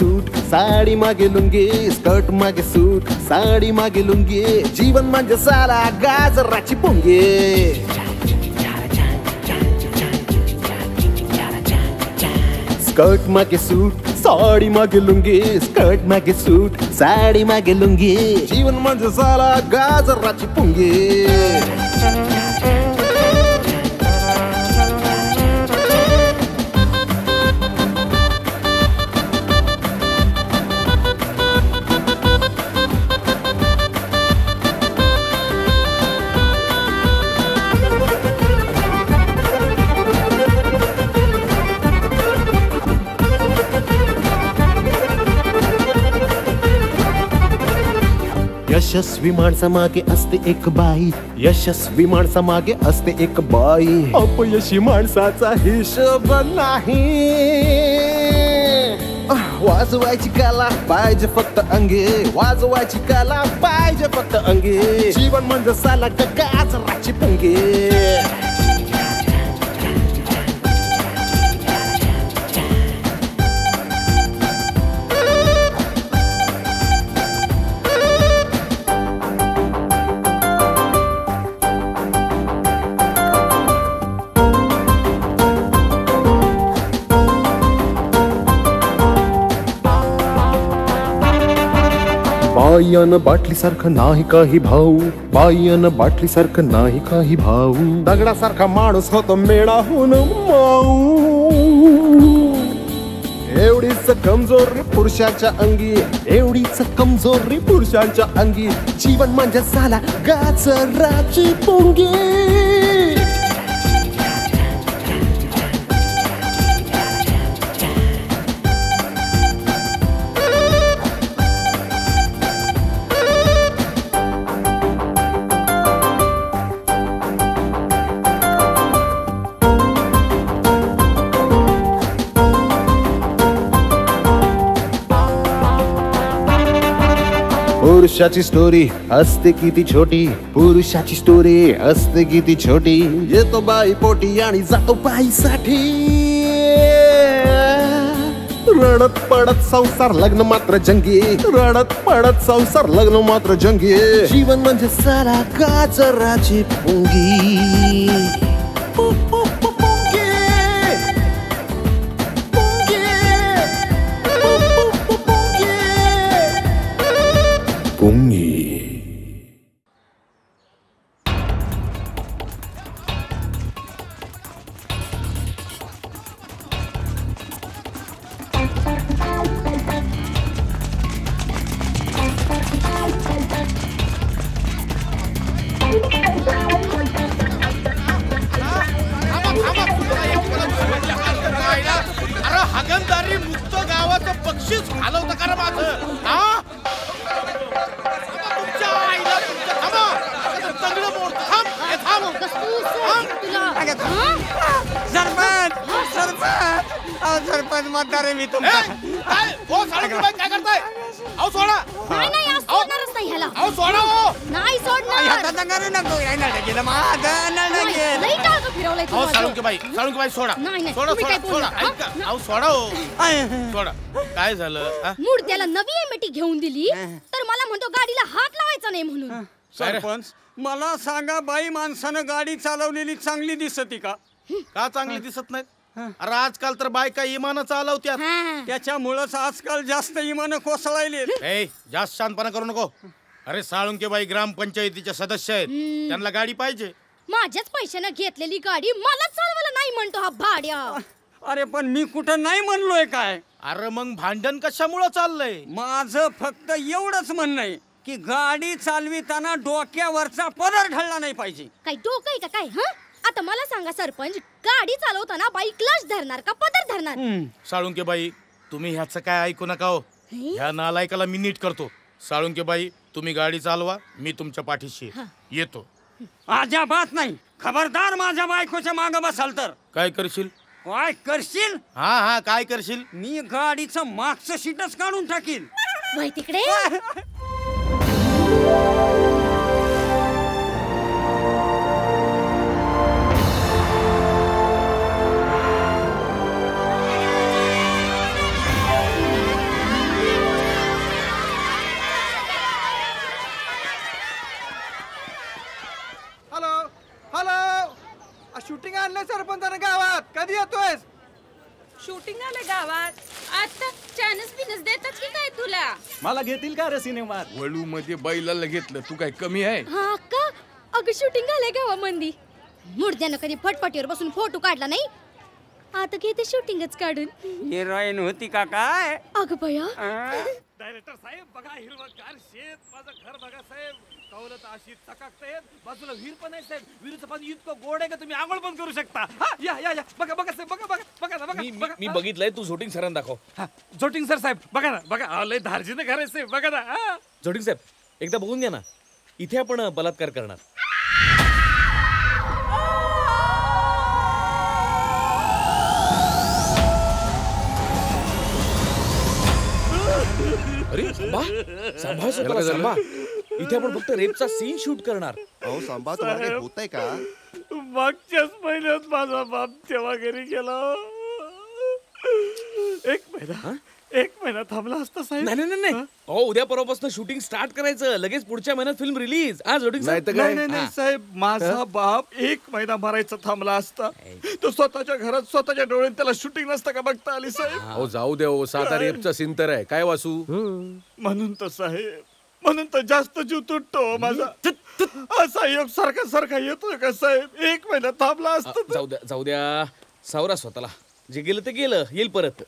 सूट साडी मागे लुंगी स्कर्ट मागे सूट साडी मागे लुंगी जीवन म्हणजे साला गाजराची पुंगी स्कर्ट मागे सूट साडी मागे लुंगी स्कर्ट मागे सूट साडी मागे लुंगी जीवन म्हणजे साला गाजराची पुंगी यशस्वी माणसामागे असते एक बाई यशस्वी माणसामागे असते एक बाई अपयशी माणसाचा हिशोब नाही वाजवायची कला पाहिजे फक्त अंगे वाजवायची कला पाहिजे फक्त अंगे जीवन म्हणजे साला गाजराची पुंगी बाईन बाटली सारखं नाही काही भाऊ बाईन बाटली सारखं नाही काही भाऊ दगडासारखा माणूस होतो मेणाहून माऊ एवढीच कमजोरी पुरुषाच्या अंगी एवढीच कमजोरी पुरुषांच्या अंगी जीवन म्हणजे साला गाजराची पुंगी पुरुषाची स्टोरी असते किती छोटी पुरुषाची स्टोरी असते किती छोटी येतो बाई पोटी आणि जातो बाईसाठी रडत पडत संसार लग्न मात्र जंगी रडत पडत संसार लग्न मात्र जंगी जीवन म्हणजे साला गाजराची पुंगी हगंदारी मुक्त गावाचं बक्षीस घालवतं का माझं तुमच्या आईला तुमच्या सरपंच मतदार मी तुमचा काय करताय अहो सोडा नाही आज सोडणारच नाही ह्याला अहो सोडा हो नाही सोडणार आता करू नको यायला गेलं माझं नाही लई टाळक फिरवलंय अहो साळुंके बाई सोडा सोडा सोडा ऐका अहो सोडा हो सोडा काय झालं मूर्त्याला नवी एमटी घेऊन दिली तर मला म्हणतो गाडीला हात लावायचा नाही म्हणून सरपंच मला सांगा बाई माणसानं गाडी चालवलेली चांगली दिसती का चांगली दिसत नाहीत अरे आजकाल तर बायका इमान चालवत्यात त्याच्यामुळेच आजकाल जास्त इमान कोसळायले जास्त शांतपणा करू नको अरे साळुंके बाई ग्रामपंचायतीचे सदस्य आहेत त्यांना गाडी पाहिजे माझ्याच पैशाने घेतलेली गाडी मला चालवायला नाही म्हणतो हा भाड्या अरे पण मी कुठं नाही म्हणलोय काय अरे मग भांडण कशामुळे चाललंय माझं फक्त एवढंच म्हणणं आहे की गाडी चालविताना डोक्यावरचा पदर ढळला नाही पाहिजे काय डोकं आहे का काय आता मला सांगा सरपंच गाडी चालवताना बाई क्लच धरणार का पदर धरणार साळुंके बाई तुम्ही ह्याचं काय ऐकू नका हो ह्या नालायकाला मी नीट करतो साळुंके बाई तुम्ही गाडी चालवा मी तुमच्या पाठीशी येतो अजिबात नाही खबरदार माझ्या बायकोच्या मागे बसाल तर काय करशील काय करशील हा काय करशील मी गाडीचं मागचं सीटच काढून टाकील वय तिकडे मला घेतील का रे सिनेमात? वळू मध्ये बैलाला घेतलं, तू काय कमी आहे? हा का? अगं शूटिंग झालंय गावामंदी. मुर्द्यानं कधी फटफटीवर बसून फोटो काढला नाही, आता घेते शूटिंगच काढून. हिरोईन होती का काय? अगं बया, डायरेक्टर साहेब बघा, हिरवगार शेत, माझं घर बघा साहेब, कौलत अशी चकाकतायत, बाजूला विहीर पण आहे साहेब, विहिरीचं पाणी इतकं गोड आहे का तुम्ही आंघोळ पण करू शकता. हा, या या या, बघा बघा साहेब, बघा बघा बघा ना, बघा. मी बघितलंय, तू शूटिंग सरांना दाखव. जोटिंग सर साहेब बघा ना, बघा लय धारजीनं घर आहे साहेब, बघा ना. जोटिंग साहेब एकदा बघून घ्या ना, इथे आपण बलात्कार करणार. अरे सांभा, सांभाळ स्वतःला, सांभा. इथे आपण फक्त रेपचा सीन शूट करणार. अहो सांबा, तुम्हाला काही होतंय का? मागच्याच महिन्यात माझा बाप तेव्हा घरी गेला. एक महिना थांबला असता साहेब. नाही हो, उद्या परवापासून शूटिंग स्टार्ट करायचं, लगेच पुढच्या महिन्यात फिल्म रिलीज. नाही साहेब, माझा बाप 1 महिना मरायचा थांबला असता, तो स्वतःच्या घरात स्वतःच्या डोळ्यात त्याला शूटिंग नसतं का बघता आली साहेब. हो जाऊ दे, हो साधा रेपचा सीन तर आहे काय वासू. म्हणून तर साहेब, म्हणून तर जास्त जीव तुटतो माझा. असा योग सारखा सारखा येतोय का साहेब? 1 महिना थांबला असता. जाऊ द्या, सावरा स्वतःला. जे गेलं ते गेलं, येईल परत.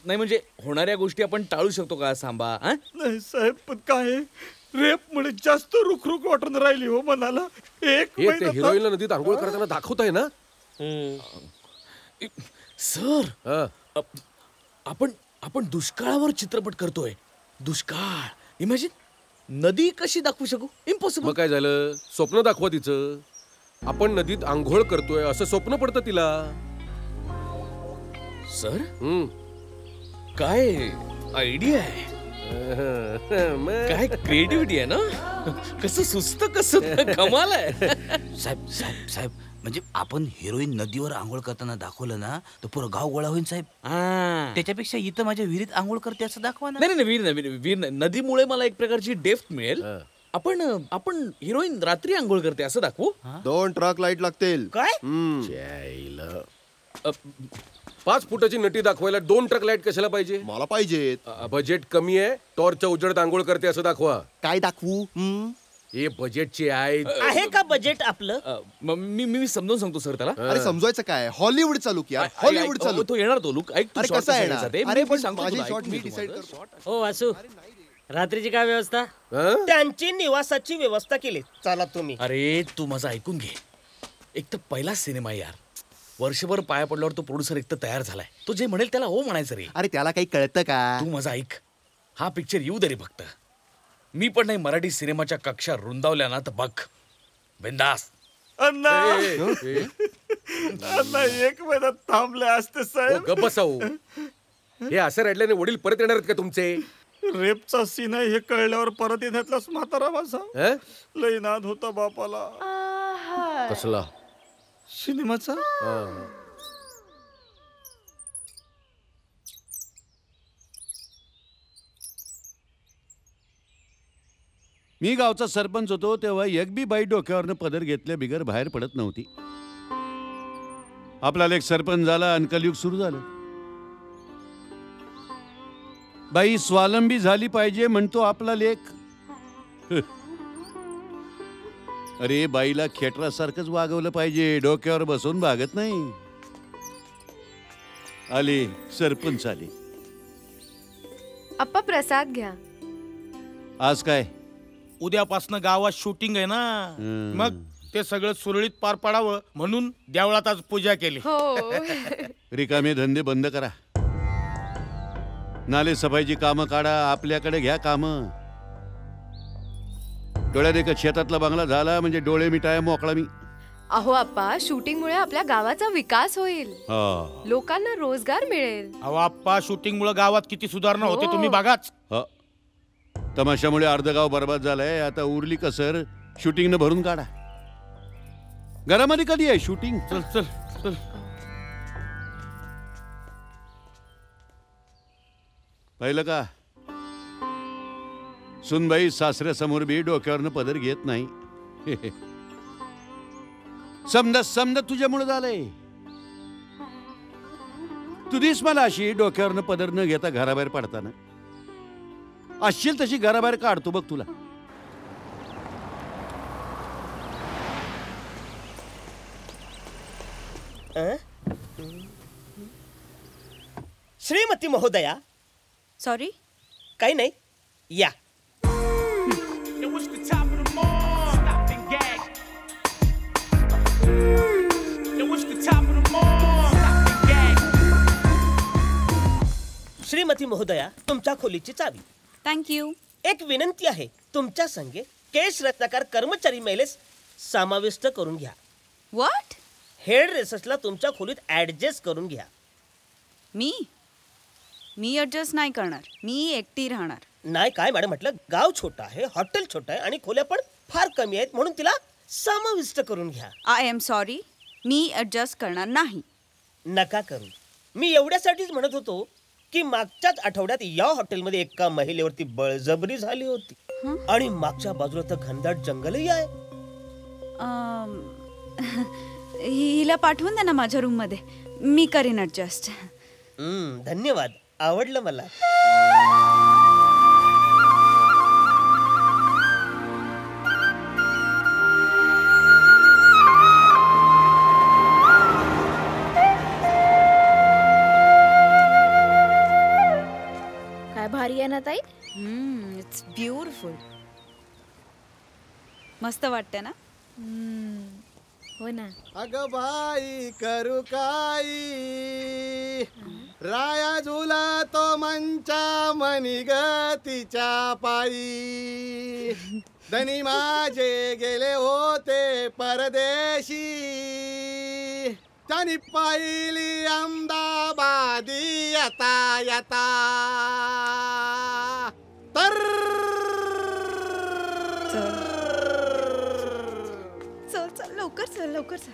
नाही म्हणजे होणाऱ्या गोष्टी आपण टाळू शकतो का सांबा? नाही साहेब, पण काय रेप मुळे जास्त रुखरुख वाटून राहिली हो मनाला. हिरोईनला नदीत आंघोळ करताना दाखवताय ना सर. आपण दुष्काळावर चित्रपट करतोय. दुष्काळ, इमॅजिन. नदी कशी दाखवू शकू? इम्पॉसिबल. मग काय झालं? स्वप्न दाखवा तिचं. आपण नदीत आंघोळ करतोय असं स्वप्न पडतं तिला. सर काय आयडिया आहे, काय क्रिएटिव्हिटी आहे ना. कसं सुस्त, कसं कमाल आहे. साहेब साहेब साहेब, म्हणजे आपण हिरोईन नदीवर आंघोळ करताना दाखवलं ना, तर पुरं गाव गोळा होईल साहेब. त्याच्यापेक्षा इथं माझ्या विहिरीत आंघोळ करते असं दाखवा ना. नाही वीर नाही, नदीमुळे मला एक प्रकारची डेफ्थ मिळेल. आपण हिरोईन रात्री आंघोळ करते असं दाखवू. 2 ट्रक लाईट लागतील. काय? 5 फुटाची नटी दाखवायला 2 ट्रक लाईट कशाला पाहिजे? मला पाहिजेत. बजेट कमी आहे, टॉर्चच्या उजेडात आंघोळ करते असं दाखवा. काय दाखवू? हे बजेटचे आहे का बजेट आपलं? मी समजावून सांगतो सर त्याला. अरे समजवायचं काय? हॉलिवूड चालू की हॉलिवूड चालू. तो येणार, तो लुक ऐक. अरे कसा येणार? अरे पण माझी शॉट मी डिसाइड करतो. हो वासू, रात्रीची काय व्यवस्था? त्यांची निवासाची व्यवस्था केली. चला तुम्ही. अरे तू माझं ऐकून घे. एक तर पहिला सिनेमा यार, वर्षभर पाया पडल्यावर तो प्रोड्युसर एक तर तयार झालाय. तो जे म्हणेल त्याला हो म्हणायचं रे. अरे त्याला काही कळतं का? तू माझं ऐक, हा पिक्चर येऊ दे रे फक्त. मी पण नाही मराठी सिनेमाच्या कक्षा रुंदावल्या ना तर बघ बिंदास. अण्णा 1 महिना थांबले असते साहेब. गप्प बसाऊ. हे असं रडल्याने वडील परत येणार आहेत का तुमचे? रेपचा सीन आहे हे कळल्यावर परत येण्यातलाच म्हातारा माझा लय नाद होता बापाला. कसला? सिनेमाचा. मी गावचा सरपंच होतो तेव्हा एक बी बाई डोक्यावरनं पदर घेतल्या बिगर बाहेर पडत नव्हती. आपला लेख सरपंच झाला आणि कलियुग सुरू झालं. बाई स्वावलंबी झाली पाहिजे म्हणतो आपला लेख. अरे बाईला खेटरासारखंच वागवलं पाहिजे, डोक्यावर बसून भागत नाही. आले सरपंच आले. अप्पा प्रसाद घ्या. आज काय? उद्यापासनं गावात शूटिंग आहे ना, मग ते सगळं सुरळीत पार पडावं म्हणून देवळात आज पूजा केली. रिकामे धंदे बंद करा. नाले सफाईची कामं काढा, आपल्याकडे घ्या कामं. डोळ्यात एक शेतातला बंगला झाला म्हणजे डोळे मिटाया मोकळा मी. अहो अप्पा, शूटिंग मुळे आपल्या गावाचा विकास होईल, लोकांना रोजगार मिळेल. अहो आप्पा, शूटिंग मुळे गावात किती सुधारणा होते तुम्ही बघाच. तमाशामुळे अर्ध गाव बर्बाद झालंय. आता उरली कसर शूटिंगनं भरून काढा. घरामध्ये कधी आहे शूटिंग? चल चल चल. पाहिलं का? सुनबाई सासऱ्यासमोर बी डोक्यावरनं पदर घेत नाही. समजा तुझ्यामुळे झालंय. तू दिस मला अशी डोक्यावरनं पदर न घेता घराबाहेर पडताना. असशील तशी घराबाहेर काढतो बघ तुला. श्रीमती महोदया. सॉरी. काही नाही, या. श्रीमती महोदया, तुमच्या खोलीची चावी. थँक्यू. एक विनंती आहे, तुमच्या संगे केश रत्नाकर कर्मचारी महिलेस समाविष्ट करून घ्या. व्हॉट? हेड रेससला तुमच्या खोलीत ऍडजस्ट करून घ्या. मी ऍडजस्ट नाही करणार. मी एकटी राहणार. नाही काय मॅडम, म्हटलं गाव छोटं आहे, हॉटेल छोटं आहे आणि खोल्या पण फार कमी आहेत, म्हणून तिला समाविष्ट करून घ्या. I am sorry, me adjust करणार नाही. नका करू. मी एवढ्यासाठीच म्हणत होतो की मागच्याच आठवड्यात या हॉटेलमध्ये एका महिलेवरती बळजबरी झाली होती आणि मागच्या बाजूला तर घनदाट जंगलही आहे. हिला पाठवून द्या ना माझ्या रूम मध्ये, मी करीन ऍडजस्ट. धन्यवाद, आवडलं मला. काय भारी आहे ना ताई. It's beautiful. मस्त वाटते ना. हो ना. अगं बाई करू काही, राया झुला तो मंचा मनी गतीच्या पायी. धनी माझे गेले होते परदेशी, त्यांनी पाहिली अहमदाबादी येता येता. तर चल लवकर चल, लवकर चल.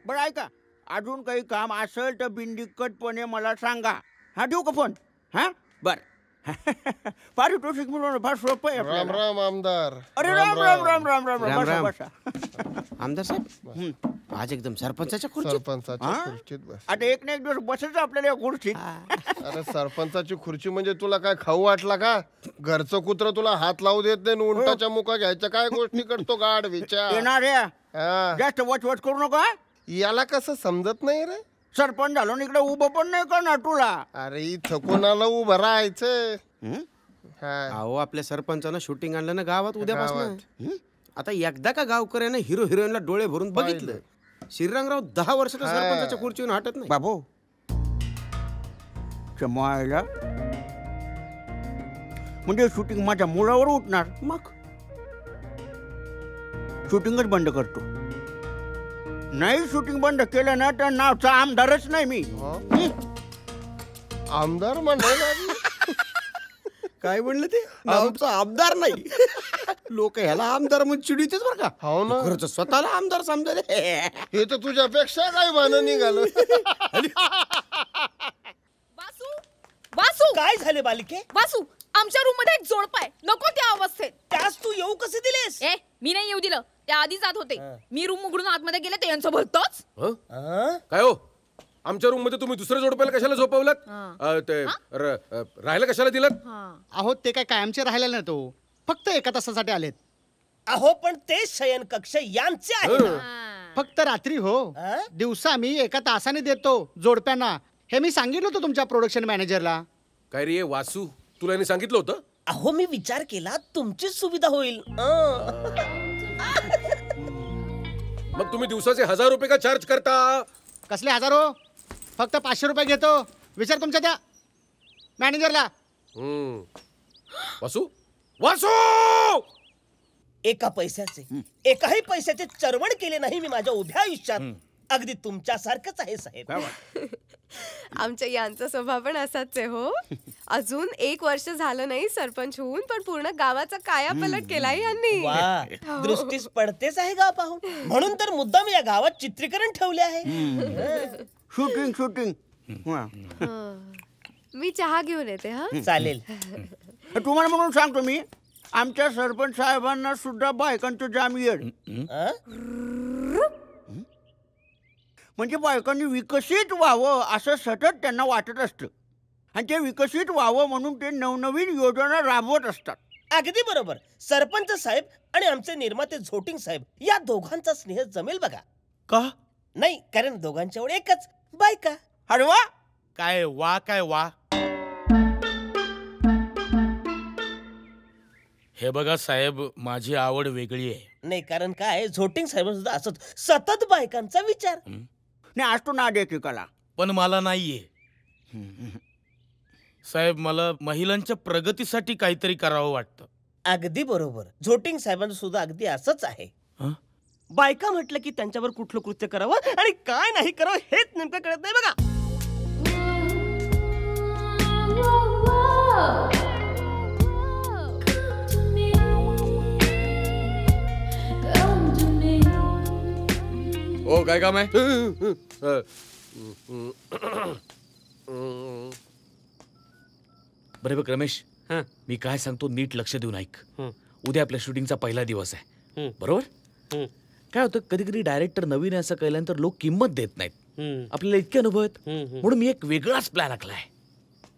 बरं ऐका, अजून काही काम असेल तर बिनदिक्कतपणे मला सांगा. हा, देऊ का फोन? हा बर. पारितोषिक मिळवणं फार सोपं आहे. राम राम आमदार. अरे राम राम राम राम राम राम बसा राम. बसा. आमदार साहेब, आज एकदम सरपंचाच्या खुर्चीत. हा? आता एक ना एक दिवस बसायचं आपल्याला या खुर्चीत. अरे सरपंचाची खुर्ची म्हणजे तुला काय खाऊ वाटला का? घरचं कुत्र तुला हात लावू देत नाही, उंटाच्या मुका घ्यायच्या काय गोष्टी करतो गाड विचार. येणार आहे जास्त वचवच करू नका. याला कसं समजत नाही रे? सरपंच झालो ना इकडे उभं पण नाही करणार तुला. अरे इथं कोणाला उभं राहायचं? अहो, आपल्या सरपंचानं शूटिंग आणलं ना गावात उद्यापासून. आता एकदा का गावकऱ्यानं हिरो हिरोईनला डोळे भरून बघितलं. श्रीरंगराव 10 वर्षाचा सरपंचाच्या खुर्चीवरून हटत नाही. बाबू जमायला म्हणजे शूटिंग माझ्या मुलावर उठणार. मग शूटिंगच बंद करतो. नाही शूटिंग बंद केलं ना तर नावचा आमदारच नाही मी. आमदार म्हणायला काय म्हणलं ते? नावचा आमदार नाही. लोक ह्याला आमदार म्हणून चिडीतेच बरं का. हो ना, खरंच स्वतःला आमदार समजायला. हे तर तुझ्यापेक्षा काय भानं निघालं. वासू काय झाले बालिके? वासू, आमच्या रूम मध्ये एक जोडपा आहे, नको त्या अवस्थेत. त्यास तू येऊ कसे दिलेस? मी नाही येऊ दिलं, त्या आधी जात होते. मी रूम उघडून आतमध्ये गेले, ते यांचं भलतंच. काय हो, आमच्या रूम मध्ये तुम्ही दुसऱ्या जोडप्याला कशाला झोपवलात? ते राहायला कशाला दिलात? अहो, ते काय कायमचे राहायला नाही, तो फक्त एका तासासाठी आलेत. अहो पण ते शयन कक्ष यांचे आहे ना. फक्त रात्री हो, दिवसा मी एका तासाने देतो जोडप्यांना. हे मी सांगितलं होतं तुमच्या प्रोडक्शन मॅनेजरला. काय रे वासू, तुला यांनी सांगितलं होतं? अहो मी विचार केला तुमचीच सुविधा होईल. मग तुम्ही दिवसाचे 1000 रुपये का चार्ज करता? कसले 1000 हो? फक्त 500 रुपये घेतो. विचार तुमच्या त्या मॅनेजरला. वासू, वासू, एका पैशाचे, एकाही पैशाचे चरवण केले नाही मी माझ्या उभ्या आयुष्यात. अगदी तुमच्यासारखंच आहे साहेब. आमच्या यांचा स्वभाव पण असाच आहे हो. अजून 1 वर्ष झालं नाही सरपंच होऊन, पण पूर्ण गावाचा कायापालट केलाय यांनी. वा, दृष्टीस पडतेच आहे गाव पाहून. म्हणून तर मुद्दाम या गावात चित्रीकरण ठेवले आहे. Shooting shooting. मी चहा घेऊन येते. हा चालेल. तुम्हाला म्हणून सांगतो मी, आमच्या सरपंच साहेबांना सुद्धा बायकांचं जाम येड. म्हणजे बायकांनी विकसित व्हावं असं सतत त्यांना वाटत असतं. आणि ते विकसित व्हावं म्हणून ते नवनवीन योजना राबवत असतात. अगदी बरोबर. सरपंच साहेब आणि आमचे निर्माते झोटिंग साहेब या दोघांचा स्नेह जमेल बघा. का? नाही, कारण दोघांच्या एवढे एकच बायका. अरे वा. काय वा काय वा. हे बघा साहेब, माझी आवड वेगळी आहे. नाही, कारण काय झोटिंग साहेब सुद्धा असत सतत बायकांचा विचार. नाही, आज तो ना देखील पण मला नाहीये साहेब. मला महिलांच्या प्रगतीसाठी काहीतरी करावं वाटतं. अगदी बरोबर. झोटिंग साहेबांचं सुद्धा अगदी असंच आहे. बायका म्हटलं की त्यांच्यावर कुठलं कृत्य करावं आणि काय नाही करावं हेच नेमकं कळत नाही बघा. ओ काय काम आहे? बरे बघ रमेश, मी काय सांगतो नीट लक्ष देऊन ऐक. उद्या आपल्या शूटिंगचा पहिला दिवस आहे, बरोबर? काय होतं, कधी कधी डायरेक्टर नवीन आहे असं कळल्यानंतर लोक किंमत देत नाहीत. आपल्याला इतके अनुभव आहेत, म्हणून मी एक वेगळाच प्लॅन आखलाय.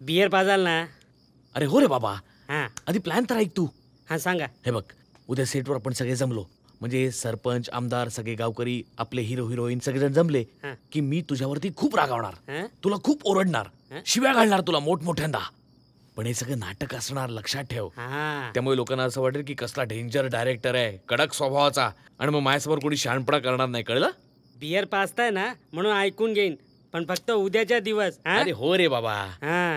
बियर पाजाल ना? अरे हो रे बाबा, आधी प्लॅन तर ऐक तू. हा सांगा. हे बघ, उद्या सेटवर आपण सगळे जमलो, म्हणजे सरपंच, आमदार, सगळे गावकरी, आपले हिरो हिरोईन सगळेजण जमले की मी तुझ्यावरती खूप रागावणार, तुला खूप ओरडणार, शिव्या घालणार तुला मोठमोठ्यांदा. पण हे सगळं नाटक असणार, लक्षात ठेव. त्यामुळे लोकांना असं वाटेल की कसला डेंजर डायरेक्टर आहे, कडक स्वभावाचा, आणि मग माझ्यासमोर कोणी शहाणपणा करणार नाही, कळलं? बियर पाजताय ना म्हणून ऐकून घेईन, पण फक्त उद्याच्या दिवस. अरे हो रे बाबा,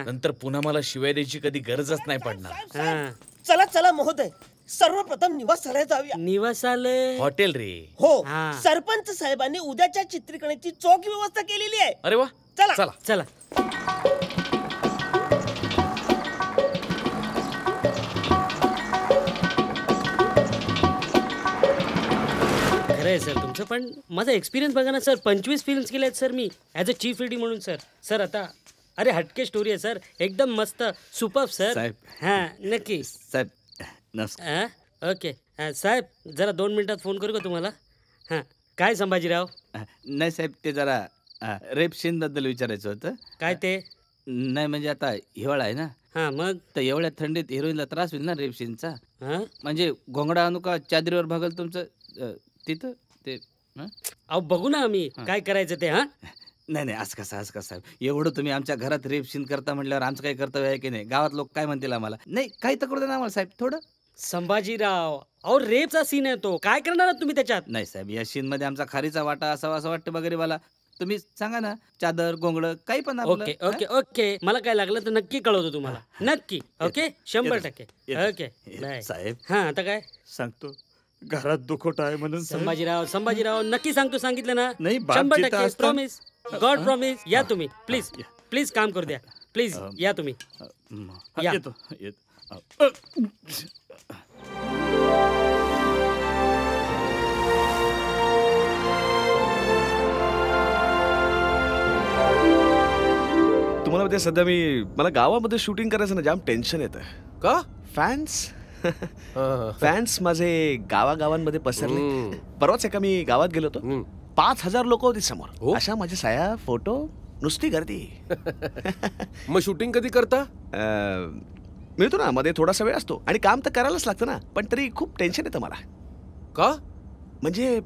नंतर पुन्हा मला शिवाय द्यायची कधी गरजच नाही पडणार. चला चला महोदय, सर्वप्रथम निवासालयात जाऊया. निवासालय? हॉटेल रे. हो, सरपंच साहेबांनी उद्याच्या चित्रीकरणाची चोख व्यवस्था केलेली आहे. अरे वा, चला चला चला. खरंय सर तुमचं, पण माझा एक्सपिरियन्स बघा ना सर. 25 फिल्म्स केल्या आहेत सर मी ॲज अ चीफ एडी म्हणून सर. सर आता अरे हटके स्टोरी आहे सर, एकदम मस्त, सुपर सर. हां नक्की साहेब. नमस्कार. ओके साहेब, जरा 2 मिनिटात फोन करू का तुम्हाला? हां काय संभाजीराव? नाही साहेब, ते जरा रेप सीनबद्दल विचारायचं होतं. काय ते? नाही म्हणजे आता हिवाळा आहे ना. हां मग? तर एवढ्या थंडीत हिरोईनला त्रास होईल ना रेप सीनचा. म्हणजे घोंगडा आणू का चादरीवर भागल तुमचं तिथं ते? अहो बघू ना आम्ही काय करायचं ते. हां नाही नाही, असं कसं साहेब, एवढं तुम्ही आमच्या घरात रेप सीन करता म्हटल्यावर आमचं काही कर्तव्य आहे की नाही? गावात लोक काय म्हणतील आम्हाला? नाही काही तर करू दे ना आम्हाला साहेब थोडं. संभाजीराव, अहो रेपचा सीन आहे तो, काय करणार तुम्ही त्याच्यात? नाही साहेब, या सीन मध्ये आमचा खारीचा वाटा असावा असं वाटतं वगैरे मला. तुम्ही सांगा ना, चादर गोंगड काही पण. ओके ओके ओके, मला काय लागलं तर नक्की कळवतो तुम्हाला. नक्की. ओके 100%. ओके साहेब. हां आता काय सांगतो, घरात दुखोटा आहे म्हणून. संभाजीराव नक्की सांगतो, सांगितलं ना? नाही 100% प्रॉमिस, गॉड प्रॉमिस. या तुम्ही प्लीज प्लीज काम करू द्या प्लीज. या तुम्ही या. येतो. तुम्हाला माहिती सध्या मला गावामध्ये शूटिंग करायचं ना, जाम टेन्शन येतं. का? फॅन्स माझे गावागावांमध्ये पसरले. परवाच एका मी गावात गेलो होतो, 5000 लोक होती समोर. अशा माझ्या साया फोटो नुसती गर्दी. मग शूटिंग कधी करता? मिळतो ना मध्ये थोडासा वेळ असतो, आणि काम तर करायलाच लागतं ना, पण तरी खूप टेन्शन येतं मला. का? म्हणजे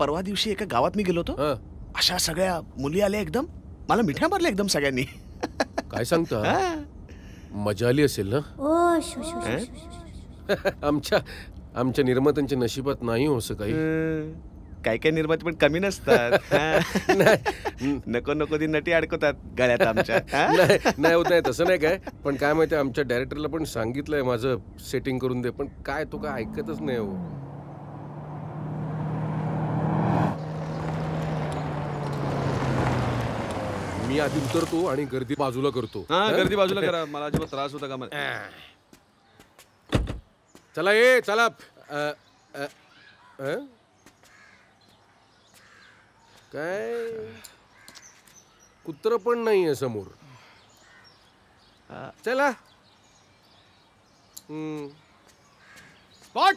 परवा दिवशी एका गावात मी गेलो होतो, अशा सगळ्या मुली आल्या, एकदम मला मिठ्या मारल्या एकदम सगळ्यांनी. काय सांगता? मजा आली असेल ना? आमच्या निर्मात्यांच्या नशिबात नाही हो असं काही. काय काय निर्माते पण कमी नसतात. नको नको ती नटी अडकवतात गळ्यात आमच्या. नाही होत नाही तसं नाही काय, पण काय माहिती आमच्या डायरेक्टरला पण सांगितलंय माझं सेटिंग करून दे, पण काय तो काय ऐकतच नाही हो. मी आधी उतरतो आणि गर्दी बाजूला करतो. गर्दी बाजूला करा, मला अजिबात त्रास होता का मला. चला चला. काय कुत्र पण नाहीये समोर. चला स्पॉट.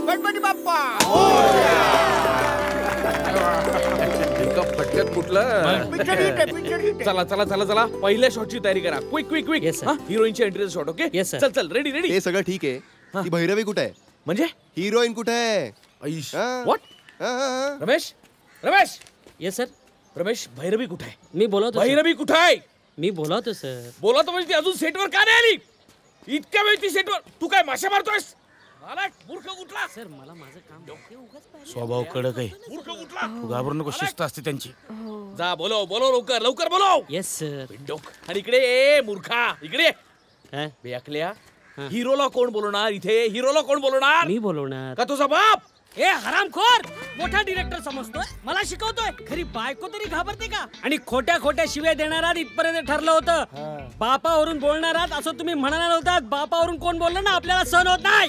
गणपती बाप्पा. एका फटक्यात कुठला चला चला चला चला पहिल्या शॉटची तयारी करा. Quick quick quick. हिरोईनची एंट्रीचा शॉट. ओके येस चल चल रेडी रेडी. हे सगळं ठीक आहे. ती भैरवी कुठे आहे? म्हणजे हिरोईन कुठे आहे? What? Ramesh Ramesh. Yes sir. Ramesh Bhairavi कुठे आहे? मी बोलवतो sir. भैरवी कुठे आहे? मी बोलवतो सर. बोलवतो म्हणजे ती अजून सेटवर का नाही आली? इतक्या वेळ ती सेटवर. तू काय माशा मारतोयस? मला मूर्ख कुठला? सर मला माझं काम स्वभाव कडक आहे. तू घाबरू नको, शिस्त असते त्यांची. जा बोलव बोलव लवकर लवकर बोलव. Yes sir. पिंडोक. आणि इकडे ये मूर्खा इकडे. बेअक्ल्या हिरोला कोण बोलवणार इथे? हिरोला कोण बोलवणार? मी बोलवणार. का तुझा बाप? ए हरामखोर, मोठा डिरेक्टर समजतोय, मला शिकवतोय. खरी बायको तरी घाबरते का? आणि खोट्या खोट्या शिव्या देणारात इथपर्यंत ठरलं होतं. बापावरून बोलणारात असं तुम्ही म्हणाला नव्हतात. बापावरून कोण बोललं ना आपल्याला सहन होत नाही.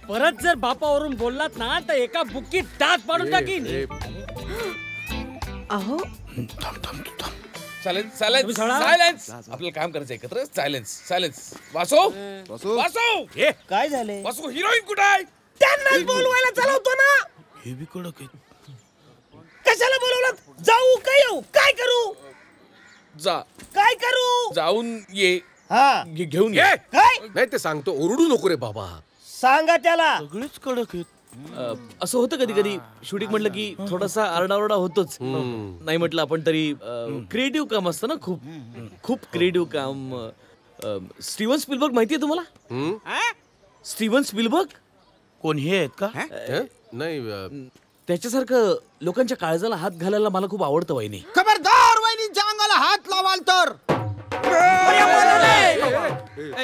परत जर बापावरून बोललात ना तर एका बुक्कीत दात पाडून टाकीन. अहो सायलेन्स सायलेन्स सायलेन्स. आपल्याला काम करायचं एकत्र. Silence silence. वासो वासो. हे काय झाले? वासो हिरोईन कुठे आहे? त्यांनाच बोलवायला चालवतो ना. हे बी कडक आहे. कशाला बोलवलं? जाऊ का येऊ? काय करू? जा. काय करू? जाऊन ये. हा घेऊन ये. काय? नाही ते सांगतो. ओरडू नको रे बाबा. सांगा त्याला. सगळेच कडक आहेत. असं होतं कधी कधी शूटिंग म्हटलं की थोडासा आरडाओरडा होतोच. नाही म्हटलं आपण तरी क्रिएटिव्ह काम असतं ना. खूप खूप क्रिएटिव्ह काम. स्टीव्हन स्पीलबर्ग माहितीये तुम्हाला? स्टीव्हन स्पीलबर्ग कोण हे आहेत का? नाही त्याच्यासारखं लोकांच्या काळजाला हात घालायला मला खूप आवडतं वहिनी. खबरदार वहिनीच्या अंगाला हात लावाल तर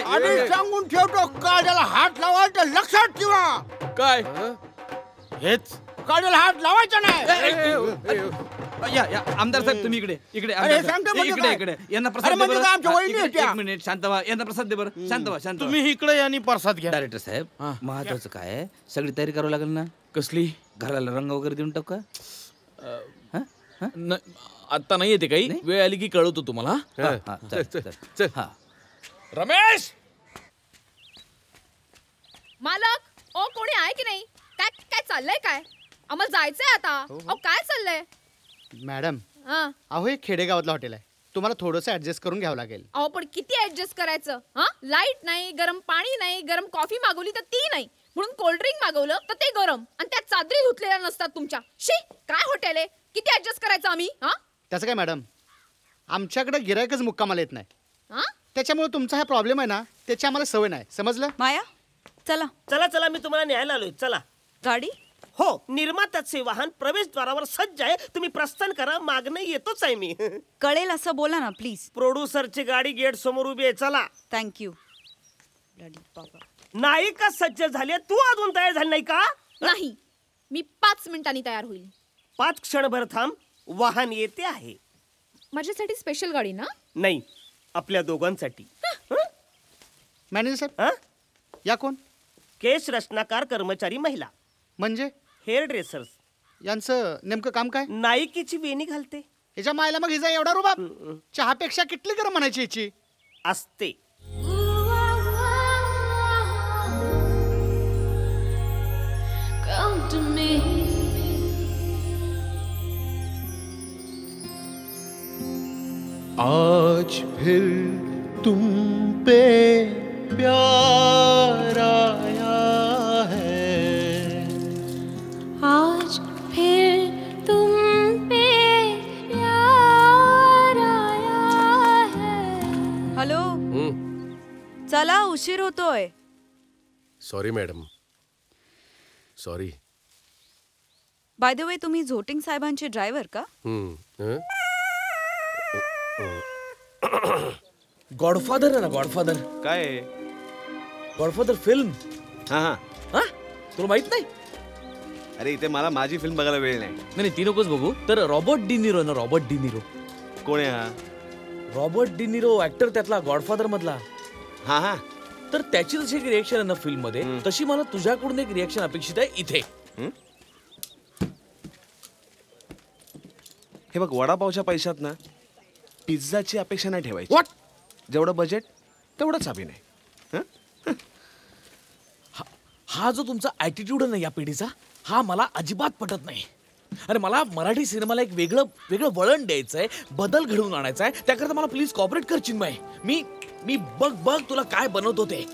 आधी सांगून ठेवतो. काळजाला हात लावाल तर लक्षात ठेवा. काय हेच काळजाला हात लावायचा नाही. या या आमदार साहेब तुम्ही इकडे इकडे अरे, आमदार सांगतो साहेब. म्हणजे इकडे काय? इकडे यांना अरे, प्रसाद दे म्हणजे बरं. काय आमच्या हा, वहिनी इकडे, आहेत त्या? एक मिनिट शांत व्हा. यांना प्रसाद दे बरं. शांत व्हा शांत व्हा. तुम्ही इकडे आणि प्रसाद घ्या. डायरेक्टर साहेब महत्वाचं काय आहे? सगळी तयारी करावी लागेल ना. कसली? घराला रंग वगैरे देऊन टाकू का? आता नाही येते काही. वेळ आली की कळवतो तुम्हाला. चल हा. रमेश मालक ओ कोणी आहे की नाही? काय काय चाललंय? काय आम्हाला जायचंय आता. अहो काय चाललंय? मॅडम हा अहो हे खेडेगावातलं हॉटेल आहे. तुम्हाला थोडंसं ऍडजस्ट करून घ्यावं लागेल. अहो पण किती ऍडजस्ट करायचं? हा लाईट नाही, गरम पाणी नाही, गरम कॉफी मागवली तर ती नाही, म्हणून कोल्ड्रिंक मागवलं तर ते गरम, आणि त्या चादरी धुतलेल्या नसतात तुमच्या. शी काय हॉटेल आहे? किती ऍडजस्ट करायचं आम्ही? हा त्याचं काय मॅडम, आमच्याकडे गिरायकच मुक्कामाला येत नाही. हा त्याच्यामुळे तुमचा हा प्रॉब्लेम आहे ना, त्याची आम्हाला सवय नाही. समजलं? माया चला चला चला मी तुम्हाला न्यायला आलोय. चला. गाडी हो निर्मात्याचे वाहन प्रवेशद्वारावर सज्ज आहे. तुम्ही प्रस्थान करा. मागणं येतोच आहे मी. कळेल असं बोला ना प्लीज. प्रोड्युसरची गाडी गेट समोर उभी आहे. चला. थँक्यू. नायिका सज्ज झाली. तू अजून तयार झाली नाही का? नाही, मी 5 मिनिटांनी तयार होईल. 5 क्षणभर थांब. वाहन येते आहे. माझ्यासाठी स्पेशल गाडी ना? नाही, आपल्या दोघांसाठी. मॅनेजर साहेब या कोण? केश रचनाकार कर्मचारी महिला. म्हणजे हेअर ड्रेसर्स. यांचं नेमकं काम काय? नायिकेची वेणी घालते. हिच्या मायला मग हिचा एवढा रुबाब. चहापेक्षा किटली गरम म्हणायची याची असते. आज फिर तुम पे प्यार आया है, आज फिर तुम पे प्यार आया है. हॅलो चला उशीर होतोय. Sorry madam, sorry. By the way तुम्ही झोटिंग साहेबांचे ड्रायव्हर का? गॉडफादर आहे ना, गॉडफादर. काय गॉडफादर फिल्म. हा हा हा तुला माहित नाही? अरे इथे मला माझी फिल्म बघायला वेळ नाही. नाही ती नकोच बघू. तर रॉबर्ट डिनिरो ना, रॉबर्ट डिनिरो. कोण आहे हा? रॉबर्ट डिनिरो ऍक्टर त्यातला, गॉडफादर मधला. हा हा. तर त्याची जशी एक रिएक्शन आहे ना फिल्म मध्ये, तशी मला तुझ्याकडून एक रिएक्शन अपेक्षित आहे इथे. हे बघ, वडापावच्या पैशात ना पिझ्झाची अपेक्षा नाही ठेवायची. जेवढं बजेट तेवढंच अभिनय. हा जो तुमचा ऍटिट्यूड आहे ना या पिढीचा, हा मला अजिबात पटत नाही. अरे मला मराठी सिनेमाला एक वेगळं वेगळं वळण द्यायचंय, बदल घडवून आणायचा आहे. त्याकरता मला प्लीज कॉपरेट कर चिन्मय. मी बघ तुला काय बनवतो ते.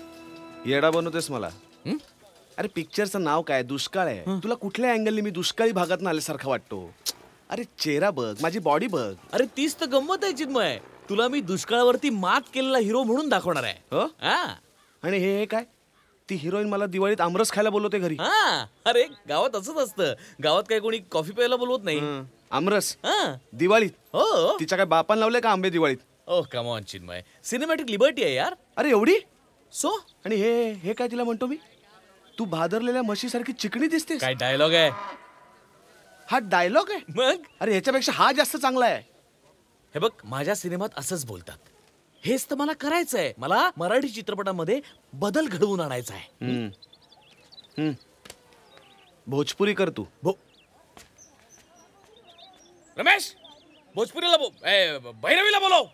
येडा बनवतेस मला. अरे पिक्चरचं नाव काय? दुष्काळ आहे. तुला कुठल्या अँगलने मी दुष्काळी भागात आल्यासारखा वाटतो? अरे चेहरा बघ, माझी बॉडी बघ. अरे तीच तर गंमत आहे चिन्मय. तुला मी दुष्काळावरती मात केलेला हिरो म्हणून दाखवणार आहे. हो. आणि हे काय? ती हिरोईन मला दिवाळीत आमरस खायला बोलवते घरी. अरे गावात असंच असतं. गावात काय कोणी कॉफी प्यायला बोलवत नाही. आमरस दिवाळीत? हो. तिच्या काय बापान लावले का आंबे दिवाळीत? Oh come on Chinmay, cinematic liberty आहे यार. अरे एवढी? सो आणि हे काय तिला म्हणतो मी? तू भादरलेल्या म्हशीसारखी चिकणी दिसतेस. काय डायलॉग आहे हा? डायलॉग आहे मग? अरे ह्याच्यापेक्षा हा जास्त चांगला आहे. हे बघ माझ्या सिनेमात असंच बोलतात. हेच तर मला करायचंय. मला मराठी चित्रपटामध्ये बदल घडवून आणायचा आहे. भोजपुरी कर तू. रमेश भोजपुरीला भैरवीला बोलव.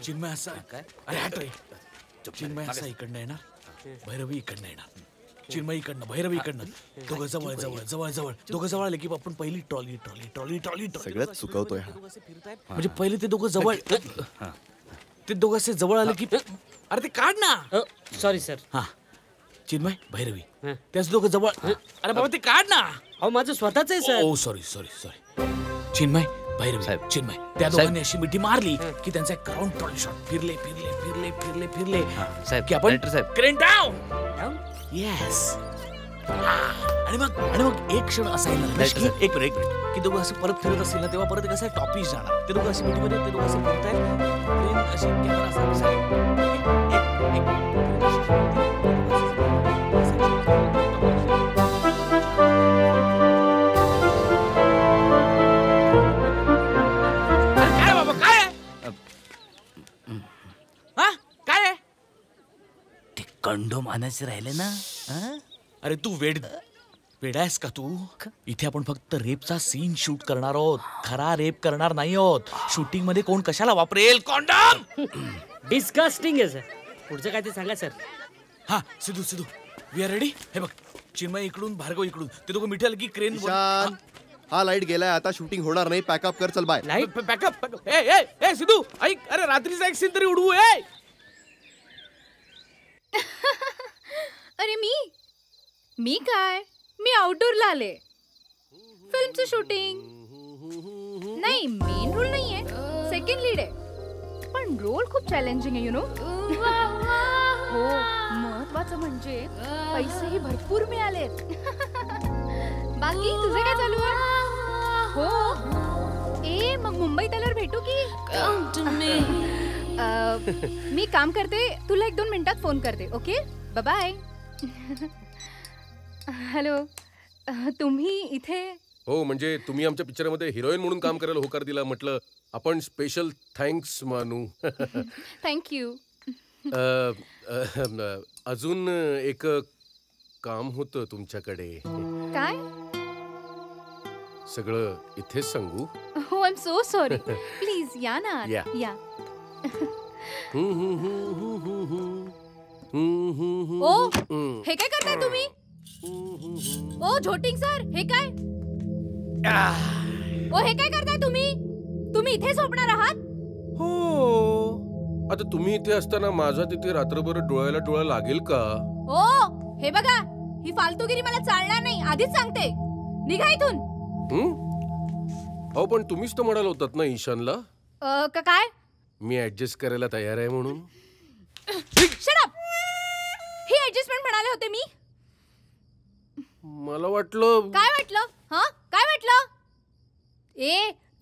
चिन्मय असा काय? अरे हट रे. चिन्मय असा इकडनं येणार, भैरवी इकडनं येणार. चिन्मय इकडनं, भैरवी इकडनं. दोघं जवळ जवळ जवळ जवळ. दोघं जवळ आले की आपण पहिली ट्रॉली ट्रॉली ट्रॉली ट्रॉली. सगळ्यात चुकवतोय हा. म्हणजे पहिले ते दोघं जवळ, ते दोघं असे जवळ आले की अरे ते काढ ना. Sorry sir. हा चिन्मय भैरवी त्याच दोघं जवळ. अरे बाबा ते काढ ना. अहो माझं स्वतःच आहे sir. Oh sorry sorry sorry. Chinmay Bhairavi साहेब, चिन्मय त्या दोघांनी अशी मिठी मारली की त्यांचा एक क्राउन ट्रॉली शॉट फिरले फिरले फिरले फिरले फिरले साहेब की आपण साहेब क्रेन डाऊन. येस. आणि मग एक क्षण असा येईल एक मिनिट की दोघं असं परत फिरत असतील ना तेव्हा परत कसं टॉपीस जाणार. ते दोघं अशी मिठीमध्ये ते दोघं असं फिरतायत. ट्रेन अशी कॅमेरा असा कंडोम आणायचे राहिले ना. अरे तू वेडायस का तू? इथे आपण फक्त रेपचा सीन शूट करणार आहोत, खरा रेप करणार नाही आहोत. शूटिंग मध्ये कोण कशाला वापरेल कॉन्डम? डिस्गस्टिंग आहे सर. पुढचं काय ते सांगा सर. हा सिद्धू वी आर रेडी. हे बघ चिन्मय इकडून, भार्गव इकडून. ते दोघं मिठाल की क्रेन. हा लाईट गेलाय, आता शूटिंग होणार नाही. पॅकअप कर, चल बाय. Light pack up. ए सिद्धू ऐक. अरे रात्रीचा एक सीन तरी उडवू. अरे मी काय, मी आउटडोरला आले. फिल्मचं शूटिंग नाही, मेन रोल नाहीये, सेकंड लीड आहे. पण रोल खूप चॅलेंजिंग आहे, यु नो. हो, महत्वाचं म्हणजे पैसेही भरपूर मिळालेत. बाकी तुझं काय चालू आहे? हो मग मुंबईत आल्यावर भेटू की? मी काम करते, तुला 1-2 मिनिटात फोन करते. Okay bye bye. हॅलो, तुम्ही इथे? हो म्हणजे तुम्ही आमच्या पिक्चरमध्ये हिरोईन म्हणून काम करायला होकार दिला. म्हटलं आपण स्पेशल थँक्स मानू. थँक्यू. अजून एक काम होतं तुमच्याकडे. काय? सगळं इथेच सांगू? हो I am so sorry. Please या ना. या. ओ हे काय करताय तुम्ही? ओ झोटिंग सर, हे काय? ओ हे काय करताय तुम्ही? तुम्ही इथे झोपणार आहात? हो. आता तुम्ही इथे असताना माझा तिथे रात्रभर डोळ्याला डोळा लागेल का? ओ हे बघा, ही फालतूगिरी मला चालणार नाही, आधीच सांगते. निघा इथून. हो पण तुम्हीच तर म्हणाल होतात ना ईशानला काय? मी ऍडजस्ट करायला तयार आहे म्हणून. Shut up. ही ऍडजस्टमेंट म्हणाले होते मी. मला वाटलं. काय वाटलं? काय वाटलं?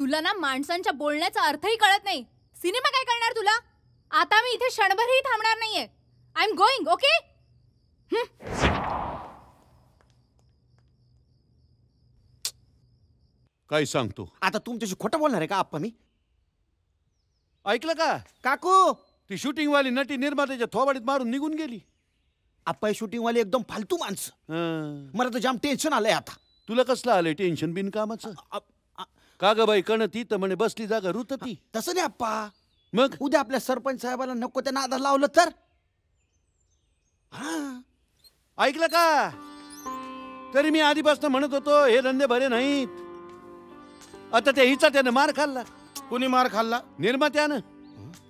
तुला ना माणसांच्या बोलण्याचा अर्थही कळत नाही. सिनेमा काय करणार तुला? आता मी इथे क्षणभरही थांबणार नाहीये. I am going. ओके. काय सांगतो आता तुमच्याशी खोटं बोलणार आहे का आप्पा मी? ऐकलं का काकू? ती शूटिंग वाली नटी निर्मात्याच्या थोबाडीत मारून निघून गेली. आप्पा शूटिंग वाली एकदम फालतू माणसं. मला तर जाम टेन्शन आलंय आता. तुला कसलं आलंय टेन्शन बिनकामाचं? का ग बाई कणती तर म्हणे बसली जागा रुतती. तसं नाही आप्पा. मग उद्या आपल्या सरपंच साहेबाला नको त्या नादाला लावलं तर? ऐकलं का? तरी मी आधीपासून म्हणत होतो हे धंदे भरे नाहीत. आता त्या हिचा त्यानं मार खाल्ला. कुणी मार खाल्ला? निर्मात्यानं.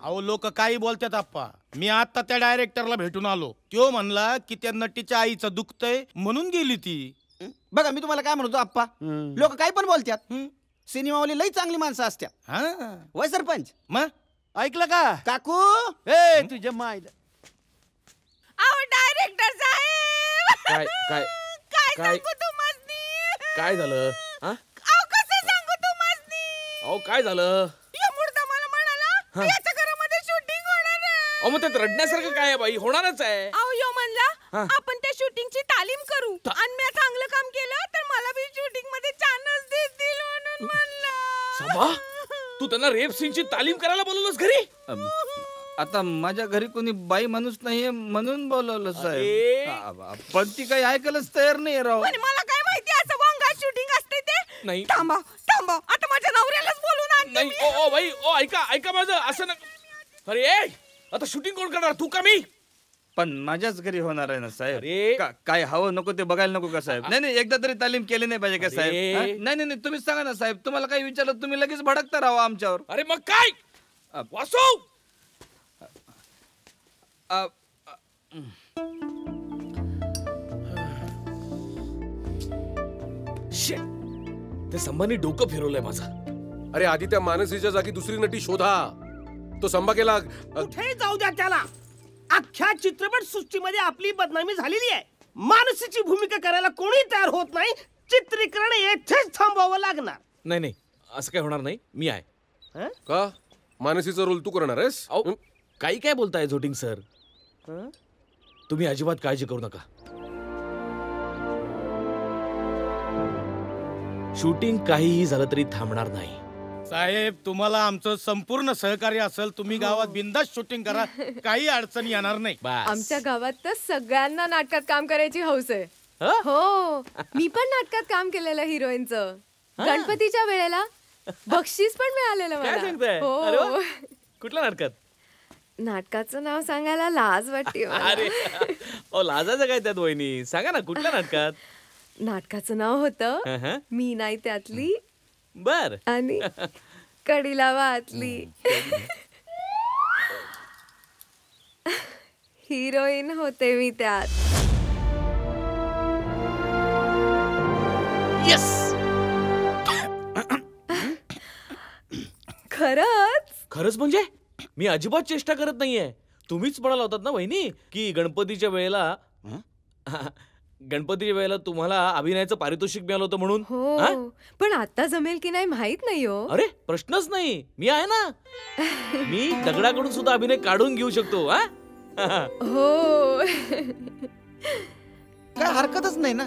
अहो लोक काही बोलतात आप्पा. मी आता त्या डायरेक्टरला भेटून आलो. तो म्हणला की त्या नटीच्या आईचं दुखतंय म्हणून गेली ती. बघा मी तुम्हाला काय म्हणतो आप्पा, लोक काही पण बोलतात. सिनेमावाली लई चांगली माणसं असतात. वय सरपंच. मग ऐकलं का काकू? ए तुझ्या मायला. अहो डायरेक्टर साहेब. काय काय काय काय सांगू तुम्हाला? काय झालं? हा? अहो कसं सांगू तुम्हाला? अहो काय झालं? या मुर्दा मला म्हणाला याच्या घरामध्ये शूटिंग होणार आहे. अहो मग त्यात रडण्यासारखं काय आहे बाई? होणारच आहे. अहो यो म्हणला आपण त्या शूटिंगची तालीम करू आणि मी चांगलं काम केलं तर मला बी शूटिंग मध्ये चान्स देतील म्हणून म्हणला. सभा तू त्यांना रेप सीनची तालीम करायला बोलवलंस घरी? आता माझ्या घरी कोणी बाई माणूस नाहीये म्हणून बोलवलं साहेब. पण ती काही ऐकायलाच तयार नाही राव. पण मला काय माहिती असं वांगात शूटिंग असते ते. नाही थांबा थांबा आता माझ्या नवऱ्यालाच बोलून आणते. नाही ओ बाई ओ ऐका माझं असं नका. अरे आता शूटिंग कोण करणार, तू का मी? पण माझ्याच घरी होणार आहे ना साहेब. काय हवं नको ते बघायला नको का साहेब? नाही एकदा तरी तालीम केली नाही पाहिजे का साहेब? नाही तुम्हीच सांगा ना साहेब. तुम्हाला काही विचारलं तुम्ही लगेच भडकता राहा आमच्यावर. अरे मग काय वासू? ते संभानी डोकं फिरवलंय माझं. अरे आधी त्या मानसीच्या जागी दुसरी नटी शोधा. तो संभा केला. कुठे जाऊ द्या त्याला. अख्ख्या चित्रपट सृष्टीमध्ये आपली बदनामी झालेली आहे. मानसीची भूमिका करायला कोणी तयार होत नाही. चित्रीकरण येथेच थांबवावं लागणार. नाही असं काय होणार नाही. मी आहे. का मानसीचा रोल तू करणार आहेस? काही काय बोलताय झोटिंग सर? तुम्ही अजिबात काळजी करू नका. शूटिंग काहीही झालं तरी थांबणार नाही. साहेब तुम्हाला आमचं संपूर्ण सहकार्य असेल. तुम्ही गावात बिंदास शूटिंग करा. काही अडचणी येणार नाही. आमच्या गावात तर सगळ्यांना नाटकात काम करायची हौस आहे. हो मी पण नाटकात काम केलेलं हिरोईनचं. गणपतीच्या वेळेला बक्षीस पण मिळालेलं मला. हो. कुठल्या नाटकात? नाटकाचं नाव सांगायला लाज वाटते. अरे लाजाचं काय त्यात वहिनी? सांगा ना कुठल्या नाटकात? नाटकाचं नाव होतं मी नाही त्यातली बर आणि कडीला वातली. हिरोईन होते मी त्यात. येस. खरंच म्हणजे मी अजिबात चेष्टा करत नाहीये. तुम्हीच म्हणाला होतात ना वहिनी की गणपतीच्या वेळेला तुम्हाला अभिनयाचं पारितोषिक मिळालं होतं म्हणून. हो पण आता जमेल की नाही माहित नाही. हो अरे प्रश्नच नाही. मी आहे ना. मी दगडाकडून सुद्धा अभिनय काढून घेऊ शकतो. हो काय हरकतच नाही ना.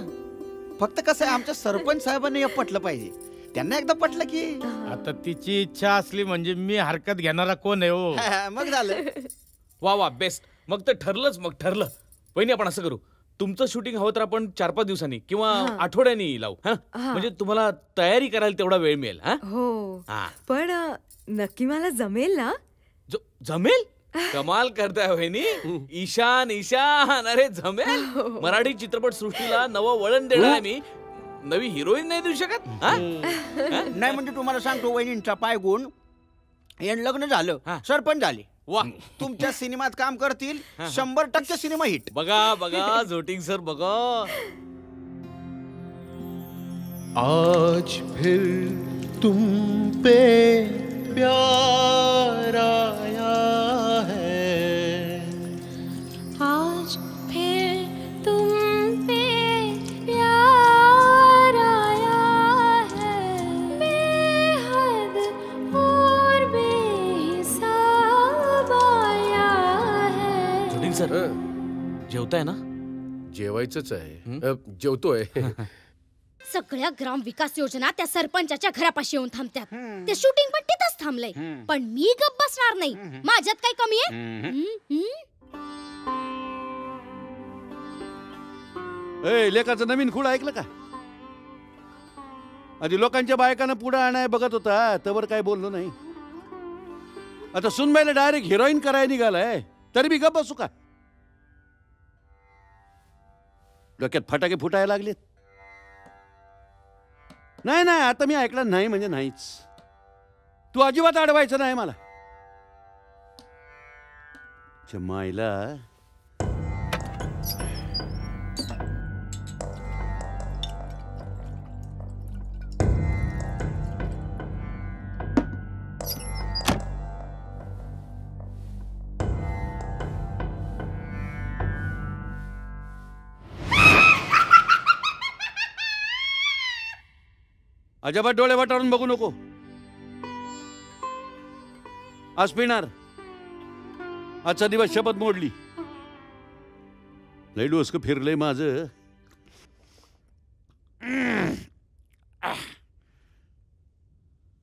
फक्त कसं आहे आमच्या सरपंच साहेबांनी पटलं पाहिजे. त्यांना एकदा पटलं की आता तिची इच्छा असली म्हणजे मी हरकत घेणारा कोण आहे हो. मग झालं. वा बेस्ट. मग तर ठरलंच. मग ठरलं वहिनी आपण असं करू. तुमचं शूटिंग हवं तर आपण 4-5 दिवसांनी किंवा आठवड्यानी लावू. म्हणजे तुम्हाला तयारी करायला तेवढा वेळ मिळेल. हो पण नक्की मला जमेल ना? जमेल? कमाल करताय वहिनी. ईशान अरे जमेल. मराठी चित्रपट सृष्टीला नवं वळण देणार आहे मी. नवी हिरोईन नाही देऊ शकत? नाही म्हणजे तुम्हाला सांगतो वहिनींचा पाय गुण. लग्न झालं सरपंच झाले. वा तुमच्या सिनेमात काम करतील. 100% सिनेमा हिट. बघा झोटिंग सर बघा. आज फिर तुम पे प्यार आया है. आज फिर तुम पे प्यार आया है. बेहद और बेहिसाब आया जेवताय ना? जेवायचंच आहे. जेवतोय. सगळ्या ग्राम विकास योजना त्या सरपंचाच्या घरापाशी येऊन थांबतात. ते शूटिंग पण तिथंच थांबलंय. पण मी गप्प बसणार नाही. माझ्यात काय कमी आहे? लेकाचं नवीन खूळ ऐकलं का? आधी लोकांच्या बायकांना पुढे आणाय बघत होता, तवर काय बोललो नाही. आता सुनबाईला डायरेक्ट हिरोईन करायला निघालाय, तरी बी गप्प बसू का? डोक्यात फटाके फुटायला लागलेत. नाही नाही, आता मी ऐकलं नाही म्हणजे नाहीच. तू अजिबात अडवायचं नाही मला. मायला अजिबात डोळे वाटारून बघू नको. आज पिणार. आजचा दिवस शपथ मोडली. लय डोसकं फिरलंय माझं.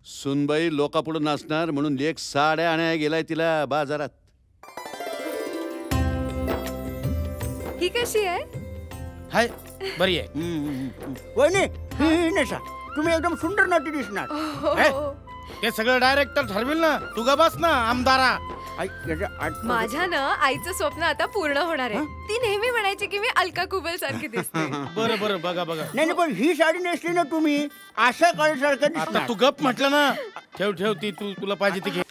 सुनबाई लोकापुढं नाचणार म्हणून लेक साड्या आणायला गेलाय तिला बाजारात. ही कशी आहे? हाय बरी आहे. वहिनी, ही नशा तुम्ही एकदम सुंदर नटी दिसणार. ते सगळं डायरेक्टर ठरवेल ना. तू गा बस ना आमदारा. माझ्या ना आईचं स्वप्न आता पूर्ण होणार आहे. ती नेहमी म्हणायची की मी अलका कुबल सारखी दिसते. बरं बरं बघा बघा. नाही पण ही साडी नेसली ना तुम्ही असं कळसारखं दिसणार. तू गप म्हटलं ना. ठेव ठेव ती तुला पाहिजे ती घे.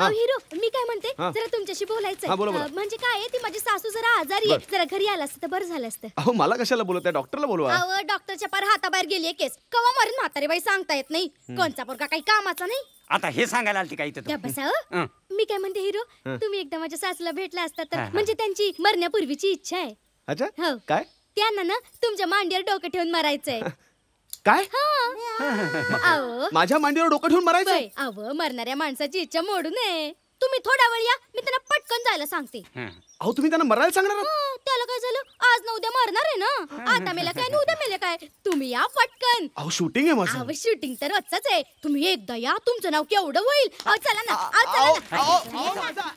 हिरो, मी काय म्हणते, जरा तुमच्याशी बोलायचंय. म्हणजे काय आहे, ती माझी सासू जरा आजारी आहे. जरा घरी आला असतं तर बरं झालं असतं. अहो मला कशाला बोलवताय? डॉक्टरला बोलवा. अहो डॉक्टरच्या पार हाताबाहेर गेलीये केस. कवा मरण म्हातारी बाई सांगता येत नाही. कोणचा पोरगा काही कामाचा नाही. आता हे सांगायला आलती काही तर बसा. मी काय म्हणते हिरो, तुम्ही एकदा माझ्या सासूला भेटला असता तर. म्हणजे त्यांची मरण्यापूर्वीची इच्छा आहे. अच्छा हो. काय? त्यांना ना तुमच्या मांडीवर डोकं ठेवून मरायचंय. काय? अहो माझ्या मांडीवर डोकं ठेवून मरायचं? अहो मरणाऱ्या माणसाची इच्छा मोडू नये. तुम्ही थोडा वेळ या, मी त्यांना पटकन जायला सांगते. अहो तुम्ही त्यांना मरायला सांगणार? त्याला काय झालं? आज ना उद्या मरणार आहे ना. आता मेला काय, उद्या मेले काय. तुम्ही या पटकन. अहो शूटिंग आहे माझं. अहो शूटिंग तर रोजच आहे. तुम्ही एकदा या, तुमचं नाव केवढं होईल. चला ना, चला ना.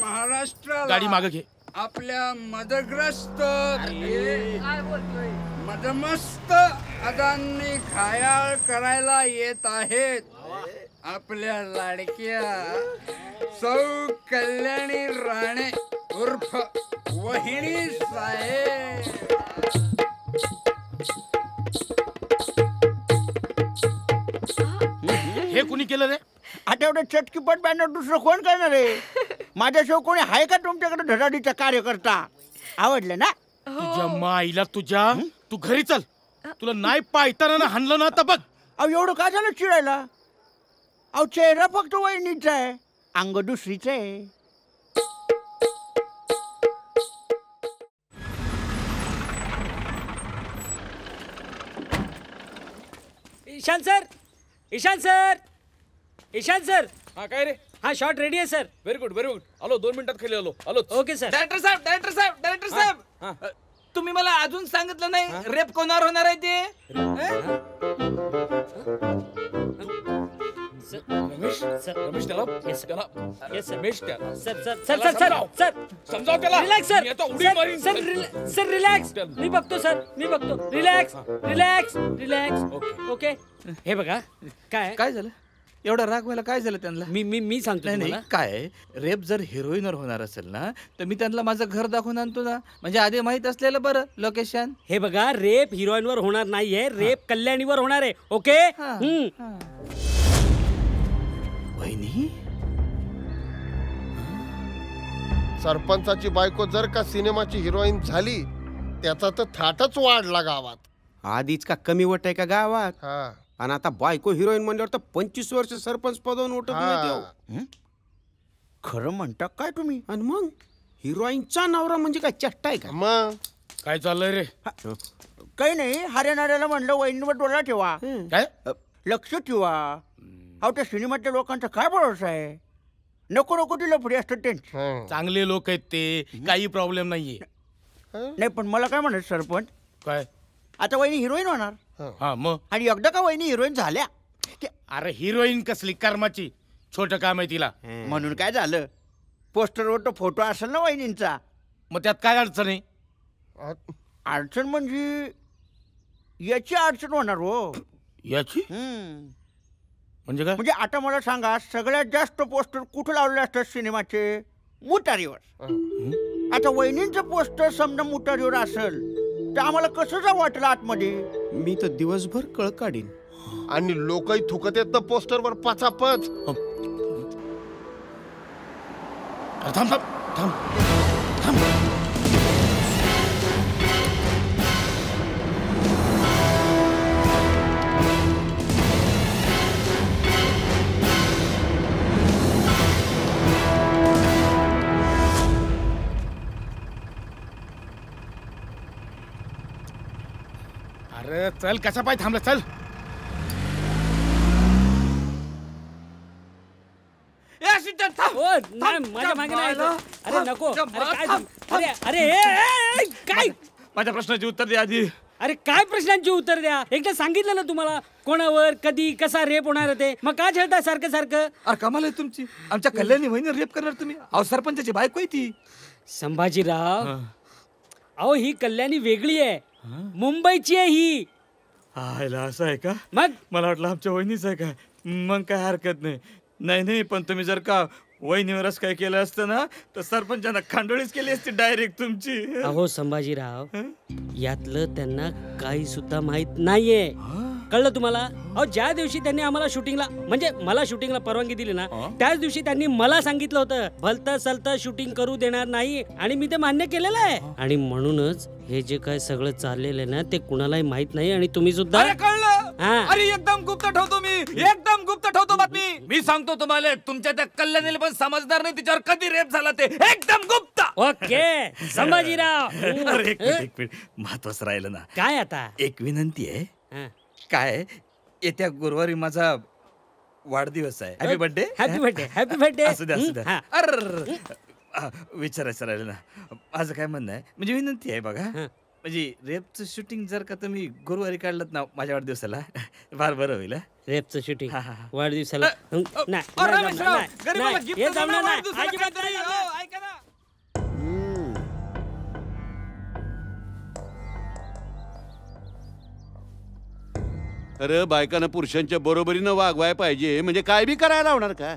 महाराष्ट्र गाडी मागे घे. आपल्या मदग्रस्त मदमस्त अदांनी घायाळ करायला येत आहेत. आपल्या लाडक्या सौ कल्याणी राणे उर्फ वहिनी साहेब. हे कुणी केलं रे? आठवड्यात चटकीपट बॅनर दुसरं कोण करणार आहे? माझ्याशिवाय कोणी आहे का तुमच्याकडे धडाडीचा कार्यकर्ता? आवडलं ना? तुझ्या माईला तुझ्या. तू घरी चल. तुला नाही पायताना हाणलं ना तर बघ. अहो एवढं का झालं चिडायला? अहो चेहरा फक्त वहिनीचा आहे, अंग दुसरीच आहे. Ishan sir, Ishan sir, Ishan sir. हा काय रे? हा शॉट रेडी आहे sir. Very good very good. आलो 2 मिनिटात खाली आलो. Okay sir. डायरेक्टर साहेब, डायरेक्टर साहेब, डायरेक्टर साहेब, तुम्ही मला अजून सांगितलं नाही रेप कोणावर होणार आहे ते? रमेश, रमेश त्याला रमेश त्याला sir sir sir sir sir sir समजाव त्याला. Relax sir. उडी मारीन. Sir relax. मी बघतो सर, मी बघतो. Relax relax relax. ओके. हे बघा काय काय झालं? एवढा राग व्हायला काय झालं त्यांना? मी सांगतो नाही काय रेप जर हिरोईनवर होणार असेल ना तर मी त्यांना माझं घर दाखवून आणतो ना. म्हणजे आधी माहित असलेलं बरं लोकेशन. हे बघा रेप हिरोईनवर होणार नाहीये, रेप कल्याणीवर होणार आहे. ओके. वहिनी सरपंचाची बायको जर का सिनेमाची हिरोईन झाली त्याचा तर थाटच वाढला गावात. आधीच का कमी वट आहे का गावात? हा. आणि आता बायको हिरोईन म्हणल्यावर तर 25 वर्ष सरपंच पदावरून उठत नाही. खरं म्हणता काय तुम्ही? आणि मग हिरोईनचा नवरा म्हणजे काय चेष्टा आहे का? मग काय चाललंय रे? काही नाही, हरियाणाला म्हणलं वहिनीवर डोळा ठेवा, काय लक्ष ठेवा. अहो त्या सिनेमातल्या लोकांचा काय भरोसा आहे? नको नको ती लफडी असतात त्यांची. चांगले लोक आहेत ते, काही प्रॉब्लेम नाहीये. नाही पण मला काय म्हणायचं सरपंच, काय आता वहिनी हिरोईन होणार. हा मग आणि एकदा का वहिनी हिरोईन झाल्या अरे हिरोईन कसली कर्माची, छोट काम आहे तिला. म्हणून काय झालं, पोस्टरवर तो फोटो असेल ना वहिनींचा. मग त्यात काय अडचण आहे? अडचण म्हणजे याची अडचण होणार हो. याची म्हणजे काय? म्हणजे आता मला सांगा, सगळ्यात जास्त पोस्टर कुठे लावलेले असतात सिनेमाचे? मुटारीवर. आता वहिनींचं पोस्टर समजा मुटारीवर असेल तर आम्हाला कसं जाऊ वाटलं आतमध्ये? मी तर दिवसभर कळ काढीन. आणि लोकही थुकत येत ना पोस्टरवर पाचापच. थांब थांब थांब थांब. अरे चल, कसा पाय थांबला, चल. माझ्या मागे नाही. अरे नको. काय माझ्या प्रश्नाची उत्तर द्या आधी. अरे काय प्रश्नांची उत्तर द्या? एकदा सांगितलं ना तुम्हाला कोणावर कधी कसा रेप होणार ते, मग काय झेलता सारखं सारखं? अरे कमाल आहे तुमची, आमच्या कल्याणी वहिनी रेप करणार तुम्ही? अहो सरपंचाची बायको आहे ती. संभाजीराव, अहो ही कल्याणी वेगळी आहे, मुंबईची आहे ही. असं आहे का? मग मला वाटलं आमच्या वहिनीच आहे का. मग काय हरकत नाही. नाही नाही, पण तुम्ही जर का वहिनीवरच काय केलं असतं ना तर सरपंचांना खांडोळीच केली असती डायरेक्ट तुमची. अहो संभाजीराव, यातलं त्यांना काही सुद्धा माहित नाहीये, कळलं तुम्हाला? अहो ज्या दिवशी त्यांनी आम्हाला शूटिंगला, म्हणजे मला शूटिंगला परवानगी दिली ना, त्याच दिवशी त्यांनी मला सांगितलं होतं भलतं सलतं शूटिंग करू देणार नाही, आणि मी ते मान्य केलेलं आहे. आणि म्हणूनच हे जे काय सगळं चाललेलं आहे ना ते कुणालाही माहित नाही, आणि तुम्ही सुद्धा. कळलं? अरे एकदम गुप्त ठेवतो मी, एकदम गुप्त ठेवतो बातमी. मी सांगतो तुम्हाला, तुमच्या त्या कल्याणीला पण समजदार नाही तिच्यावर कधी रेप झाला ते, एकदम गुप्त. ओके संभाजीराव. अरे एक मिनिट महत्वाचं राहिलं ना. काय आता? एक विनंती आहे. काय, येत्या गुरुवारी माझा वाढदिवस आहे. Happy birthday. Happy birthday. Happy birthday. असू द्या असू द्या. अरे विचारायचं राहिलं ना, माझं काय म्हणणं आहे, म्हणजे विनंती आहे बघा, म्हणजे रेपचं शूटिंग जर का तुम्ही गुरुवारी काढलं ना माझ्या वाढदिवसाला, फार बरं होईल. रेपचं शूटिंग वाढदिवसाला अरे बायकांना पुरुषांच्या बरोबरीनं वागवाय पाहिजे, म्हणजे काय बी करायला लावणार का?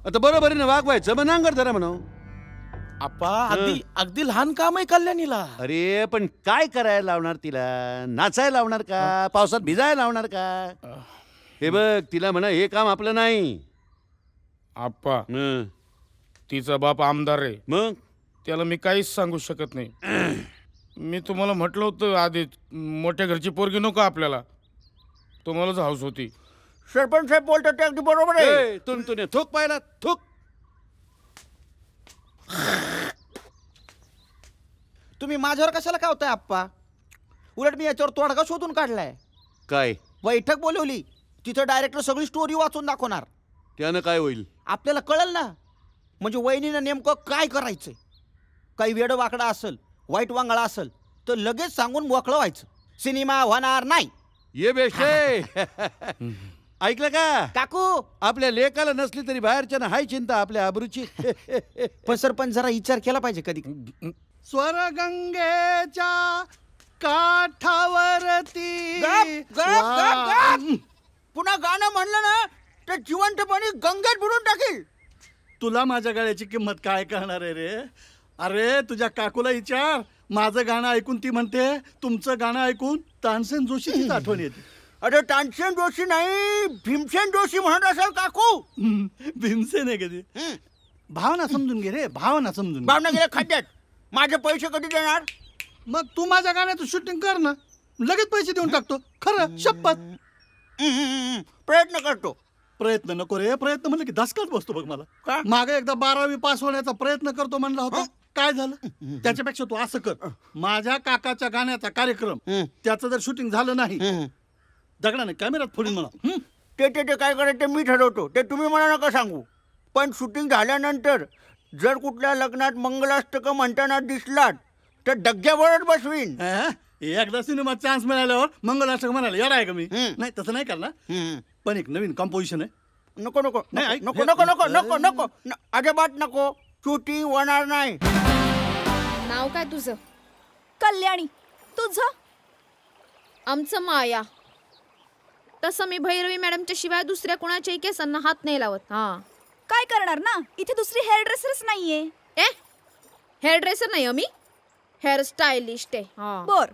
आता बरोबरीनं वागवायचं मग नांगर धरा म्हणाव. आप्पा अगदी अगदी लहान काम आहे कल्याणीला. अरे पण काय करायला लावणार तिला? नाचायला लावणार का? पावसात भिजायला लावणार का? हे बघ, तिला म्हणा हे काम आपलं नाही. आप्पा तिचा बाप आमदार आहे, मग त्याला मी काहीच सांगू शकत नाही. मी तुम्हाला म्हटलं होतं आधी, मोठ्या घरची पोरगी नको आपल्याला, तुम्हालाच हाऊस होती. सरपंच साहेब बोलतात ते अगदी बरोबर आहे. तुने थूक पाहिला, थूक. तुम्ही माझ्यावर कशाला कावताय आप्पा? उलट मी याच्यावर तोडगा शोधून काढलाय. काय? बैठक बोलवली, तिथं डायरेक्टर सगळी स्टोरी वाचून दाखवणार. त्यानं काय होईल? आपल्याला कळलं ना, म्हणजे वहिनीनं नेमकं काय करायचंय. काही वेड वाकडा असेल, वाईट वांगळा असेल तर लगेच सांगून मोकळं व्हायचं. सिनेमा होणार नाही. ये बेशे ऐकलं का काकू? आपल्या लेकाला नसली तरी बाहेरच्या ना हाय चिंता आपल्या आबरूची. पण सरपंच जरा विचार केला पाहिजे कधी. स्वरगंगेच्या काठावरती. पुन्हा गाणं म्हणलं ना तर जिवंतपणे गंगेत बुडून टाकील. तुला माझ्या गाण्याची किंमत काय करणार आहे रे? अरे तुझ्या काकूला विचार, माझं गाणं ऐकून ती म्हणते तुमचं गाणं ऐकून तानसेन जोशीचीच आठवण येते. अरे तानसेन जोशी नाही, भीमसेन जोशी म्हणत असेल काकू. भीमसेन आहे कधी? भावना समजून घे रे, भावना समजून घे. भावना गेल्या खात्यात. माझे पैसे कधी देणार? मग तू माझ्या गाण्याचं शूटिंग कर ना, लगेच पैसे देऊन टाकतो. खरं शपथ. प्रयत्न करतो. प्रयत्न नको रे, प्रयत्न म्हणलं की धसकाच बसतो बघ मला. मागे एकदा 12वी पास होण्याचा प्रयत्न करतो म्हणला होता, काय झालं? त्याच्यापेक्षा तू असं कर, माझ्या काकाच्या गाण्याचा कार्यक्रम त्याचं जर शूटिंग झालं नाही, दगडाने कॅमेऱ्यात फोडून म्हणा. ते काय करायचं मी ठरवतो, ते तुम्ही मला नका सांगू. पण शूटिंग झाल्यानंतर जर कुठल्या लग्नात मंगलाष्टक म्हणताना दिसलात तर डग्ग्यावरच बसवीन. एकदा सिनेमा चान्स मिळाल्यावर मंगलाष्टक म्हणाले यार आहे का मी? नाही तसं नाही करणार, पण एक नवीन कंपोजिशन आहे. नको नको नको नको नको नको नको अजिबात नको. शूटिंग होणार नाही. नाव काय तुझं? कल्याणी. तुझं? आमचं माया. तसं मी भैरवी मॅडमच्या शिवाय दुसऱ्या कोणाच्याही केसांना हात नाही लावत. हा काय करणार ना, इथे दुसरी हेअर ड्रेसरच नाहीये. हेअर ड्रेसर नाही मी, हेअर स्टायलिस्ट आहे. बर.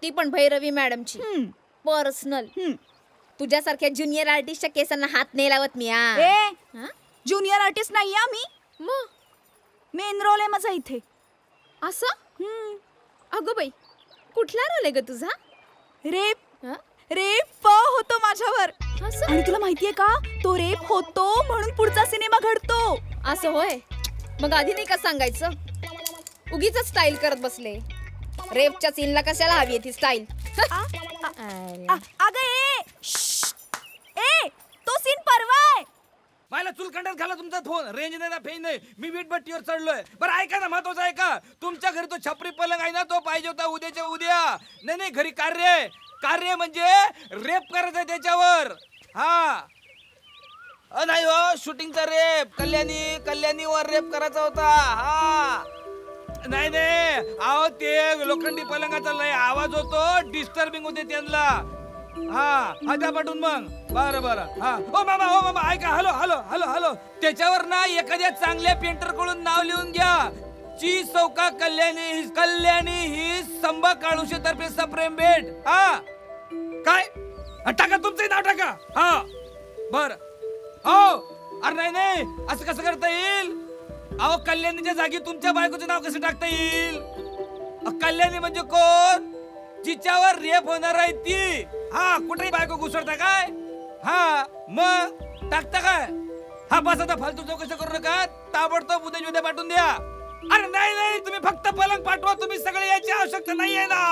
ती पण भैरवी मॅडमची पर्सनल. तुझ्यासारख्या ज्युनियर आर्टिस्टच्या केसांना हात नाही लावत मी. ज्युनियर आर्टिस्ट नाही आम्ही. मग मेन रोल आहे माझा इथे. असं? अगं बाई, कुठला रोल आहे ग तुझा? रेप होतो माझ्यावर. आणि तुला माहितीये का, तो रेप होतो म्हणून पुढचा सिनेमा घडतो. असं होय? मग आधी नाही का सांगायचं? उगीच स्टाईल करत बसले. रेपच्या सीनला कशाला हवी ती स्टाईल? अगं तो सीन परवा आहे. मला चुलखंडात घाला तुमचा फोन. रेंज नाही ना, फेन नाही. मी वीटभट्टीवर चढलोय. बरं ऐका ना, महत्वाचं ऐका. तुमच्या घरी तो छपरी पलंग आहे ना, तो पाहिजे होता उद्याच्या उद्या. नाही घरी कार्य म्हणजे रेप करायचं त्याच्यावर. हा नाही हो, शूटिंगचा रेप. कल्याणीवर रेप करायचा होता. हा नाही अहो ते लोखंडी पलंगाचा लय आवाज होतो, डिस्टर्बिंग होते त्यांना. हा द्या पाठवून मग. बरं. हा ओ मामा ऐका. हॅलो. त्याच्यावर ना एखाद्या चांगल्या पेंटर कडून नाव लिहून घ्या. ची सौका कल्याणी ही संभा काळुशे तर्फे सप्रेम भेट. हा काय टाका, तुमचं नाव टाका. हा बर. हो अरे नाही असं कसं करता येईल? अहो कल्याणीच्या जागी तुमच्या बायकोचं नाव कसं टाकता येईल? कल्याणी म्हणजे कोण? जिच्यावर रेप होणार आहे ती. हा कुठेही बायको घुसळता काय? हा मग टाकता काय? हा बस आता फालतू चौकशी करू नका. ताबडतोब उद्या पाठवून द्या. अरे नाही तुम्ही फक्त पलंग पाठवा. तुम्ही सगळे याची आवश्यकता नाही आहे ना.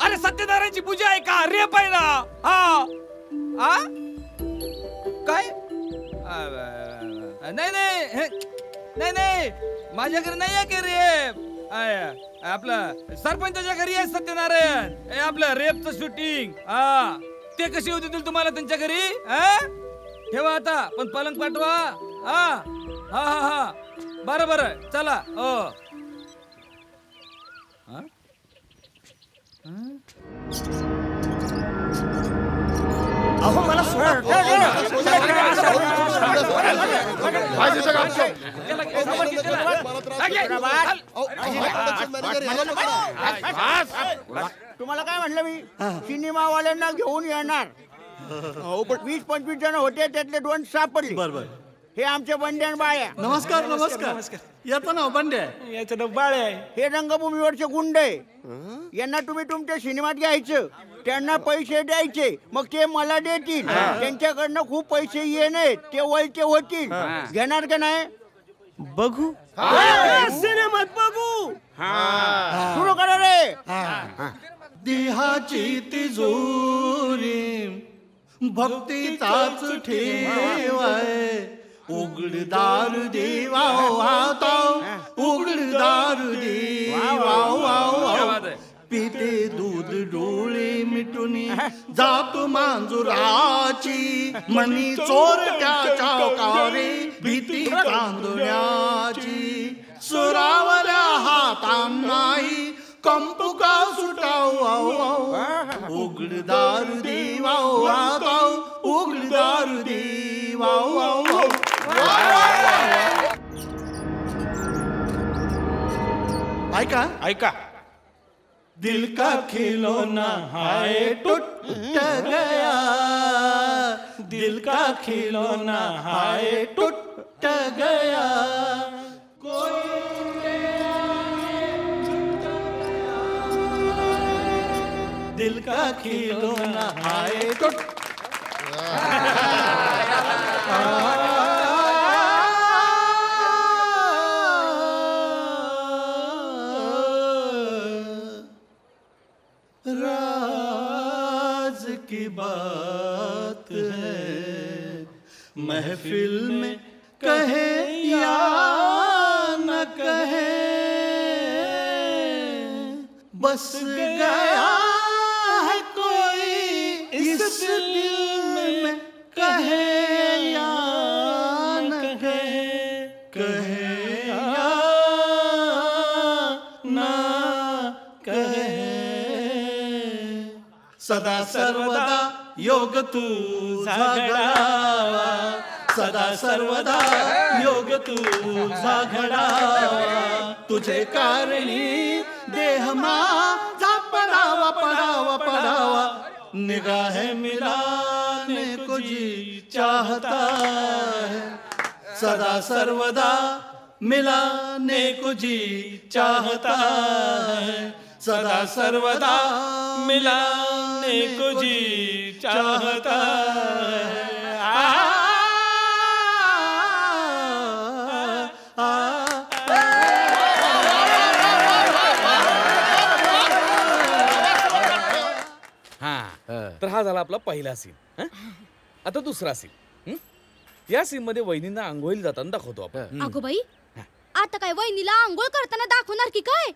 अरे सत्यनारायणची पूजा आहे का? रेप आहे ना. हा काय? नाही माझ्या घरी नाही आहे की रेप. आपलं सरपंचाच्या घरी आहे सत्यनारायण. आपलं रेपचं शूटिंग. ते कशी होती तुम्हाला त्यांच्या घरी? ठेवा आता, पण पलंग पाठवा. हा बरं चला. हो अहो मला तुम्हाला काय म्हटलं मी? सिनेमावाल्यांना घेऊन येणार. 20-25 जण होते, त्यातले 2 सापडले. बरोबर. हे आमचे बंड्या बाया. नमस्कार. याचं नाव बंड्या, याचं नाव बाळ्या आहे. हे रंगभूमीवरचे गुंड आहे. यांना तुम्ही तुमच्या सिनेमात घ्यायचं, त्यांना पैसे द्यायचे, मग ते मला देतील. त्यांच्याकडनं खूप पैसे येणे, ते वळचे होतील. घेणार का नाही? बघू सिनेमात बघू. सुरू करा रे. देहाची तिजोरी भक्तीचाच ठेवाय. उघडदार देवा वाता, उघडदार देवा. पिते दूध डोळे मिटून जातो मांजुराची. मनी चोर त्याच्या कारे भीती तांदुळ्याची. सुरावल्या हातांनाही कंपू का सुटाव. उघडदार देवा वाता, उघडदार देवा. ऐका. दिल का खिलौना हाय टूट गया. दिल का खिलौना हाय टूट गया दिल का खिलौना आए तो राज की बात है महफिल में कहे या न कहे बस गया है कोई इस दिल में कहे या न कहे या न कहे सदा सर्वदा योग तुझा घडावा सदा सर्वदा योग तुझा घडावा तुझे कारणी देह माझा पडावा पडावा पडावा निगाह मिलाने को जी चाहता है सदा सर्वदा मिलाने को जी चाहता है सदा सर्वदा मिलाने को जी चाहता है तर हा झाला आपला पहिला सीन. आता दुसरा सीन. या सीन मध्ये वहिनींना आंघोळीला जाताना दाखवतो आपण. अगो बाई आता काय वहिनीला आंघोळ करताना दाखवणार की काय?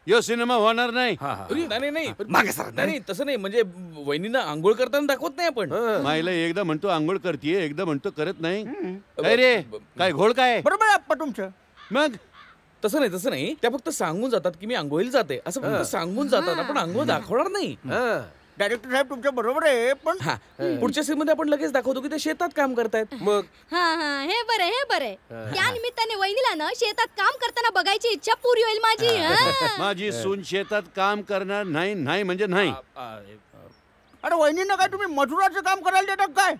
यो सिनेमा होणार नाही. नाही तसं नाही म्हणजे वहिनींना आंघोळ करताना दाखवत नाही आपण. माईला एकदा म्हणतो आंघोळ करतीये एकदा म्हणतो करत नाही. काय रे काय घोळ काय? बरोबर आहे तुमचं. मग तसं नाही त्या फक्त सांगून जातात की मी आंघोळीला जाते असं फक्त सांगून जातात. आपण आंघोळ दाखवणार नाही. डायरेक्टर साहेब तुमचं बरोबर आहे पण पुढच्या सीन मध्ये आपण लगेच दाखवतो की ते शेतात काम करतायत. मग हा हे बरं त्या निमित्ताने वहिनीला ना शेतात काम करताना बघायची इच्छा पुरी होईल माझी. माझी सून शेतात काम करणार नाही नाही म्हणजे नाही. अरे वहिनीनं काय तुम्ही मजुराचं काम करायला देतात काय?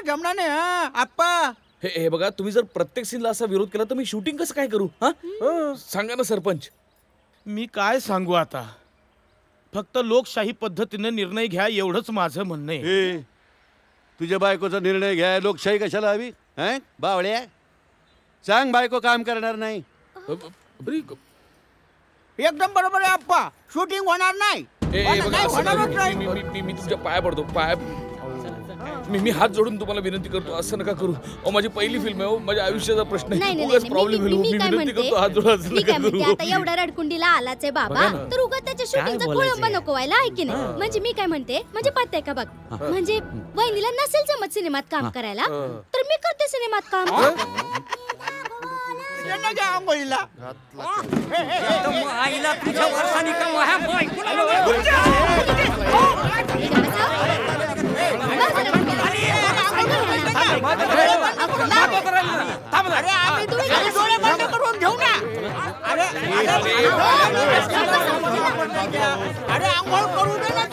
जमनाने आप्पा. हे बघा तुम्ही जर प्रत्येक सीनला असा विरोध केला तर मी शूटिंग कसं काय करू? सांगा ना सरपंच. मी काय सांगू आता फक्त लोकशाही पद्धतीने निर्णय घ्या एवढंच माझं म्हणणं आहे. तुझ्या बायकोचा निर्णय घ्या लोकशाही कशाला हवी? बावळ्या सांग बायको काम करणार नाही. एकदम बरोबर आहे आप्पा. शूटिंग होणार नाही. मी तुमच्या पाया पडतो. मी हात जोडून तुम्हाला विनंती करतो असं नका करू. माझी पहिली फिल्म आहे. माझ्या आयुष्याचा प्रश्न आहे. प्रॉब्लेम होईल. मी विनंती करतो हात जोडून. आता एवढा रडकुंडीला आलाच आहे बाबा तर उगाच त्याच्या शूटिंगचा खोळंबा नको व्हायला आहे की नाही. म्हणजे मी काय म्हणते म्हणजे पत्ते का बघ म्हणजे वहिनीला नसेल जमत सिनेमात काम करायला तर मी करते सिनेमात काम. आईला तुझ्या वर्षांनी का माझ्या अरे आंघोळ करू दे ना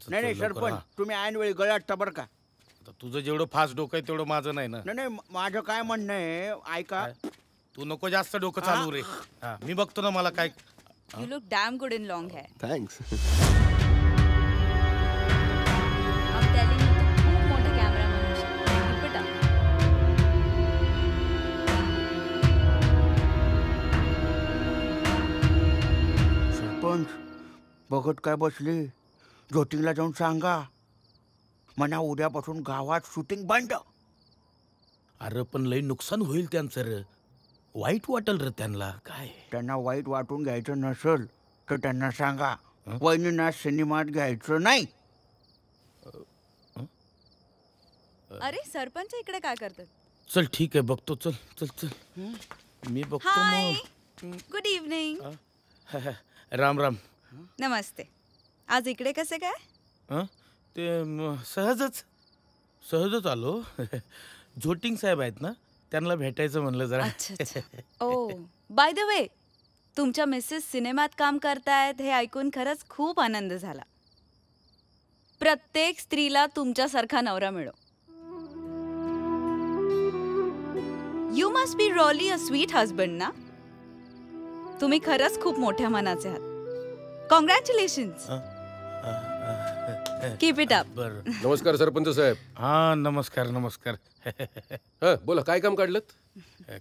नाही सरपंच तुम्ही ऐन वेळी गळ्यात बरं का. तुझं जेवढं फास्ट डोकं आहे तेवढं माझं नाही ना. नाही माझं काय म्हणणं आहे ऐका. तू नको जास्त डोकं चालू रे. मी बघतो ना मला काय. You look damn good in long hair. Thanks. I'm telling you, तू खूप मोठा कॅमेरामॅन होशील. Keep it up. सरपंच बघत काय बसले ज्योतिंगला जाऊन सांगा म्हणा उद्यापासून गावात शूटिंग बंद. अरे पण लई नुकसान होईल त्यांचं रे. वाईट वाटेल रे त्यांना. काय त्यांना वाईट वाटून घ्यायचं नसेल तर त्यांना सांगा वहिनींना सिनेमात घ्यायचं नाही. अरे सरपंच इकडे काय करतात? चल ठीक आहे बघतो. चल चल चल मी बघतो. Hi good evening. Ram Ram. नमस्ते. आज इकडे कसे काय? ते सहजच आलो. झोटिंग साहेब आहेत ना त्यांना भेटायचं म्हणलं जरा. ओ बाय द वे तुमच्या मिसेस सिनेमात काम करतायत हे ऐकून खरंच खूप आनंद झाला. प्रत्येक स्त्रीला तुमच्यासारखा नवरा मिळो. You must be really a sweet husband ना. तुम्ही खरंच खूप मोठ्या मनाचे आहात. कॉंग्रॅच्युलेशन्स. Keep it up. नमस्कार सरपंच साहेब. हा नमस्कार नमस्कार. हा बोला, काय काम काढलं?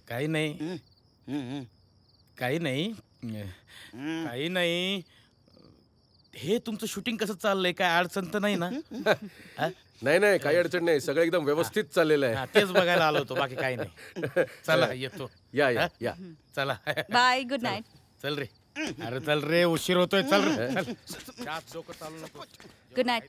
काही नाही काही नाही काही नाही. हे तुमचं शूटिंग कसं चाललंय? काय अडचण तर नाही ना? नाही नाही, काही अडचण नाही, सगळं एकदम व्यवस्थित चाललेलं आहे. तेच बघायला आलो होतो, बाकी काही नाही. चला येतो. या या या. चला बाय. Good night. चल रे. अरे चल रे, उशीर होतोय. चल रे चल. जास्त डोकं चालू नको. Good night.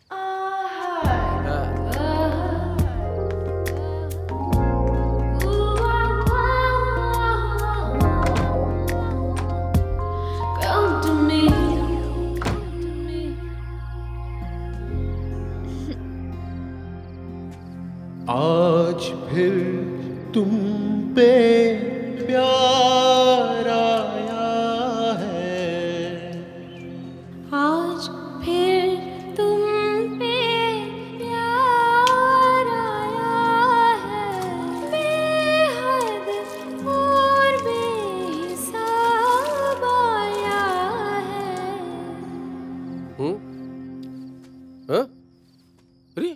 आज फिर तुम पे प्यार आया है. आज फिर तुम पे प्यार आया है. बेहद और बेहिसाब आया है. अरे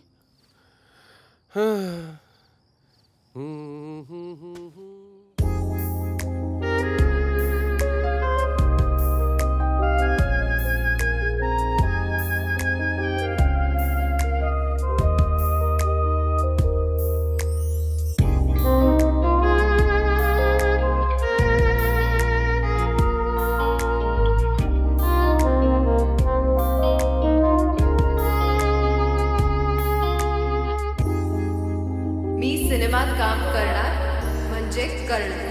मी सिनेमात काम करणार म्हणजे करणार.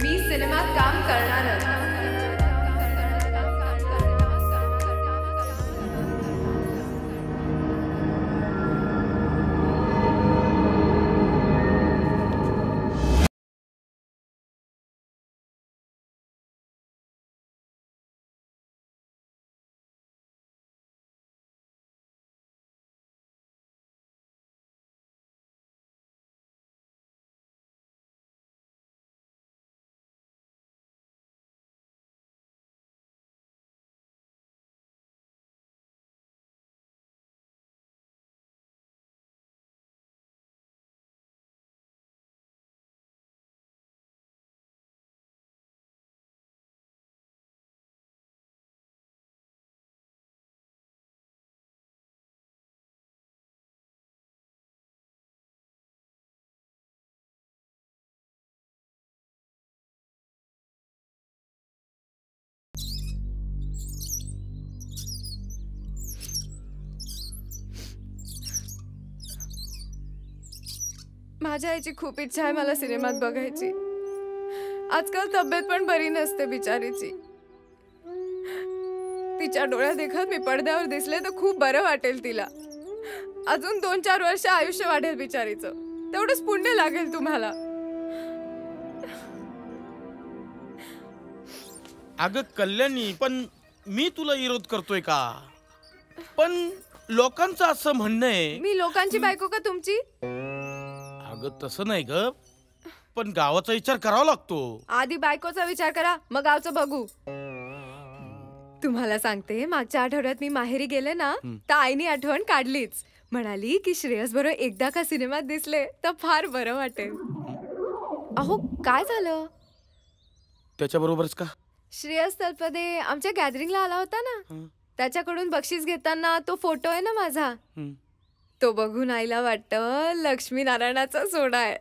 मी सिनेमात काम करणार. माझ्या आईची खूप इच्छा आहे मला सिनेमात बघायची. आजकाल तब्येत पण बरी नसते बिचारीची. तिच्या डोळ्यात देखत मी पडद्यावर दिसले तर खूप बरं वाटेल तिला. अजून 2-4 वर्ष आयुष्य वाढेल बिचारीचं. तेवढंच पुण्य लागेल तुम्हाला. अगं कल्याणी, पण मी तुला विरोध करतोय का? पण लोकांचं असं म्हणणं आहे. मी लोकांची बायको का तुमची? अगं तसं नाही ग, पण गावाचा विचार करावा लागतो. आधी बायकोचा विचार करा, मग गावचं बघू. तुम्हाला सांगते, मागच्या आठवड्यात मी माहेरी गेले ना, तर आईनी आठवण काढलीच. म्हणाली की श्रेयस बरोबर एकदा का सिनेमात दिसले तर फार बरं वाटेल. अहो काय झालं? त्याच्याबरोबरच का? श्रेयस तलपदे आमच्या गॅदरिंगला आला होता ना, त्याच्याकडून बक्षीस घेताना तो फोटो आहे ना माझा, तो बघून आईला वाटतं लक्ष्मी नारायणाचा सोडा आहे.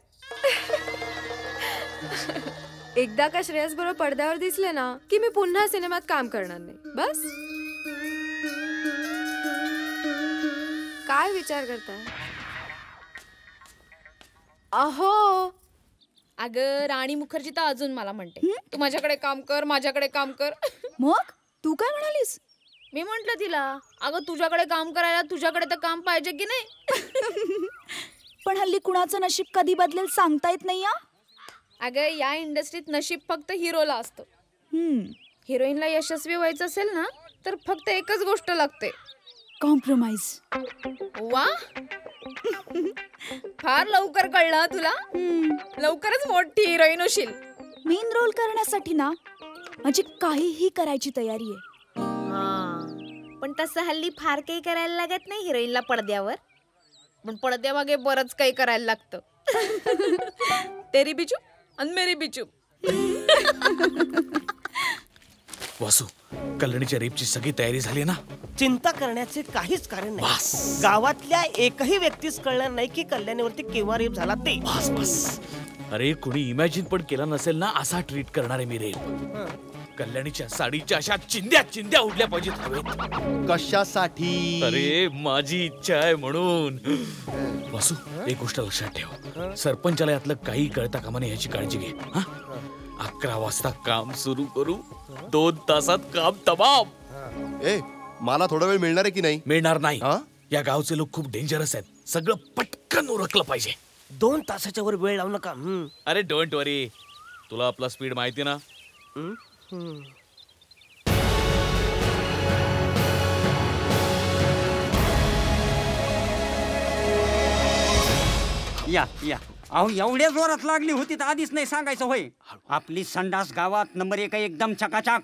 एकदा का श्रेयस बरोबर पडद्यावर दिसले ना की मी पुन्हा सिनेमात काम करणार नाही. बस. काय विचार करताय? अहो अगं राणी मुखर्जी तर अजून मला म्हणते तू माझ्याकडे काम कर, माझ्याकडे काम कर. मग तू काय म्हणालीस? मी म्हंटल तिला अगं तुझ्याकडे काम करायला तुझ्याकडे तर काम पाहिजे की नाही. पण हल्ली कुणाचं नशीब कधी बदलेल सांगता येत नाही. अगं या इंडस्ट्रीत नशीब फक्त हिरोला असतं. हिरोईनला यशस्वी व्हायचं असेल ना तर फक्त एकच गोष्ट लागते, कॉम्प्रोमाइज. वा फार लवकर कळलं तुला. लवकरच मोठी हिरोईन होशील. मेन रोल करण्यासाठी ना माझी काहीही करायची तयारी आहे. पण तसं हल्ली फार काही करायला लागत नाही हिरोईनला पडद्यावर, पण पडद्यामागे बरंच काही करायला लागतं. तेरी बिचू आणि मेरी बिचू. वासू, कल्याणीच्या रेपची सगळी तयारी झाली ना? चिंता करण्याचे काहीच कारण नाही. गावातल्या एकही व्यक्तीस कळणार नाही की कल्याणीवरती केव्हा रेप झाला ते. बस बस. अरे कुणी इमॅजिन पण केला नसेल ना असा ट्रीट करणार आहे मी रेप. कल्याणीच्या साडीच्या अशा चिंध्या चिंध्या उडल्या पाहिजेत हवेत. कशासाठी? अरे माझी इच्छा आहे म्हणून. वासू, एक गोष्ट लक्षात ठेव, सरपंचाला यातलं काही कळता कामा नये याची काळजी घे. 11 वाजता काम सुरू करू, 2 तासात काम तमाम. मला थोडा वेळ मिळणार आहे की नाही? मिळणार नाही. या गावचे लोक खूप डेंजरस आहेत, सगळं पटकन उरकलं पाहिजे. 2 तासाच्या वर वेळ लावू नका. अरे डोंट वरी, तुला आपला स्पीड माहिती ना. या या. अहो एवढ्या जोरात लागली होती तर आधीच नाही सांगायचं होय. आपली संडास गावात नंबर 1 एकदम चकाचक.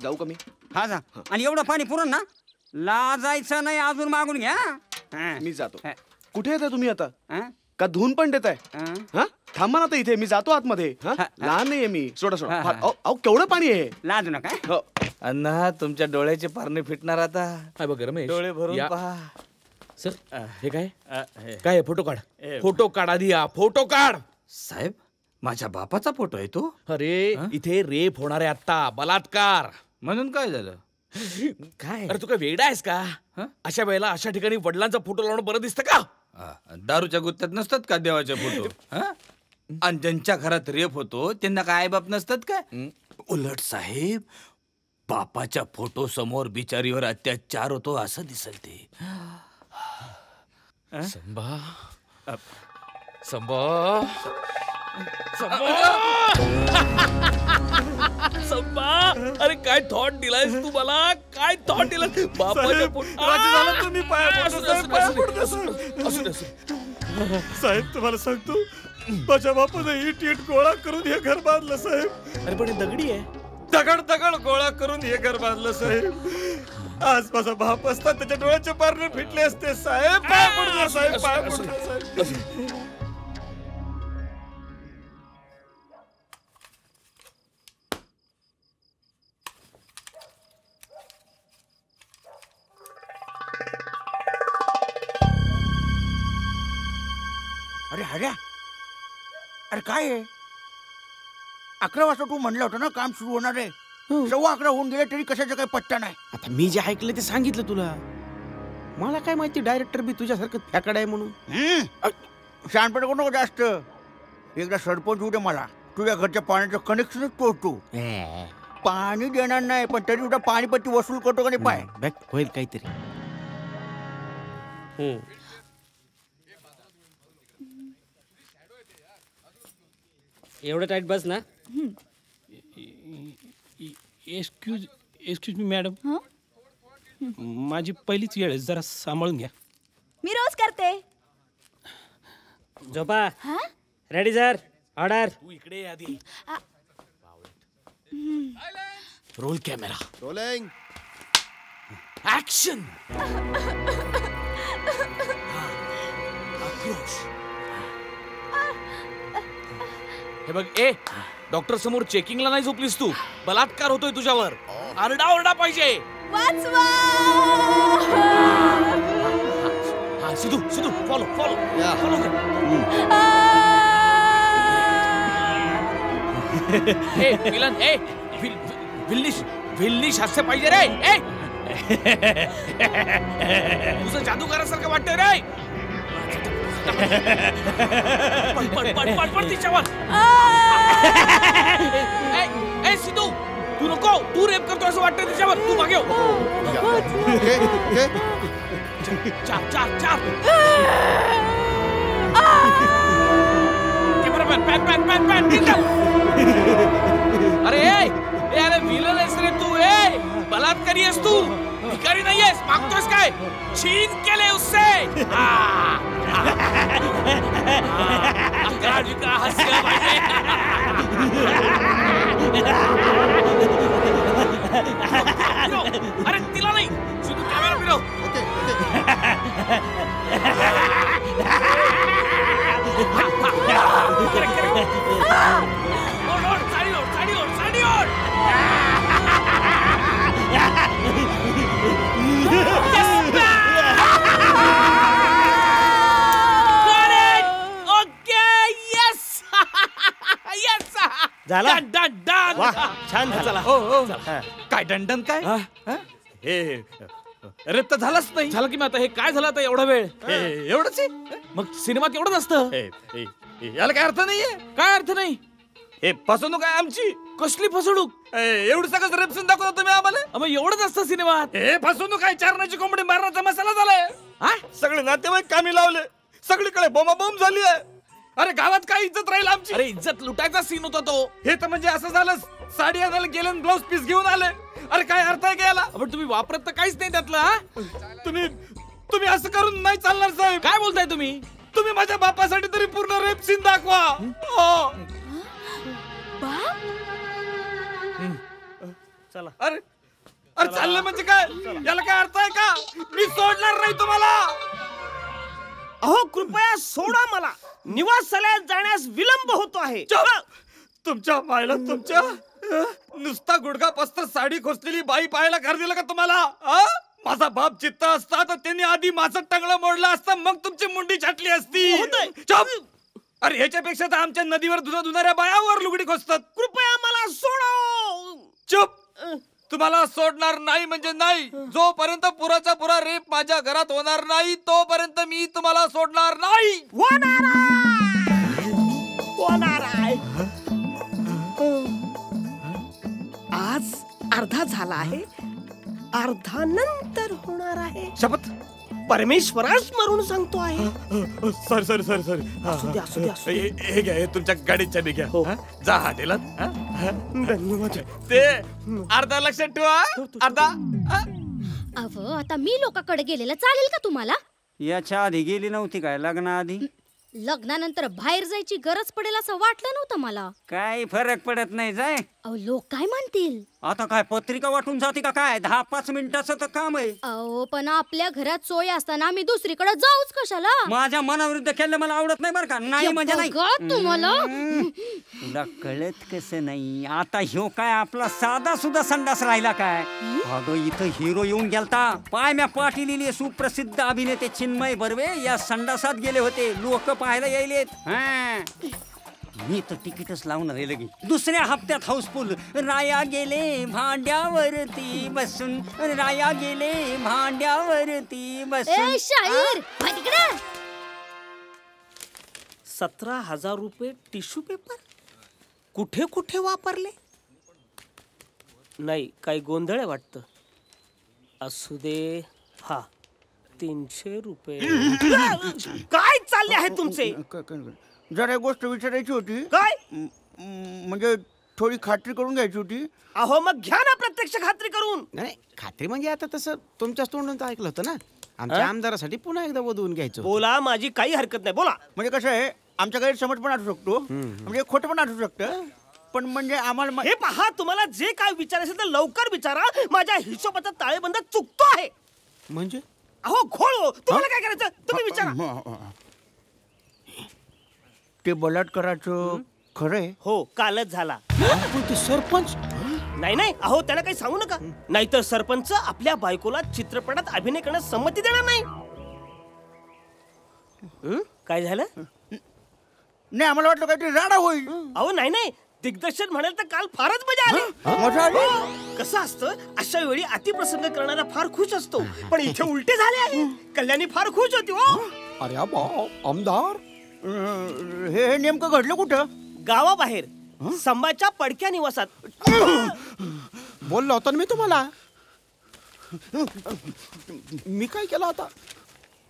जाऊ का मी? हा जा. आणि एवढं पाणी पुरण ना, लाजायचं नाही, अजून मागून घ्या. मी जातो. कुठे येताय तुम्ही आता? का धुवून पण देताय? थांबा ना आता इथे, मी जातो आतमध्ये. लहान नाहीये मी. सोडा सोडा. अहो केवढं पाणी आहे. लाजू नका. अण्णा तुमच्या डोळ्याचे पारणे फिटणार आता. काय बघ रमेश, डोळे भरून पहा. सर हे काय काय? फोटो काढ, फोटो काढ आधी. फोटो काढ. साहेब माझ्या बापाचा फोटो आहे तो. अरे इथे रेप होणार आहे आता, बलात्कार. म्हणून काय झालं? काय अरे तू काय वेडा आहेस का? अशा वेळेला अशा ठिकाणी वडिलांचा फोटो लावणं बरं दिसतं का? दारूच्या गुत्त्यात नसतात का देवाचे फोटो? आणि ज्यांच्या घरात रेप होतो त्यांना काय बाप नसतात का? उलट साहेब, बापाच्या फोटो समोर बिचारीवर अत्याचार होतो असं दिसल ते. संभा संभा संभा, अरे काय थॉट दिलायस तू मला? काय थॉट दिलास? बापाच्या तुम्ही साहेब तुम्हाला सांगतो, माझ्या बापाने इट गोळा करून हे घर बांधलं साहेब. अरे पण दगडी आहे. दगड गोळा करून हे घर बांधलं साहेब. आज माझा बाप असता त्याच्या डोळ्याचे पारणे फिटले असते साहेब. पाय पडतो साहेब, पाय पडतो साहेब. अरे हऱ्या, अरे काय आहे? 11 वाजता तू म्हणलं होतं ना काम सुरू होणार आहे. 11:15 होऊन गेले तरी कशाचा काही पत्ता नाही. आता मी जे ऐकलं ते सांगितलं तुला. मला काय माहिती डायरेक्टर बी तुझ्यासारखं फॅकड आहे म्हणून. शहाणपण करू नको जास्त. एकदा सरपंच होऊ दे मला, तुझ्या घरच्या पाण्याचं कनेक्शनच तोडतो. पाणी देणार नाही पण तरी उद्या पाणीपट्टी वसूल करतो का नाही पाय. बॅक होईल काहीतरी. एवढं टाईट बस ना. एक्सक्यूज मी मॅडम, माझी पहिलीच वेळ आहे, जरा सांभाळून घ्या. मी रोज करते. झोपा. Ready sir, order. तू इकडे आधी. Roll camera. रोलिंग. ऍक्शन. हे बघ, डॉक्टर समोर चेकिंगला नाही झोपलीस तू. बलात्कार होतोय तुझ्यावर. आरडा पाहिजे. वाचवा. सिद्धू फॉलो. ए विलन ए विल्लिश हास्य पाहिजे रे. ए तुझं जादूगारासारखं वाटतंय रे. पड तिच्यावर. ए सिद्धू तू नको, तू रेप करतो असं वाटतंय तिच्यावर. तू मागे हो. चार अरे विलन आहेस रे तू. बलात्कारी आहेस तू, भिकारी नाही आहेस. मागतोयस काय? छीन केले उससे. अरे तिला नाही, सिद्धू कॅमेरा फिरव. साडी ओढ. झाला? छान झाला. काय दंडन काय रेप तर झालाच नाही. झालं की मग आता हे काय झालं आता एवढा वेळ? एवढंच मग सिनेमात एवढंच असतं. याला काय अर्थ नाहीये. काय अर्थ नाही? हे फसवणूक आहे आमची. कसली फसवणूक? एवढं सगळं रेप सीन दाखवता तुम्ही आम्हाला. मग एवढंच असतं सिनेमात. हे फसवणूक आहे. चारण्याची कोंबडी मारण्याचा मसाला झालाय. सगळे नातेवाईक कामी लावले. सगळीकडे बोंबाबोंब झाली आहे. अरे गावात काय इज्जत राहील आमची? अरे इज्जत लुटायचा सीन होता तो. हे तर म्हणजे असं झालं, साडी आणायला गेले ब्लाऊज पीस घेऊन आले. अरे काय अर्थ आहे याला? पण तुम्ही वापरत तर काहीच नाही त्यातलं. तुम्ही असं करून नाही चालणार साहेब. काय बोलताय तुम्ही? तुम्ही माझ्या बापासाठी तरी पूर्ण रेप सीन दाखवा. चला. अरे चाललं म्हणजे काय? याला काय अर्थ आहे का? मी सोडणार नाही तुम्हाला. अहो कृपया सोडा मला. निवासालयात जाण्यास विलंब होतो आहे. तुमच्या मायला तुमच्या नुसता गुडघा पस्तर साडी खोचलेली बाई पाहायला घर दिलं का तुम्हाला? माझा बाप चित्त असता तर त्यांनी आधी माझं टंगळं मोडलं असतं, मग तुमची मुंडी छाटली असती. अरे ह्याच्यापेक्षा तर आमच्या नदीवर धुणाऱ्या बायावर लुगडी खोचतात. कृपया मला सोडा. चुप. तुम्हाला सोडणार नाही म्हणजे नाही. जोपर्यंत पुराचा पुरा रेप माझ्या घरात होणार नाही तोपर्यंत मी तुम्हाला सोडणार नाही. होणार आहे. आज अर्धा झाला आहे, अर्धा नंतर होणार आहे. शपथ परमेश्वरास मरून सांगतो आहे. सॉरी. असू द्या. हे घ्या, हे तुमच्या गाडीच्या बी घ्या. जा हॉटेलात. धन्यवाद. ते अर्धा लक्षात ठेवा. अर्धा. अव आता मी लोकांकडे गेलेलं चालेल का तुम्हाला? याच्या आधी गेली नव्हती काय लग्नाआधी? लग्नानंतर बाहेर जायची गरज पडेल असं वाटलं नव्हतं मला. काही फरक पडत नाही. जाय. अहो लोक काय म्हणतील? आता काय पत्रिका वाटून जाते का काय? 10-5 मिनिटाचं तर काम आहे. अहो पण आपल्या घरात सोय असताना आम्ही दुसरीकडे जाऊच कशाला? माझ्या मनाविरुद्ध केलं मला आवडत नाही बरं का. नाही म्हणजे नाही. तुम्हाला तुला कळत कसं नाही? आता ह्यो काय आपला साधा सुद्धा संडास राहिला काय? अगं इथं हिरो येऊन गेलता. पायम्या पाटील सुप्रसिद्ध अभिनेते चिन्मय बर्वे या संडासात गेले होते. लोक पाहायला यायलेत. मी तर तिकीटच लावणार आहे लगे. दुसऱ्या हप्त्यात हाऊसफुल. राया गेले भांड्यावरती बसून, राया गेले भांड्यावरती बसून. शाहीर 17,000 रुपये टिश्यू पेपर कुठे कुठे वापरले? नाही काही गोंधळ आहे वाटतं. असू दे. 300 रुपये. काय चालले आहे तुमचे? जरा एक गोष्ट विचारायची होती. काय? म्हणजे थोडी खात्री करून घ्यायची होती. अहो मग घ्या ना प्रत्यक्ष खात्री करून. नाही खात्री म्हणजे आता तसं तुमच्याच तोंडून ऐकलं होतं ना. आमच्या आमदारासाठी पुन्हा एकदा वधवून घ्यायचं. बोला, माझी काही हरकत नाही. बोला. म्हणजे कसं आहे, आमच्या गैरसमज पण असू शकतो, म्हणजे खोटं पण असू शकतं. पण म्हणजे आम्हाला हे पहा, तुम्हाला जे काय विचारायचं तर लवकर विचारा. माझ्या हिशोबाचा ताळेबंद चुकतो आहे. म्हणजे अहो घोळ, तुम्हाला काय करायचं तुम्ही विचारा. ते बलात्काराचं खरंय? हो कालच झाला. पण ते सरपंच नाही. अहो त्याला काही सांगू नका, नाहीतर सरपंच आपल्या बायकोला चित्रपटात अभिनय करण्यास संमती देणार नाही. काय झालं? नाही आम्हाला वाटलं काहीतरी राडा होईल. अहो नाही दिग्दर्शन म्हणाल तर काल फारच मजा आली. कसं असतं, अशा वेळी अतिप्रसंग करणारा फार खुश असतो, पण इथे उलटे झाले आहे. कल्याणी फार खुश होती हो. अरे आमदार, हे नेमकं घडलं कुठं? गावाबाहेर संभाच्या पडक्या निवासात. बोललो होतो ना मी तुम्हाला. मी काय केलं आता?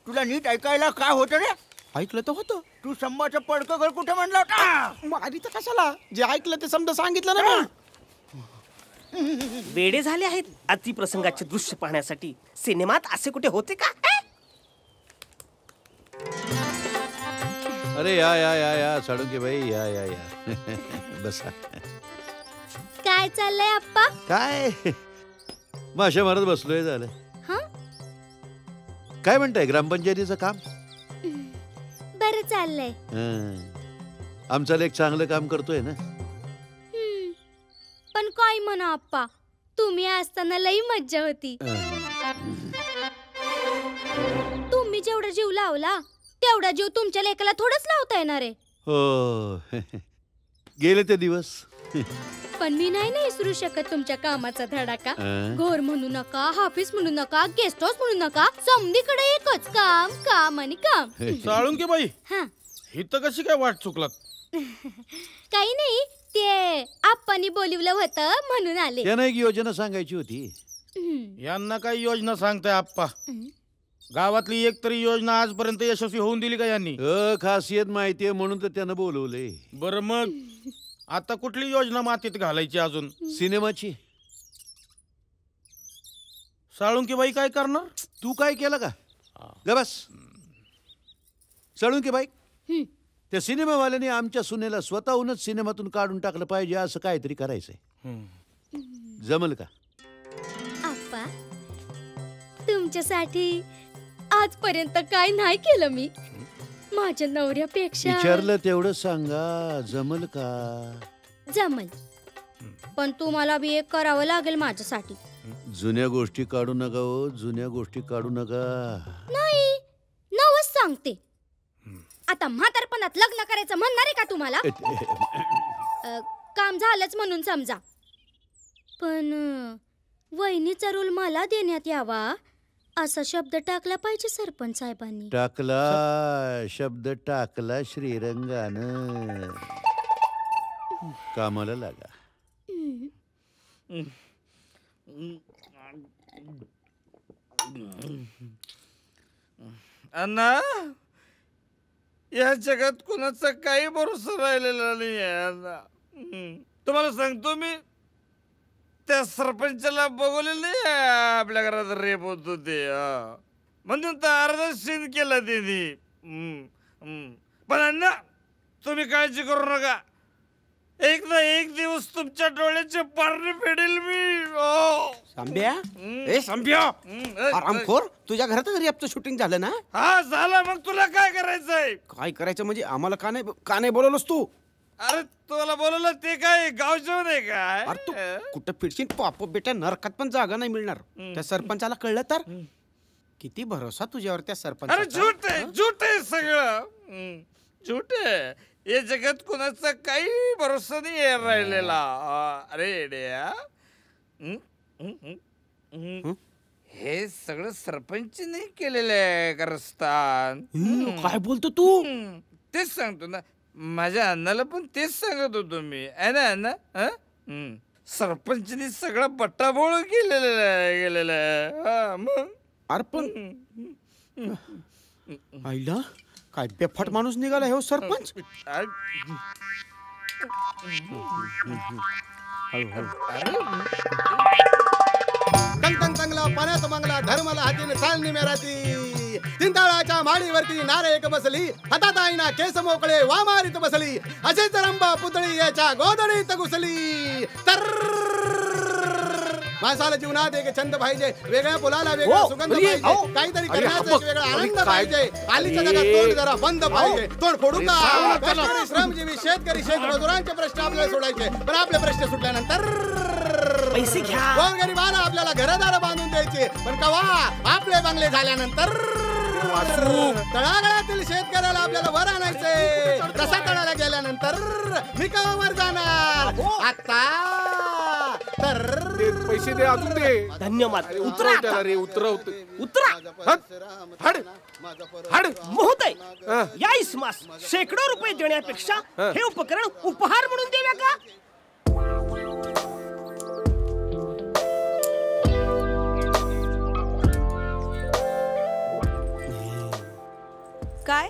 तुला नीट ऐकायला काय होतं रे? ऐकलं तर होतं. तू संभाचं पडकं घर कुठे म्हणलं होता? मग आधी तर कशाला? जे ऐकलं ते समजा सांगितलं ना मी. वेडे झाले आहेत अतिप्रसंगाचे दृश्य पाहण्यासाठी. सिनेमात असे कुठे होते का? अरे या या या या साळुंके बाई, या या या बसा. काय चाललंय आप्पा? काय माशा मारत बसलोय. झालं हं? काय म्हणताय ग्रामपंचायतीचं काम? बरं चाललंय. आमचा लेख चांगलं काम करतोय ना. पण काय म्हणा आप्पा, तुम्ही असताना लई मज्जा होती. तुम्ही जेवढा जीव लावला तेवढा जीव तुमच्या लेकाला थोडंच लावता येणार आहे. हो गेले ते दिवस. पण मी नाही ना विसरू शकत तुमच्या कामाचा धडाका. घोर म्हणू नका, हाफिस म्हणू नका, गेस्ट हाऊस म्हणू नका, समधीकडे एकच काम काम आणि काम. साळुंके बाई, हा इथं कशी काय वाट चुकलात? काही नाही, ते आप्पांनी बोलिवलं होतं म्हणून आले. त्यांना एक योजना सांगायची होती. यांना काही योजना सांगताय आप्पा? गावातली एक तरी योजना आजपर्यंत यशस्वी होऊन दिली का यांनी? खासियत माहितीये म्हणून तर त्यानं बोलवलंय. बरं मग आता कुठली योजना मातीत घालायची अजून? सिनेमाची. साळुंके बाई काय करणार? तू काय केलं का? ग बस. साळुंके बाई, त्या सिनेमावाल्याने आमच्या सुनेला स्वतःहूनच सिनेमातून काढून टाकलं पाहिजे असं काहीतरी करायचंय. जमल का? आप्पा, तुमच्यासाठी आजपर्यंत काय नाही केलं मी. माझ्या नवऱ्यापेक्षा विचारलं तेवढं सांगा. जमल का? जमल, पण तुम्हाला बी एक करावं लागेल माझ्यासाठी. जुन्या गोष्टी काढू नका हो, जुन्या गोष्टी काढू नका. नाही, नवच सांगते. आता म्हातारपणात लग्न करायचं म्हणणार आहे का तुम्हाला? काम झालंच म्हणून समजा. पण वहिनीचा रोल मला देण्यात यावा असा शब्द टाकला पाहिजे सरपंच साहेबांनी. टाकला शब्द, टाकला श्रीरंगानं. कामाला लागा. अण्णा, या जगात कोणाचा काही भरोसा राहिलेला नाही अण्णा. तुम्हाला सांगतो मी, त्या सरपंचाला बघवलेलं नाही आपल्या घरात रेप होत होते म्हणून तर अर्धा सीन केला त्यांनी. पण अण्णा, तुम्ही काळजी करू नका. एक ना एक दिवस तुमच्या डोळ्याचे पारणे फेडेल मी. सांभ्या, ए सांभ्या, आरामखोर, तुझ्या घरात रेपचं शूटिंग झालं ना? हा झालं. मग तुला काय करायचंय? काय करायचं म्हणजे आम्हाला का नाही बोलवलंस तू? अरे तुला बोलवलं ते काय गाव जेवण आहे काय? अरे तू कुठं फिरशील पाप बेटा, नरकात पण जागा नाही मिळणार. त्या सरपंचाला कळलं तर? किती भरोसा तुझ्यावर त्या सरपंच. अरे झूट आहे, झूट आहे सगळं. झूट आहे. या जगात कोणाचा काही भरोसा नाही राहिलेला. अरे डेया, हे सगळं सरपंच नाही केलेलं आहे कारस्थान. काय बोलतो तू? तेच सांगतो ना, माझ्या अण्णाला पण तेच सांगत होतो मी. आहे ना अण्णा? सरपंचनी सगळा बट्टाबोळ गेलेला आहे. मग अरे पण आईला काय बेफाट माणूस निघाला हे सरपंच. टंग चांगला पाण्यात मागला धर्माला हातीने चालणी मेराती. तिंताळाच्या माडीवरती नारे एक बसली, हातात आईना केस मोकळे वामारीत बसली. असेच रंबा पुतळी याच्या गोदडीत घुसली. तर माणसाला जीवनात एक छंद पाहिजे, वेगळ्या फुलाला वेगळा सुगंध पाहिजे, काहीतरी करण्याचा एक वेगळा आनंद पाहिजे. आलीच्या जगात तोंड जरा बंद पाहिजे. तोंड फोडू का? श्रमजीवी शेतकरी शेतमजुरांचे प्रश्न आपल्याला सोडायचे, पण आपले प्रश्न सुटल्यानंतर पैसे घ्या. गोरगरिबाला आपल्याला घरदार बांधून द्यायचे, पण कवा आपले बंगले झाल्यानंतर. तळागाळातील शेतकऱ्याला आपल्याला वर आणायचंय. तसा तळाला गेल्यानंतर मी वर जाणार. आता तर पैसे दे, अजून दे. धन्यवाद. उतरा त्याला रे, उतरव. उतरा. हड महोदय, या इसमास शेकडो रुपये देण्यापेक्षा हे उपकरण उपहार म्हणून देऊया का? काय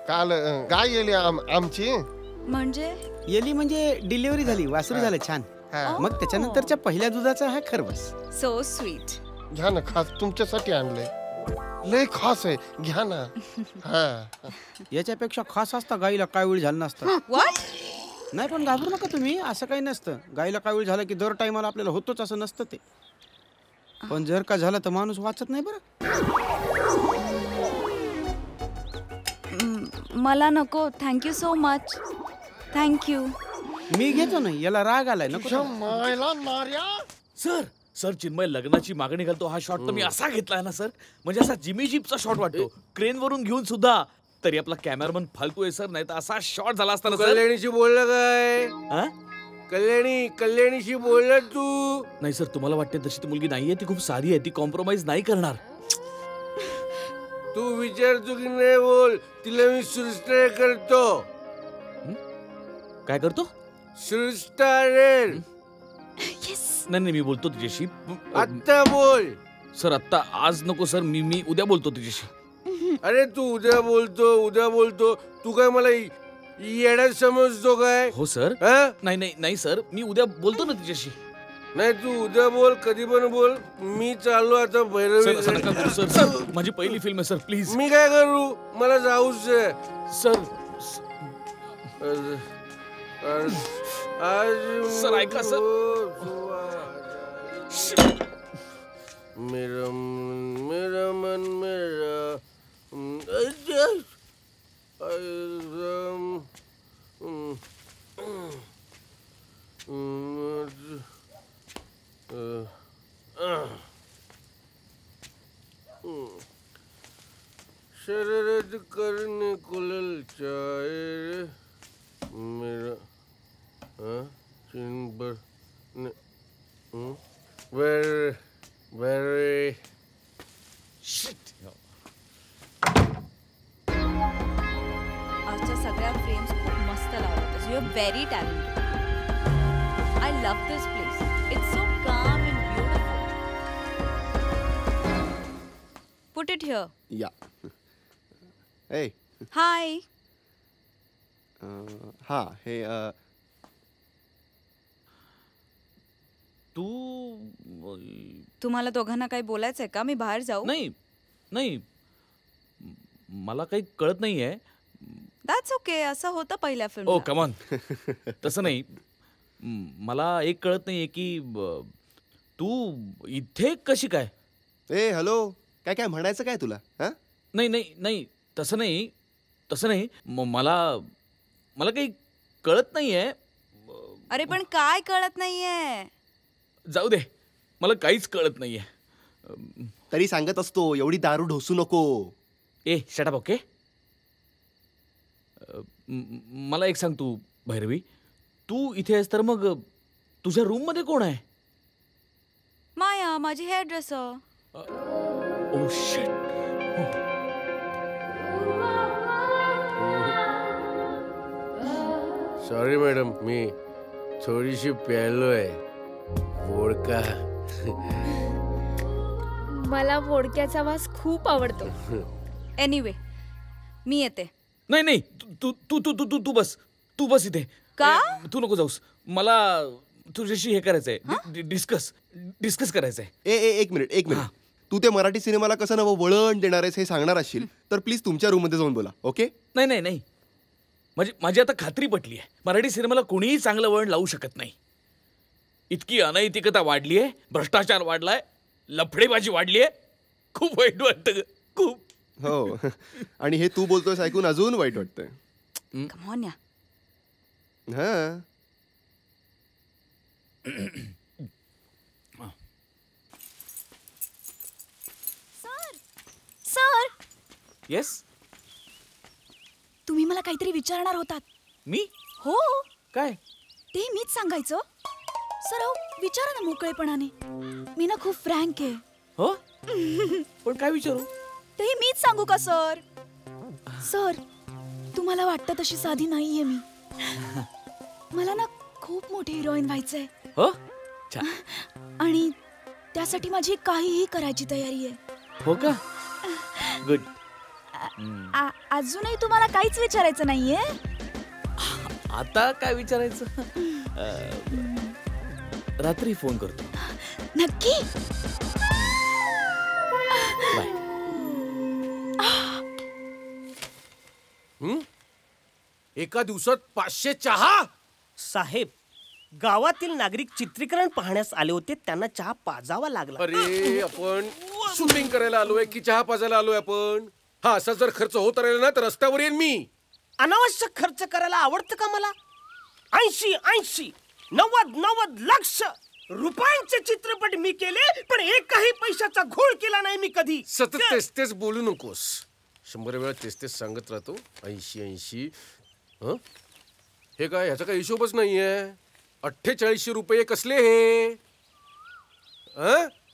काल गाय येली आमची. म्हणजे येली म्हणजे डिलिव्हरी झाली, वासरू झालं छान. मग त्याच्यानंतरच्या पहिल्या दुधाचा हा खरवस. So sweet. घ्या ना, खास तुमच्यासाठी आणलंय. लय खास आहे, घ्या ना. हा, याच्यापेक्षा खास असता गाईला काय वेळ झालं नसतं. नाही पण घाबरू नका तुम्ही, असं काही नसतं. गाईला काय वेळ झालं की दर टायमाला आपल्याला होतोच असं नसतं ते. पण जर का झालं तर माणूस वाचत नाही बरं. मला नको. Thank you so much. थँक्यू. मी घेतो नाही, याला राग आलाय नको. सर सर चिन्मय लग्नाची मागणी घालतो हा शॉट तर मी असा घेतलाय ना सर, म्हणजे असा जिमी जीपचा शॉट वाटतो. क्रेन वरून घेऊन सुद्धा. तरी आपला कॅमेरामन फालतू आहे सर, नाही तर असा शॉट झाला असता ना सर. कल्याणीशी बोललं काय? कल्याणीशी बोललं तू? नाही सर, तुम्हाला वाटते तशी ती मुलगी नाहीये, ती खूप साधी आहे, ती कॉम्प्रोमाइज नाही करणार. तू विचारतो की नाही बोल, तिला मी सुरस्टार करतो. काय करतो? सुरस्टार. नाही मी बोलतो तुझ्याशी. आत्ता बोल. सर आत्ता आज नको सर, मी उद्या बोलतो तुझ्याशी. अरे तू उद्या बोलतो. तू काय मला येड्यात समजतो काय? हो सर. नाही सर, मी उद्या बोलतो ना तुझ्याशी. नाही तू उद्या बोल, कधी पण बोल. मी चाललो आता भैरवी. सर माझी पहिली फिल्म आहे सर, प्लीज. मी काय करू? मला जाऊच सर. सर ऐका सर. मेरा मन शरद करने को ललचाए मेरा चिंबर very shit. आजच्या सगळ्या फ्रेम्स खूप मस्त लावतात. You are very talented. I love this place. It's so calm and beautiful. Put it here. या. ए. हाय. हा हे तुम्हाला दोघांना काही बोलायचंय का? मी बाहेर जाऊ? नाही मला काही कळत नाहीये. That's okay. असं होतं पहिल्या फिल्म. O come on. तसं नाही, मला एक कळत नाहीये की तू इथे कशी काय? ए हॅलो, काय म्हणायचं काय तुला? नाही तसं नाही मला काही कळत नाहीये. अरे पण काय कळत नाहीये? जाऊ दे, मला काहीच कळत नाहीये. तरी सांगत असतो, एवढी दारू ढोसू नको. ए शट अप. ओके. मला एक सांग तू भैरवी, तू इथे आहेस तर मग तुझ्या रूम मध्ये कोण आहे? माया, माझी hair dresser. Oh shit. Sorry madam, मी थोडीशी प्यायलोय वोडका. मला वोडक्याचा वास खूप आवडतो. एनिवे मी येते. नाही तू बस इथे. का? तू नको जाऊस. मला तुझ्याशी हे करायचंय, डिस्कस करायचंय. एक मिनिट. तू ते मराठी सिनेमाला कसं नवं वळण देणार आहेस हे सांगणार असशील तर प्लीज तुमच्या रूम मध्ये जाऊन बोला. ओके? नाही माझी आता खात्री पटली आहे. मराठी सिनेमाला कोणीही चांगलं वळण लावू शकत नाही. इतकी अनैतिकता वाढली आहे, भ्रष्टाचार वाढलाय, लफडेबाजी वाढली आहे. खूप वाईट वाटतं, खूप. हो. आणि हे तू बोलतोयस ऐकून अजून वाईट वाटतंय. कम ऑन या. Sir yes. तुम्ही मला काहीतरी विचारणार होतात. मी? हो. काय? ते मीच सांगायचं. सर अहो विचारा ना मोकळेपणाने. मी ना खूप फ्रँक आहे. हो. पण काय विचारू? ते मीच सांगू का सर? सर तुम्हाला वाटतं तशी साधी नाहीये मी. मला ना खूप मोठी हिरोईन व्हायचंय. हो. छान. आणि त्यासाठी माझी काहीही करायची तयारी आहे. हो का? गुड. अजूनही तुम्हाला काहीच विचारायचं नाहीये? आता काय विचारायचं? रात्री फोन करतो. नक्की? एका दिवसात 500 चहा? साहेब, गावातील नागरिक चित्रीकरण पाहण्यास आले होते, त्यांना चहा पाजावा लागला. अरे आपण शूटिंग करायला आलोय की चहा पाजायला आलोय आपण? हा असा जर खर्च होत राहिला ना तर रस्त्यावर येईन मी. अनावश्यक खर्च करायला आवडतं का मला? 80 90 लक्ष रुपयांचे चित्रपट मी केले, पण एकही पैशाचा घोळ केला नाही मी कधी. सतत तेच बोलू नकोस. 100 वेळा तेच सांगत राहतो. 80. हे काय, ह्याचा काही हिशोबच नाहीये. 48 रुपये कसले हे?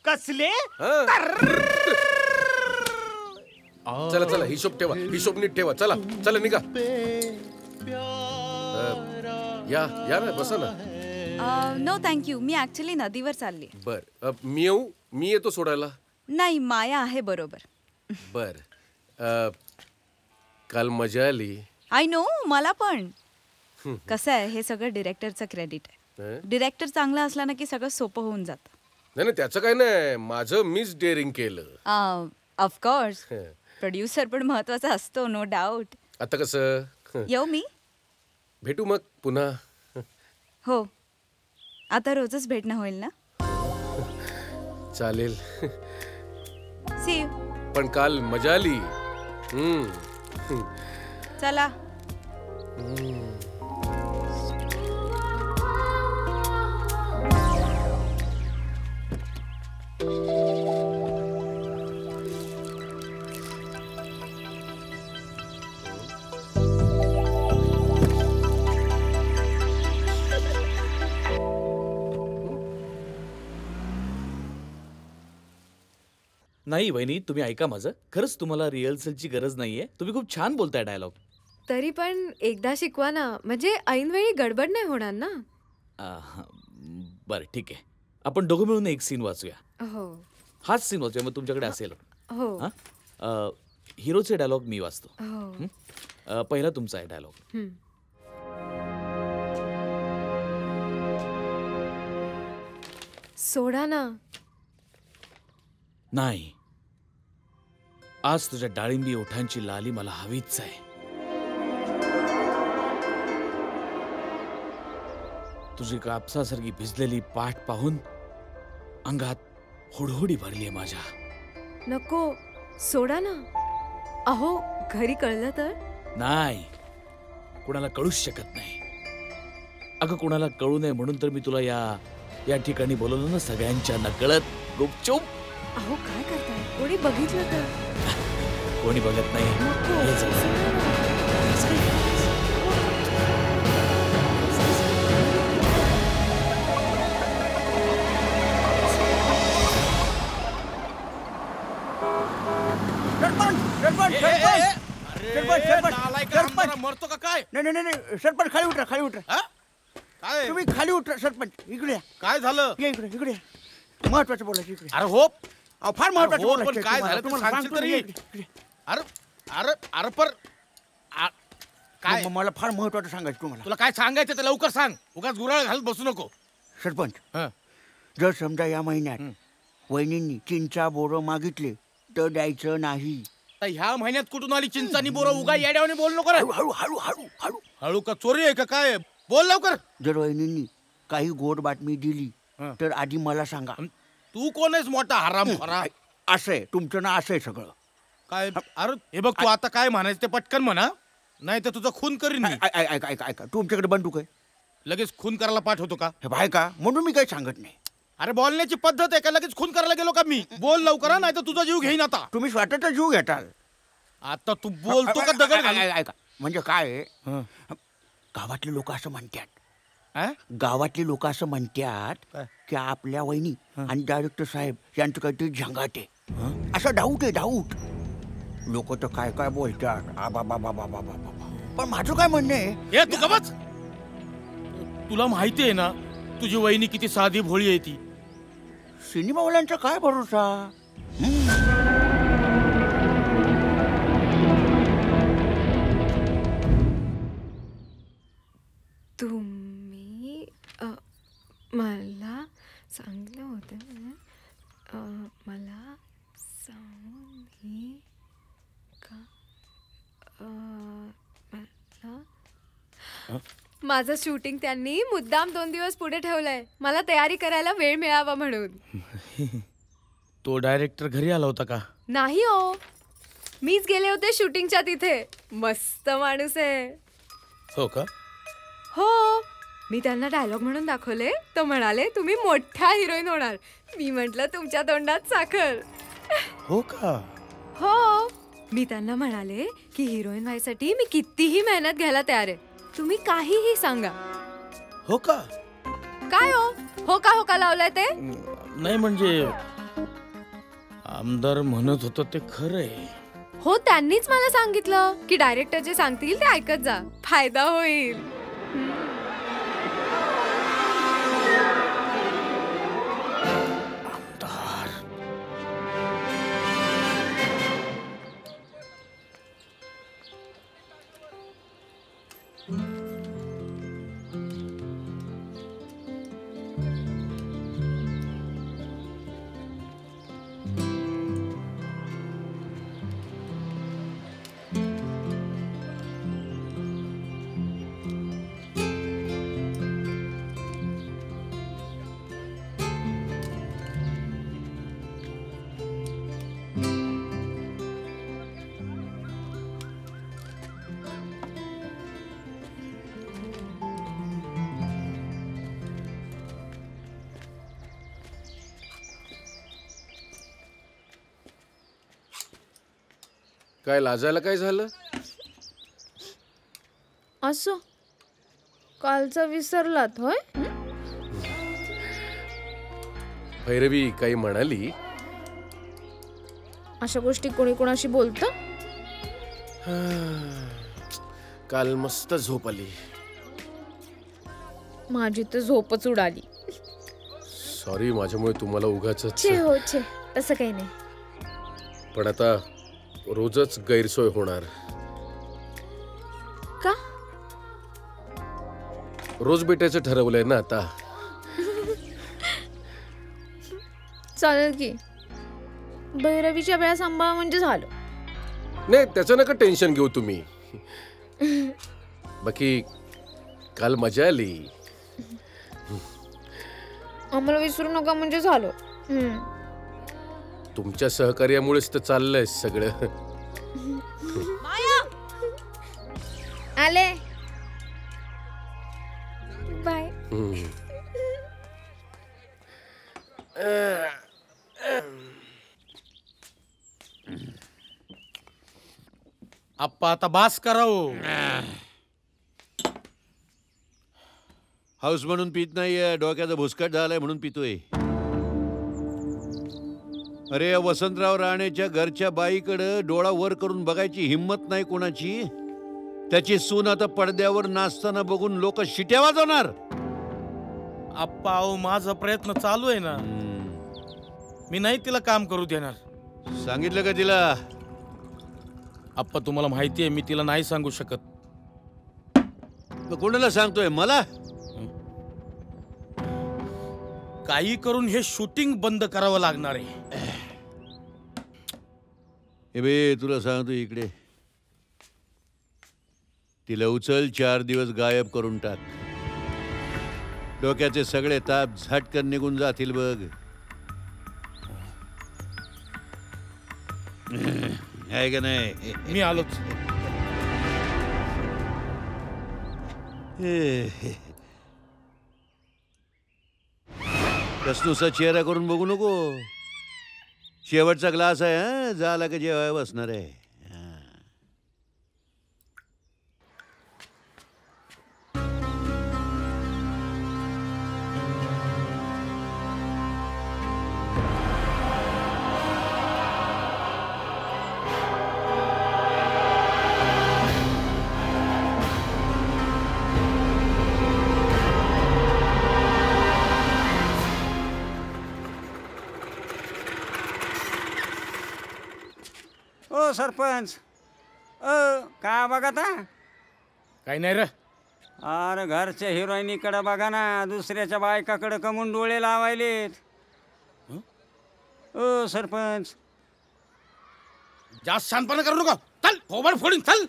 कसले? चला हिशोब ठेवा. हिशोब नीट ठेवा. चला निघा. या ना, बसा ना. नो थँक्यू, मी ऍक्च्युली नदीवर चालली. बर, मी येऊ? मी येतो सोडायला. नाही, माया आहे बरोबर. बर. काल मजा आली. आय नो, मला पण. कसं आहे, हे सगळं डिरेक्टरचं क्रेडिट आहे. डिरेक्टर चांगला असला ना की सगळं सोपं होऊन जातं. नाही त्याचं काय नाही, माझं मीच डेअरिंग केलं. ऑफकोर्स प्रोड्युसर पण महत्वाचा असतो, नो डाऊट. आता कसं येऊ मी? भेटू मग पुन्हा. हो, आता रोजच भेटणं होईल ना? चालेल. See you. पण काल मजा आली. चला. नाही वहिनी, तुम्ही ऐका माझं. खरंच तुम्हाला रिहर्सलची गरज नाहीये. तुम्ही खूप छान बोलताय डायलॉग. तरी पण एकदा शिकवा ना, म्हणजे ऐनवेळी गडबड नाही होणार ना. बरं ठीक आहे, आपण दोघं मिळून एक सीन वाचूया. हो. हाच सीन वाचूया, मग तुमच्याकडे असेल. हो. हिरोचे डायलॉग मी वाचतो. हो. पहिला तुमचा आहे डायलॉग. सोडा ना. नाही, आज तुझ्या डाळिंबी ओठांची लाली मला हवीच आहे. तुझी कापसासारखी भिजलेली पाठ पाहून अंगात होडहोडी भरलीये माझ्या. नको, सोडा ना. अहो, घरी कळलं तर? नाही, कुणाला कळूच शकत नाही. अगं, कुणाला कळू नये म्हणून तर मी तुला या ठिकाणी बोलवलं ना, सगळ्यांच्या नकळत गुपचूप. अहो, काय करताय? कोणी बघितलं तर? कोणी बघत नाही. मरतो का काय? नाही, सरपंच खाली उतरा. काय तुम्ही खाली उतरा सरपंच. इकडे काय झालं? इकडे महत्वाचं बोलायचं इकडे. अरे हो, फार महत्वाचं बोलायचं. काय झालं तुम्हाला सांगतो तरी. अरे पर काय मला फार महत्वाचं सांगायचं तुम्हाला. तुला काय सांगायचं ते लवकर सांग. उगाच गुराळ घालत बसू नको. सरपंच, जर समजा या महिन्यात वहिनींनी चिंचा बोरं मागितले तर द्यायचं नाही. ह्या महिन्यात कुठून आली चिंचानी बोरं? उगा येड्यावाने बोल नको. हळू का चोरी आहे का काय? बोल लवकर. जर वहिनींनी काही गोड बातमी दिली तर आधी मला सांगा. तू कोण आहेस मोठा हराम? असं आहे तुमचं ना, असं आहे सगळं. काय? अरे हे बघ, तू आता काय म्हणायचं ते पटकन म्हणा, नाही तर तुझा खून करीन. ऐका, तुमच्याकडे बंदूक आहे? लगेच खून करायला पाठवतो का? हे बाय का म्हणून मी काही सांगत नाही. अरे बोलण्याची पद्धत आहे का? लगेच खून करायला गेलो का मी? बोल लवकर, नाही तर तुझा जीव घेईन. आता तुम्ही स्वतःचा जीव घेताल. आता तू बोलतो का दगड घालून? ऐका म्हणजे काय आहे, गावातले लोक असं म्हणतात, गावातली लोक असं म्हणतात की आपल्या वहिनी आणि डायरेक्टर साहेब यांचं काहीतरी झंगाट आहे, असं डाऊट आहे, डाऊट. लोक तर काय काय बोलतात, आबा बाबा बाबा बाबा. पण माझं काय म्हणणं आहे, तू गमच. तुला माहिती आहे ना तुझी वहिनी किती साधी भोळी आहे ती. सिनेमावाल्यांचा काय भरोसा. तुम्ही मला सांगितलं होतं मला सांगून का मला माझं शूटिंग त्यांनी मुद्दाम 2 दिवस पुढे ठेवलंय, मला तयारी करायला वेळ मिळावा म्हणून. तो डायरेक्टर घरी आला होता का? नाही हो, मीच गेले होते शूटिंगच्या तिथे. मस्त माणूस आहे. हो का? हो, मी त्यांना डायलॉग म्हणून दाखवले तर म्हणाले तुम्ही मोठ्या हिरोईन होणार. मी म्हंटल तुमच्या तोंडात साखर. हो का? हो, मी त्यांना म्हणाले की हिरोईन व्हायसाठी मी कितीही मेहनत घ्यायला तयार आहे, तुम्ही काहीही सांगा. हो का? काय हो का लावलंय ते? नाही म्हणजे आमदार म्हणत होतं ते खरंय. हो, त्यांनीच मला सांगितलं की डायरेक्टर जे सांगतील ते ऐकत जा, फायदा होईल. काय लाजायला काय झालं? असं कालचं विसरलात होय? भैरवी काही म्हणाली? अशा गोष्टी कोणी कोणाशी बोलत? काल मस्त झोप आली. माझी तर झोपच उडाली. सॉरी, माझ्यामुळे तुम्हाला उगाच. छे तसं काही नाही. पण आता रोजच गैरसोय होणार. का? रोज भेटायचं ठरवलंय ना आता. चालेल की, भैरवीच्या वेळा सांभाळ म्हणजे झालं. नाही, त्याचं नका टेन्शन घेऊ तुम्ही. बाकी काल मजा आली. आम्हाला विसरू नका म्हणजे झालं. तुमच्या सहकार्यामुळेच तर चाललंय सगळं. आले बाय. आप्पा आता बास करावं. हाऊस म्हणून पित नाहीये, डोक्याचा भुसकट झालाय म्हणून पितोय. अरे या वसंतराव राणेच्या घरच्या बाईकडे डोळा वर करून बघायची हिम्मत नाही कोणाची. त्याची सून आता पडद्यावर नाचताना बघून लोक शिट्या वाजवणार. आप्पा माझा प्रयत्न चालू आहे ना. मी नाही तिला काम करू देणार. सांगितलं का तिला? आप्पा तुम्हाला माहिती आहे मी तिला नाही सांगू शकत. कोणाला सांगतोय? मला? काही करून हे शूटिंग बंद करावं लागणार आहे. हे बे तुला सांगतो इकडे. तिला उचल, 4 दिवस गायब करून टाक. डोक्याचे सगळे ताप झटकन निघून जातील बघ. आहे का नाही? मी आलोच. कसनुसा चेहरा करून बघू नको. शेवटचा ग्लास आहे, झाला का जेवाय बसणार आहे. सरपंच काय बघा आता काही नाही रे. अरे घरच्या हिरोईनीकडे बघा ना, दुसऱ्याच्या बायकाकडे कमून डोळे लावायलेत. सरपंच जास्त शानपणा करू नका. चल थोबड फोडीन. चल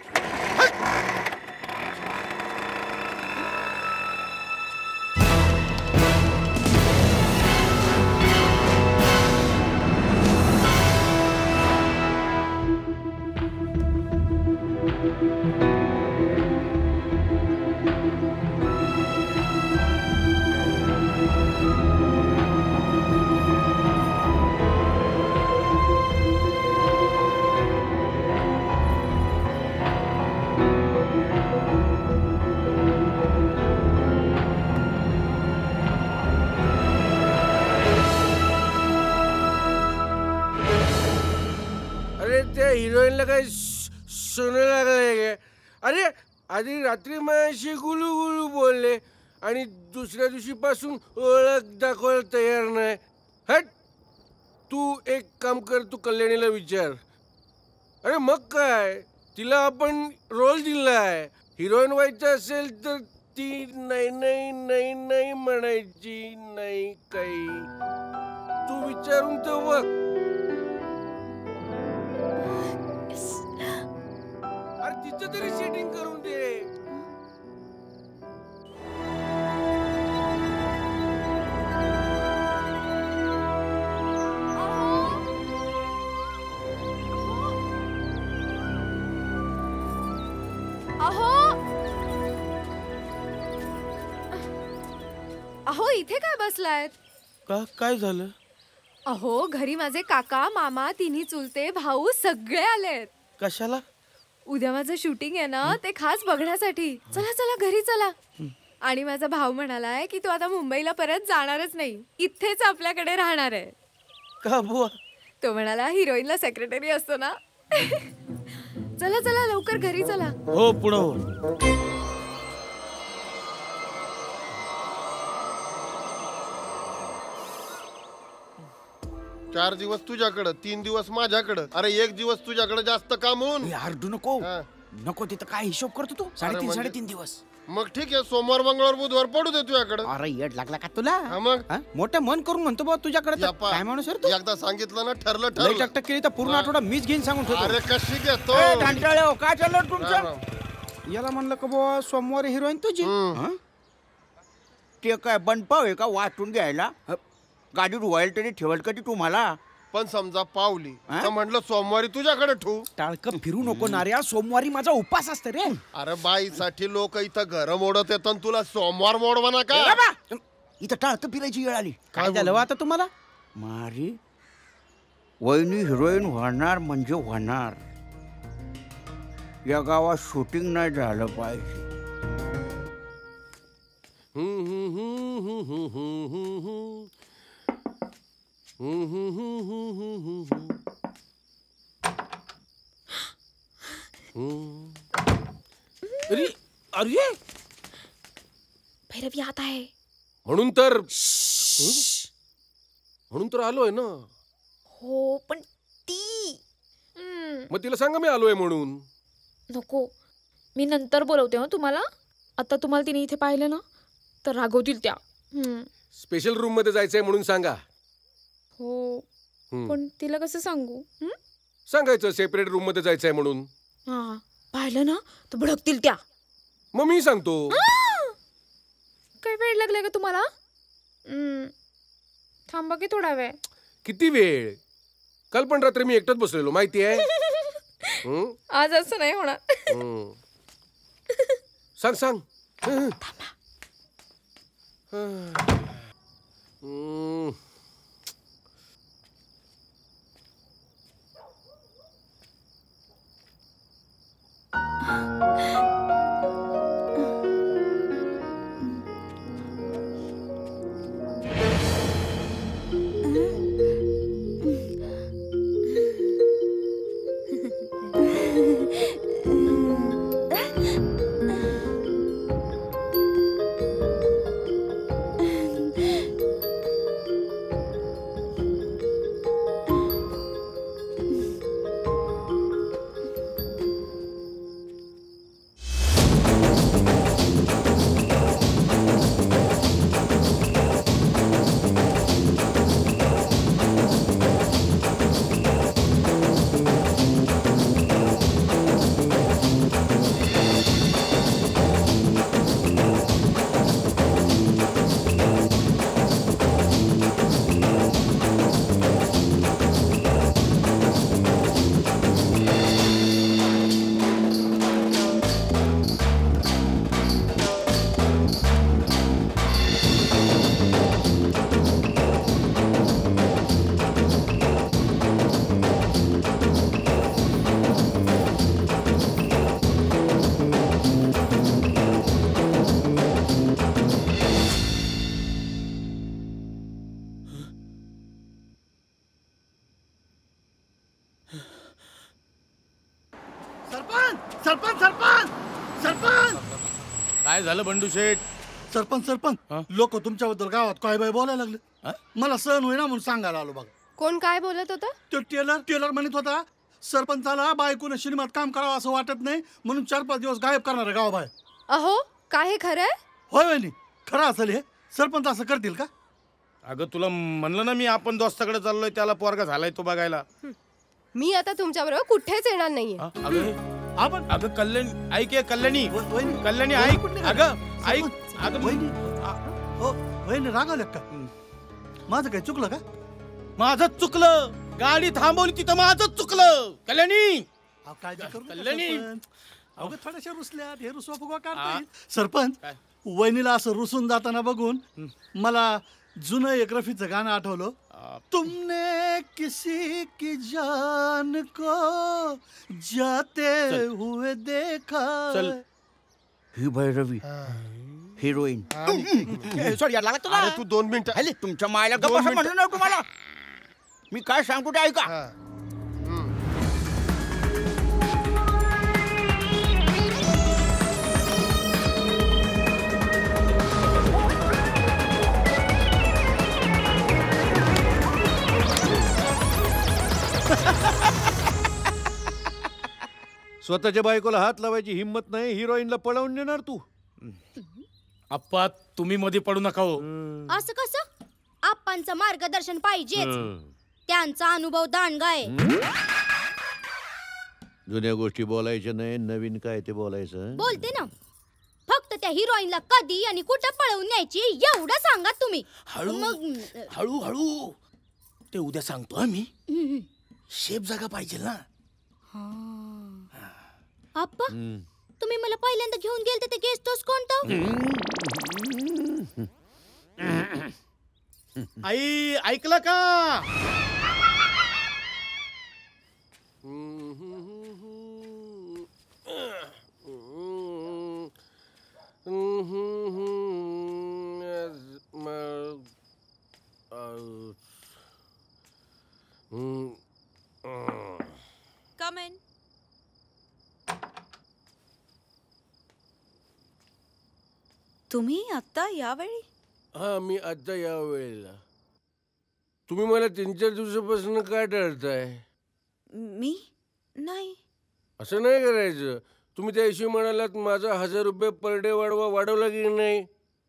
त्या हिरोईनला काही सोनं लागलंय काय? अरे आधी रात्री माझ्याशी गुलू गुलू बोलले आणि दुसऱ्या दिवशीपासून ओळख दाखवायला तयार नाही. हट, तू एक काम कर, तू कल्याणीला विचार. अरे मग काय, तिला आपण रोल दिलाय. हिरोईन व्हायचं असेल तर ती नाही नाही नाही नाही म्हणायची नाही काही. तू विचारून तर बघ. अरे तिचं तरी सेटिंग करून दे. अहो इथे काय बसलायत? काय झालं? अहो घरी माझे काका मामा तिन्ही चुलते भाऊ सगळे आलेत. कशाला? उद्या माझं शूटिंग आहे ना, ते खास बघण्यासाठी. चला चला घरी चला. आणि माझा भाऊ म्हणालाय की तो आता मुंबईला परत जाणारच नाही, इथेच आपल्याकडे राहणार आहे. का बुवा? तो म्हणाला हिरोईनला सेक्रेटरी असतो ना. चला चला लवकर घरी चला. हो पुढं हो. 4 दिवस तुझ्याकडं, 3 दिवस माझ्याकडं. अरे 1 दिवस तुझ्याकडे जास्त काम होऊन. अर्धू नको नको, तिथं काय हिशोब करतो तू? 3.5 दिवस. मग ठीक आहे, सोमवार मंगळवार बुधवार पडू दे तुझ्याकडे. अरे येड लागला का तुला? मग मोठं मन करून म्हणतो बाबा तुझ्याकडे. काय माणूस तू? एकदा सांगितलं ना, ठरलं लय टकटक केली तर पूर्ण आठवडा मीच घेऊन सांगून ठेवतो. अरे कशी घेतो? काय चाललं तुमचं? याला म्हणलं का बाबा सोमवारी हिरोईन तुझी. ते काय बनपाव आहे का वाचून घ्यायला? गाडी रुवायला तरी ठेवल कधी तुम्हाला? पण समजा पावली तर म्हटलं सोमवारी तुझ्याकडे ठेवू. टाळकं फिरू नको नार्या, सोमवारी माझा उपास असते रे. अरे बाईसाठी लोक इथं घर मोडत येतात, तुला सोमवार मोडवा का? इथं टाळकं फिरायची वेळ आली. काय झालं आता तुम्हाला? मारी वहिनी हिरोईन होणार म्हणजे होणार. या गावात शूटिंग नाही झालं पाहिजे. अरे अरे भैरवी आता आहे म्हणून तर आलोय ना. हो पण ती मग तिला सांगा मी आलोय म्हणून. नको, मी नंतर बोलवते हो तुम्हाला. आता तुम्हाला तिने इथे पाहिलं ना तर रागवतील त्या. स्पेशल रूम मध्ये जायचंय म्हणून सांगा. हो पण तिला कसं सांगू? सांगायचं सेपरेट रूम मध्ये जायचंय म्हणून. हा पाहिलं ना तर भडकतील त्या. मग मी सांगतो. काय वेळ लागलाय का तुम्हाला? थांबा की थोडा वेळ. किती वेळ? काल पण रात्री मी एकटाच बसलेलो माहिती आहे. आज असं नाही होणार. सांग सांग. सरपंच सरपंच सरपंच काय झालं बंडू शेठ? सरपंच लोक तुमच्याबद्दल गावात काय बाय बोलायला लागले. मला सहन होईना म्हणून सांगायला आलो बघा. कोण काय बोलत होता? तो टेलर म्हणत होता सरपंचाला बायकोनं सिनेमात काम करावं असं वाटत नाही म्हणून 4-5 दिवस गायब करणार आहे गावाबाहेर. अहो काय हे खरं आहे? होय वहिनी खरं असेल हे. सरपंच असं करतील का? अगं तुला म्हणलं ना मी आपण दोस्ताकडे चाललोय त्याला पोरगा झालाय तो बघायला. मी आता तुमच्या बरोबर कुठेच येणार नाहीये. अगं अगं कल्याणी ऐक कल्याणी कल्याणी ऐक अगं ऐक अगं वहिनी रागावले का? माझं काय चुकलं का? माझं चुकलं. गाडी थांबवली तिथं माझं चुकलं. कल्याणी कल्याणी अवघ थोड्याशा रुसल्यात हे रुसवा फुगवा काढता. सरपंच वहिनीला असं रुसून जाताना बघून मला जुनं एक रफीचं गाणं आठवलं. तुमने किसी की जान को जाते हुए देखा. ही भैरवी हिरोईन. सॉरी यार लागत तुला. तू 2 मिनिटं तुमच्या मायला गप्प असं म्हणलं ना तुम्हाला. मी काय सांगतो ते ऐका. स्वतःच्या बायकोला हात लावायची हिंमत नाही, हिरोईनला पळवून नेणार तू. आप्पा तुम्ही मध्ये पडू नका हो. असं कसं? आप्पांचं मार्गदर्शन पाहिजेच. त्यांचा अनुभव दांडगा आहे. जुन्या गोष्टी बोलायच्या नाही, नवीन काय ते बोलायचं. बोलते ना. फक्त त्या हिरोईनला कधी आणि कुठं पळवून न्यायची एवढं सांगा तुम्ही. हळू हळू ते उद्या सांगतो आम्ही. शेप जागा पाहिजे ना. आप्पा तुम्ही मला पहिल्यांदा घेऊन गेलते ते गेस्ट हाऊस कोणतं? आई ऐकलं का? Come in. तुम्ही आता यावेळी? हा मी आता या वेळेला. तुम्ही मला 3-4 दिवसापासून काय टाळताय? मी नाही. असं नाही करायचं. तुम्ही त्या दिवशी म्हणालात माझा 1000 रुपये पर डे वाढवला की नाही?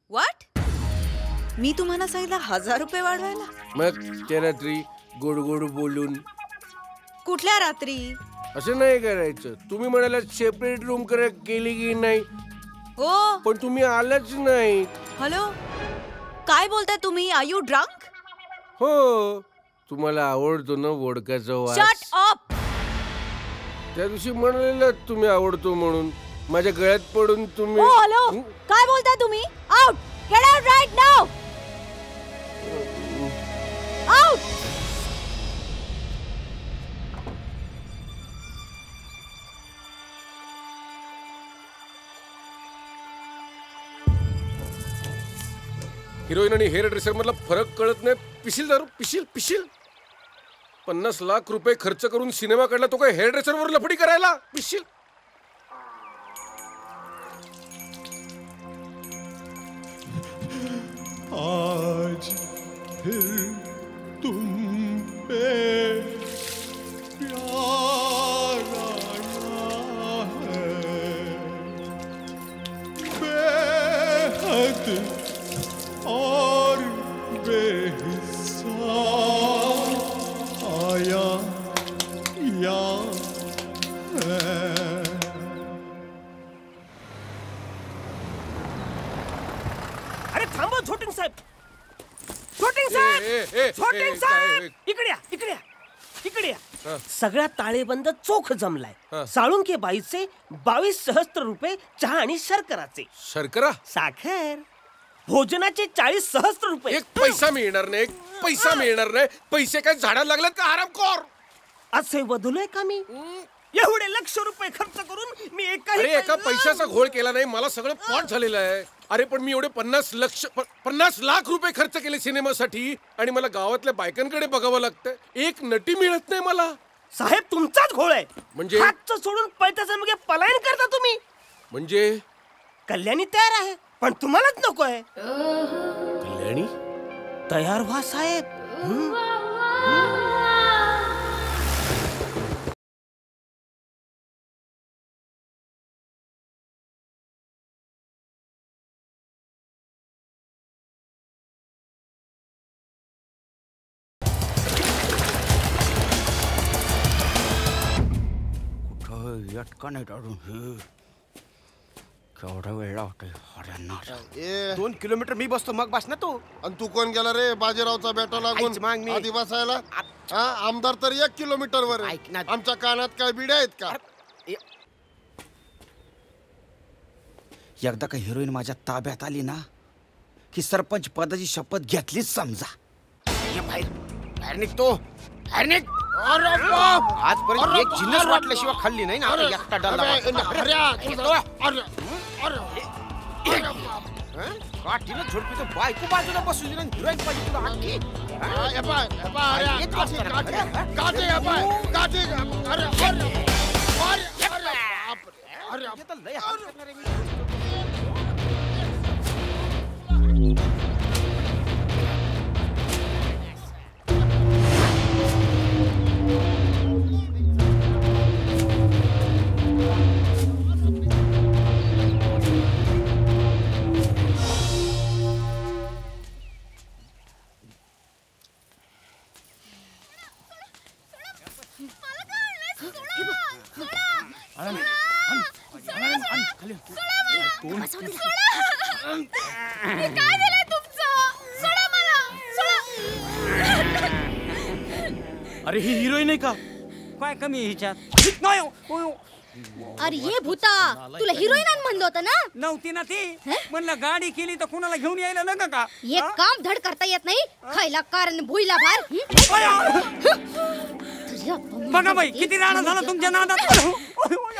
व्हॉट? मी तुम्हाला सांगितलं 1000 रुपये वाढवायला? मग त्या रात्री गोड गोड बोलून. कुठल्या रात्री? असं नाही करायचं. तुम्ही म्हणालात सेपरेट रूम केली की नाही? हो. पण तुम्ही आलाच नाही. हॅलो काय बोलताय तुम्ही? Are you drunk? हो. तुम्हाला आवडतो ना वोडकाचा वास? Shut up. त्या दिवशी म्हणालेलं तुम्ही आवडतो म्हणून. माझ्या गळ्यात पडून तुम्ही. हो हॅलो काय बोलताय तुम्ही? Out. Get out right now. Out. Heroine आणि हेअर ड्रेसर मधला फरक कळत नाही. पिशील दारू पिशील पिशील. 50 लाख रुपये खर्च करून सिनेमा काढला तो काय हेअर ड्रेसर वर लफडी करायला? पिशील. आज फिर तुम पे प्यार आया है, बेहद और बेहिस्सा आया या है. अरे थांबा छोटिंग साहेब. छोटिंग साहेब. छोटिंग साहेब इकडे या इकडे या इकडे या. सगळा ताळेबंद चोख जमलाय. साळुंके बाईचे 22 सहस्त्र रुपये चहा आणि शर्कराचे. शर्करा साखर भोजनाचे 40 सहस्त्र रुपये. एक पैसा मिळणार नाही. एक पैसा मिळणार नाही. पैसे काय झाडाला लागलेत का हरामखोर? असे वधुलोय का मी? एवढे लक्ष रुपये खर्च करून मी एका पैशाचा घोळ केला नाही. मला सगळं पॉट झालेलं आहे. अरे पण मी एवढे 50 लाख रुपये खर्च केले सिनेमासाठी आणि मला गावातल्या बायकांकडे बघावं लागतं. एक नटी मिळत नाही मला. साहेब तुमचाच घोळ आहे. म्हणजे? हातचं सोडून पैताचं मग पलायन करता तुम्ही. म्हणजे कल्याणी तयार आहे पण तुम्हालाच नको आहे. कल्याणी तयार व्हा साहेब. यटका नाही टाळून हे केवढा वेळ लावतोय हऱ्यांना. 2 किलोमीटर मी बसतो मग बस ना तू. आणि तू कोण गेला रे बाजीरावचा बेटा लागून आधी बसायला? आमदार तर 1 किलोमीटर वर आहे. आमच्या कानात काय बिड्या आहेत का? एकदा का हिरोईन माझ्या ताब्यात आली ना की सरपंच पदाची शपथ घेतलीच समजा. ये बाहेर बाहेर निघतो बाहेर निघ. आजपर्यंत एक जिन्नस वाटल्याशिवाय खाल्ली नाही ना. एकटा डाला काठीनं झोडपी तर बायको बाजूला बसली ना. हिरोईन पाहिजे तुला आणखी. काय झालंय तुमचं? सोडा मला, सोडा. अरे ही हिरोईन आहे का? काय कमी हिच्यात नाही. अरे ये भूता, तुला हिरोईन म्हणलं होतं ना? नव्हती ना ती. म्हणलं गाडी केली तर कुणाला घेऊन यायला नका का? एक काम धड करता येत नाही. खायला कारण भुईला भार. बघा बाई किती राडा झाला तुमच्या नादात.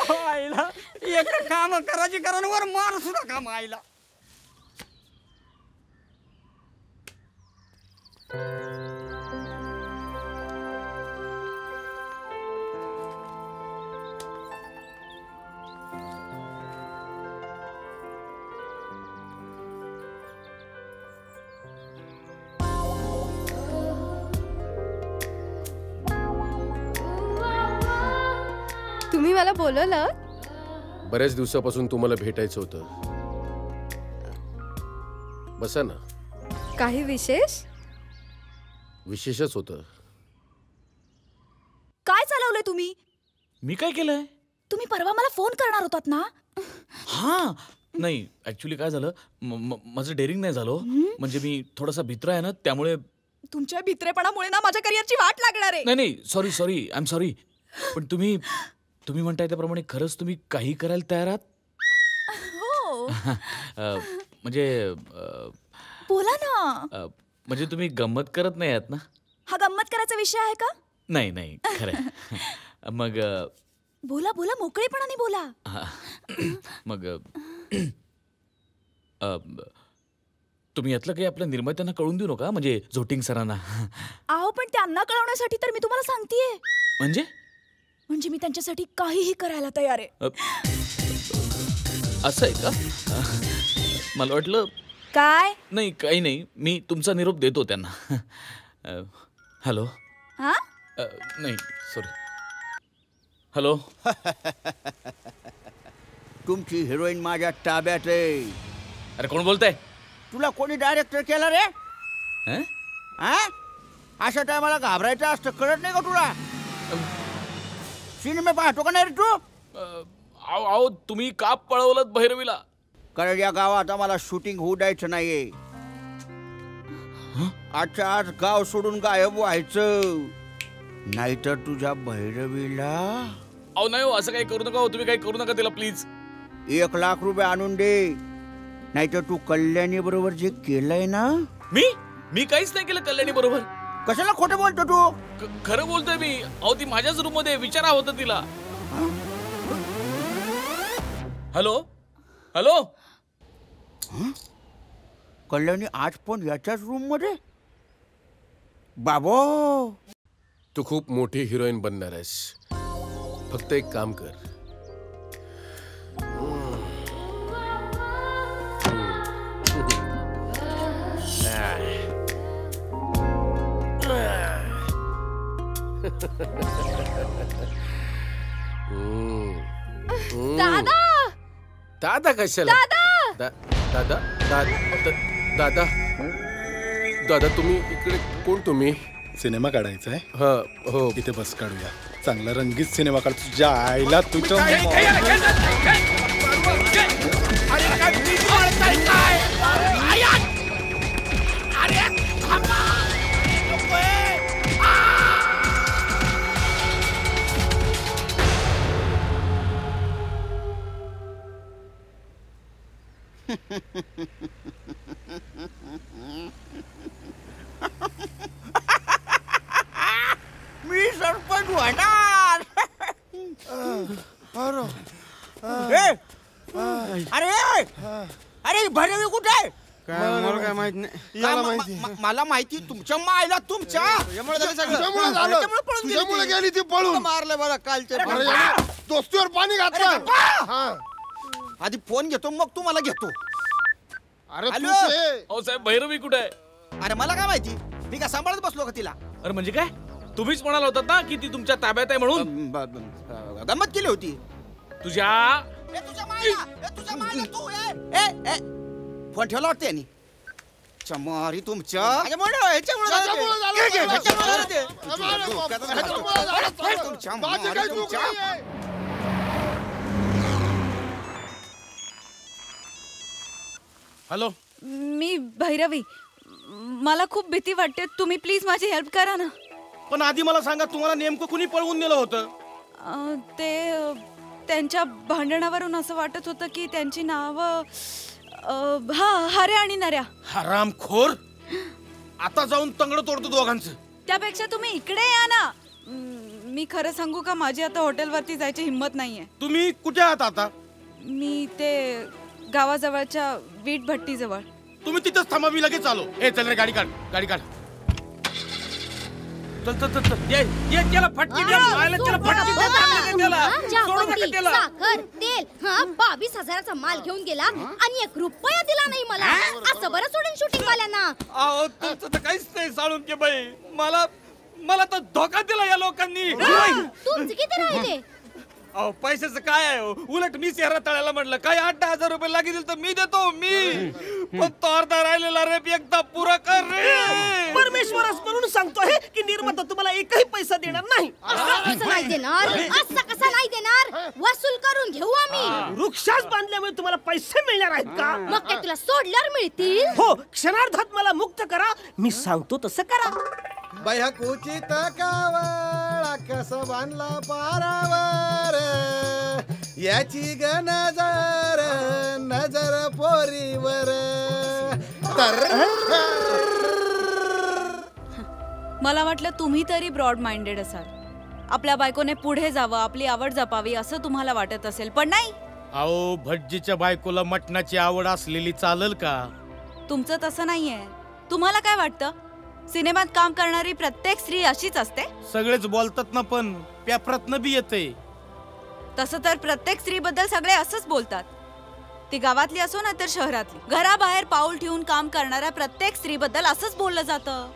आईला एक काम करायची कारण वर मार सुद्धा काम आईला. तुम्ही मला बोलवलं? बऱ्याच दिवसापासून तुम्हाला भेटायचं होतं. बसा ना. काही विशेष? विशेषच होतं. काय चालवलंय तुम्ही? मी काय केलंय? तुम्ही परवा मला फोन करणार होतात ना? हा नाही ऍक्च्युली काय झालं माझं डेअरिंग नाही झालं. म्हणजे मी थोडासा भित्रा आहे ना त्यामुळे. तुमच्या भित्रेपणामुळे ना माझ्या करिअरची वाट लागणार आहे. नाही सॉरी आय एम सॉरी. पण तुम्ही म्हणताय त्याप्रमाणे खरंच तुम्ही काही करायला तयार आहात? हो. म्हणजे बोला ना. म्हणजे तुम्ही गंमत करत नाही आहात ना? हा गंमत करायचा विषय आहे का? नाही खरं. मग बोला बोला मोकळेपणाने बोला. मग तुम्ही यातलं काही आपल्या निर्मात्यांना कळून देऊ नका. म्हणजे झोटिंग सरांना. आहो पण त्यांना कळवण्यासाठी तर मी तुम्हाला सांगतेय. म्हणजे मी त्यांच्यासाठी काहीही करायला तयार आहे. असं आहे का? मला वाटलं. काय? नाही काही नाही. मी तुमचा निरोप देतो त्यांना. हॅलो. हा नाही सॉरी. हॅलो. तुमची हिरोईन माझ्या ताब्यात आहे. अरे कोण बोलताय? तुला कोणी डायरेक्टर केला रे? अशा टायमाला घाबरायचं असतं कळत नाही का तुला? सिनेमा पाहतो का नाही रे तू? अहो तुम्ही का पळवलं भैरवीला? कारण या गावात आम्हाला शूटिंग होऊ द्यायचं नाहीये. आजच्या आज गाव सोडून गायब व्हायचं. नाहीतर तुझ्या भैरवीला. अहो नाही हो असं काही करू नका. तुम्ही काही करू नका तिला प्लीज. 1 लाख रुपये आणून दे. नाहीतर तू कल्याणी बरोबर जे केलंय ना. मी काहीच नाही केलं कल्याणी बरोबर. कशाला खोटं बोलतो तू? खरं बोलतोय मी. अहो ती माझ्याच रूम मध्ये. विचारा होतं तिला. हॅलो. कल्याणी आज पण याच्याच रूम मध्ये? बाबो तू खूप मोठी हिरोईन बनणार आहेस. फक्त एक काम कर. दादा दादा कशाला? दादा दादा दादा तुम्ही इकडे कोण? तुम्ही सिनेमा काढायचा आहे? हा हो. इथे बस काढूया. चांगला रंगीत सिनेमा काढ. तुझ्या आईला तुझ्या मी सरपंच होणार. अरे अरे भैरवी कुठे आहे? मला काय माहित नाही. याला माहिती. मला माहिती. तुमच्या मायला तुमच्या तुझ्यामुळे गेली ती पळून. मारले मला कालच्या दोस्तीवर पाणी घातलं. आधी फोन घेतो मग तुम्हाला घेतो. अरे हॅलो. हो साहेब, भैरवी कुठे आहे? अरे मला काय माहिती. मी काय सांभाळत बसलो का तिला? अरे म्हणजे काय? तुम्हीच म्हणाला होतात ना की ती तुमच्या ताब्यात आहे म्हणून. गंमत केली होती. तुझ्या फोन ठेवला वाटते यांनी. चमारी तुमच्या हॅलो. मी भैरवी. मला खूप भीती वाटते. तुम्ही प्लीज माझी हेल्प करा ना. पण आधी मला सांगा, तुम्हाला नेमकं कुणी पळवून नेलं होतं? ते त्यांच्या भांडणावरून असं वाटत होतं की त्यांची नावं हरे आणि नऱ्या. हरामखोर. आता जाऊन तंगड तोडतो दोघांचं. त्यापेक्षा तुम्ही इकडे या ना. मी खरं सांगू का, माझी आता हॉटेलवरती जायची हिंमत नाहीये. तुम्ही कुठे आहात आता? मी ते गावाजवळच्या वीट भट्टी जवळ. तुम्ही तिथंच थांबा, मी लगेच आलो. ए चल रे, गाडी काढ, गाडी काढ. चल चल चल चल. ये त्याला फटकी द्या. त्याला फटकी द्या. सोडू नका त्याला. साखर तेल 22,000चा माल घेऊन गेला आणि 1 रुपया दिला नाही मला. असं बरं सोडून शूटिंग वाल्यांना. अहो तुमचं तर काहीच नाही साळून की बाई. मला तर धोका दिला या लोकांनी. तुमचे किती राहिले? अहो पैशाचं काय आहे? उलट मी शहरा तळ्याला म्हटलं काय 8,000 रुपये लागतील तर मी देतो. मी पण तो अर्धा राहिलेला रेप एकदा पुरा कर रे. परमेश्वरच म्हणून सांगतोय की निर्माता तुम्हाला एकही पैसा देणार नाही. असं नाही देणार. असं कसं नाही देणार? वसूल करून घेऊ आम्ही. वृक्षास बांधल्यामुळे तुम्हाला पैसे मिळणार आहेत का? मग काय तुला सोडल्यावर मिळतील? हो, क्षणार्धात मला मुक्त करा. मी सांगतो तसं करा. बया कुचित कावळा कस बांधला पारावर, याची ग नजर पोरीवर. मला वाटलं तुम्ही तरी ब्रॉड माइंडेड असाल. आपल्या बायकोने पुढे जावं, आपली आवड जपावी असं तुम्हाला वाटत असेल, पण नाही. अहो भटजीच्या बायकोला मटणाची आवड असलेली चालेल का? तुमचं तसं नाहीये. तुम्हाला काय वाटतं, सिनेमात काम करणारी प्रत्येक स्त्री अशीच असते? सगळेच बोलतात ना, पण पेपरात बी येते. तसं तर प्रत्येक स्त्री बद्दल सगळे असंच बोलतात. ती गावातली असो ना तर शहरातली. घराबाहेर पाऊल ठेवून काम करणाऱ्या प्रत्येक स्त्री बद्दल असंच बोललं जातं.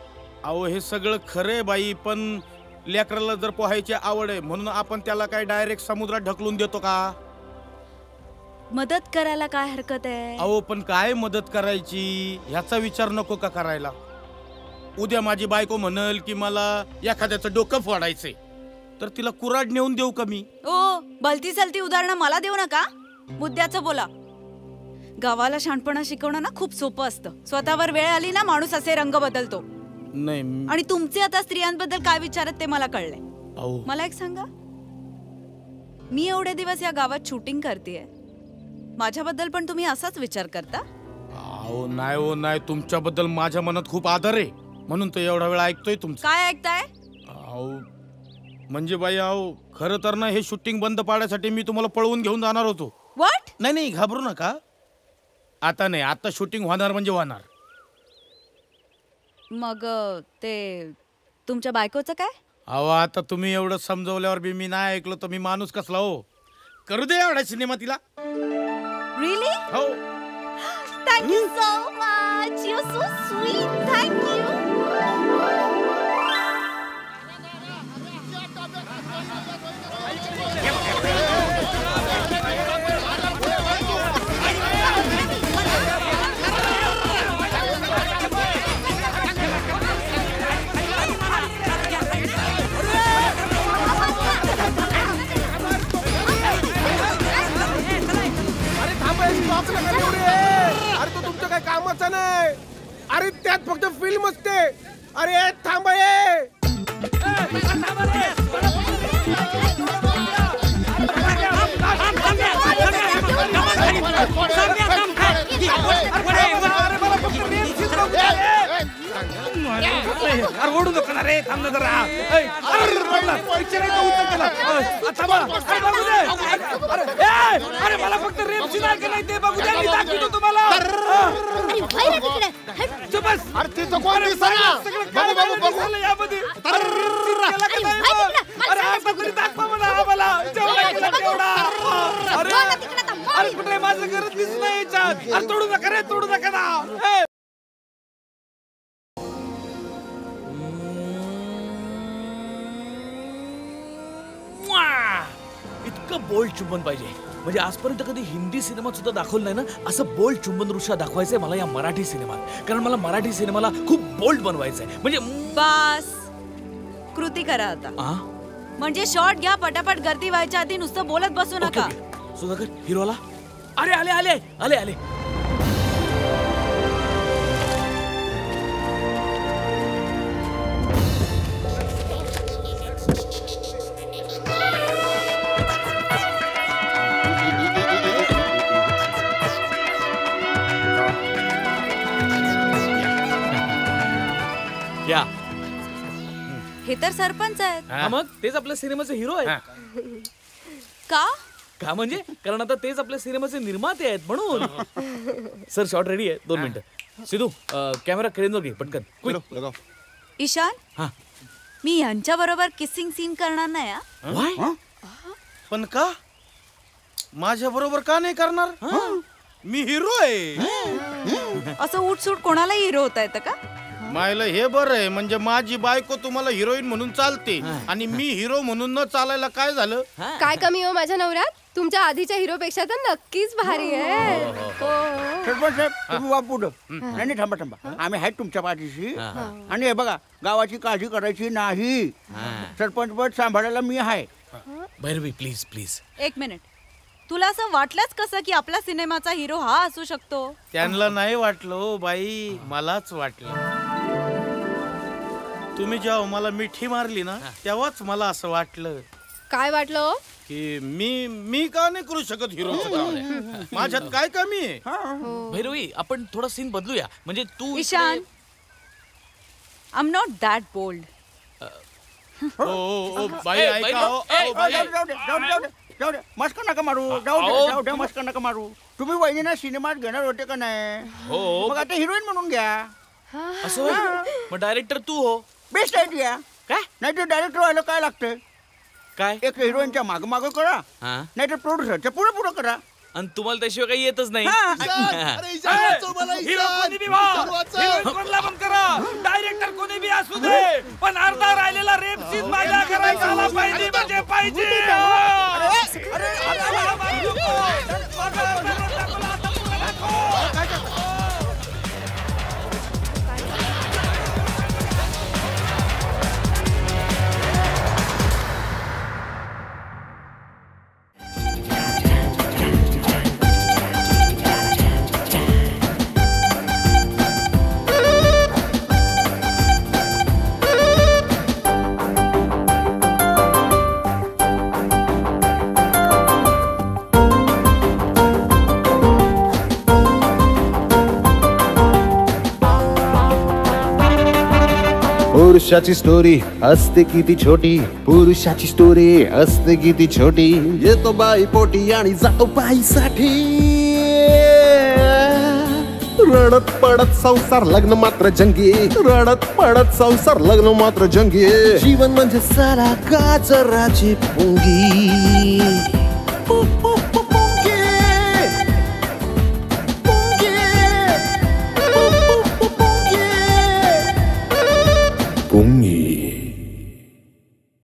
अहो हे सगळं खरंय बाई, पण लेकराला जर पोहायची आवड आहे म्हणून आपण त्याला काय डायरेक्ट समुद्रात ढकलून देतो का? मदत करायला काय हरकत आहे? अहो पण काय मदत करायची ह्याचा विचार नको का करायला? उद्या माझी बायको म्हणल की मला एखाद्याचं डोकं फोडायचंय, तर तिला कुऱ्हाड नेऊन देऊ का मी? ओ, भलती चलती उदाहरणं मला देऊ नका. मुद्द्याचं बोला. गावाला शहाणपणा शिकवणं ना खूप सोपं असतं. स्वतःवर वेळ आली ना माणूस असे रंग बदलतो. नाही. आणि तुमचे आता स्त्रियांबद्दल काय विचारत ते मला कळलंय. मला एक सांगा, मी एवढे दिवस या गावात शूटिंग करतेय, माझ्याबद्दल पण तुम्ही असाच विचार करता? अहो नाही हो नाही, तुमच्याबद्दल माझ्या मनात खूप आदर आहे म्हणून तो एवढा वेळ ऐकतोय तुमचं. काय ऐकताय? अहो म्हणजे बाई, अहो खरं तर ना हे शूटिंग बंद पाडण्यासाठी मी तुम्हाला पळवून घेऊन जाणार होतो. व्हॉट? नाही नाही घाबरू नका. आता नाही, आता शूटिंग होणार म्हणजे होणार. मग ते तुमच्या बायकोचं काय? अहो आता तुम्ही एवढं समजवल्यावर बी मी नाही ऐकलो तर मी माणूस कसला हो. करू दे एवढा सिनेमा तिला. रिअली? हो. Thank you so much. You so sweet. Thank you. अरे तो तुमचं काही कामाचं नाही. अरे त्यात फक्त फिल्म असते. अरे थांबा ये. ओढू नको ना रे. थांब ना जरा. अरे मला फक्त रेप सीन आहे का नाही ते बघू द्या. मी दाखवतो तुम्हाला. अरे तिथं कोण दिसना. बघू बघू बघू. यामध्ये अरे आता तरी दाखवा मला आम्हाला. जेवढा केला तेवढा. अरे कुठे माझं घरच दिसत नाही याच्यात. अरे तोडू नका रे. तोडू नका ना. इतकं बोल्ड चुंबन पाहिजे. म्हणजे आजपर्यंत कधी हिंदी सिनेमात सुद्धा दाखवलं नाही ना असं बोल्ड चुंबन दृश्य दाखवायचंय मला या मराठी सिनेमात. कारण मला मराठी सिनेमाला खूप बोल्ड बनवायचंय. म्हणजे बस कृती करा आता. म्हणजे शॉट घ्या पटापट. गर्दी व्हायच्या आधी नुसतं बोलत बसू नका. सुधाकर हिरोला. अरे आले आले आले आले. या. हे तर सरपंच आहेत. मग तेच आपल्या सिनेमाचे हिरो आहेत. का? का म्हणजे कारण आता तेच आपल्या सिनेमाचे निर्माते आहेत म्हणून. सर शॉट रेडी आहे. 2 मिनिटं. सिद्धू कॅमेरा क्रेनवर घे पटकन. ईशान मी यांच्या बरोबर किसिंग सीन करणार नाही. पण का माझ्या बरोबर का नाही करणार. मी हिरो आहे. असं उठसूट कोणालाही हिरो होता येतं का. मायला हे बरं आहे. म्हणजे माझी बायको तुम्हाला हिरोईन म्हणून चालते आणि मी हिरो म्हणून न चालायला काय झालं. काय कमी हो माझ्या नवऱ्यात. तुमच्या आधीच्या हिरो पेक्षा तर नक्कीच भारी आहे. सरपंच साहेब तुम्ही वा पुढं. नाही थांबा थांबा. आम्ही आहेत तुमच्या पाठीशी. आणि हे बघा गावाची काळजी करायची नाही. सरपंच पद सांभाळायला मी आहे. Bhairavi please please. 1 मिनिट. तुला असं वाटलंच कसं की आपला सिनेमाचा हिरो हा असू शकतो. त्यांना नाही वाटलं बाई. मलाच वाटलं. तुम्ही जेव्हा मला मिठी मारली ना तेव्हाच मला असं वाटलं. काय वाटलं की मी का नाही करू शकत हिरोचं काम. माझ्यात काय कमी आहे. भैरवी आपण थोडा सीन बदलूया. म्हणजे तू Ishaan I am not that bold. बाई ऐका. जाऊ दे मस्का नका मारू. जाऊ दे मस्का नका मारू. तुम्ही वहिनीना सिनेमात घेणार होते का नाही. मग आता हिरोईन म्हणून घ्या. असं मग डायरेक्टर तू हो. Best idea. काय नाही तर डायरेक्टर व्हायला काय लागतं. काय एक हिरोईनच्या माग माग करा. नाही तर प्रोड्युसरच्या पुढे पुढे करा. आणि तुम्हाला त्याशिवाय काही येतच नाही. डायरेक्टर कोणी बी असू दे पण अर्धा राहिलेला रेप सीन माझ्या घरात झाला पाहिजे. म्हणजे पाहिजे. पुरुषाची स्टोरी असते किती छोटी. पुरुषाची स्टोरी असते किती छोटी. येतो बाई पोटी आणि जातो बाईसाठी. रडत पडत संसार लग्न मात्र जंगी, रडत पडत संसार लग्न मात्र जंगी, जीवन म्हणजे सारा गाजराची पुंगी.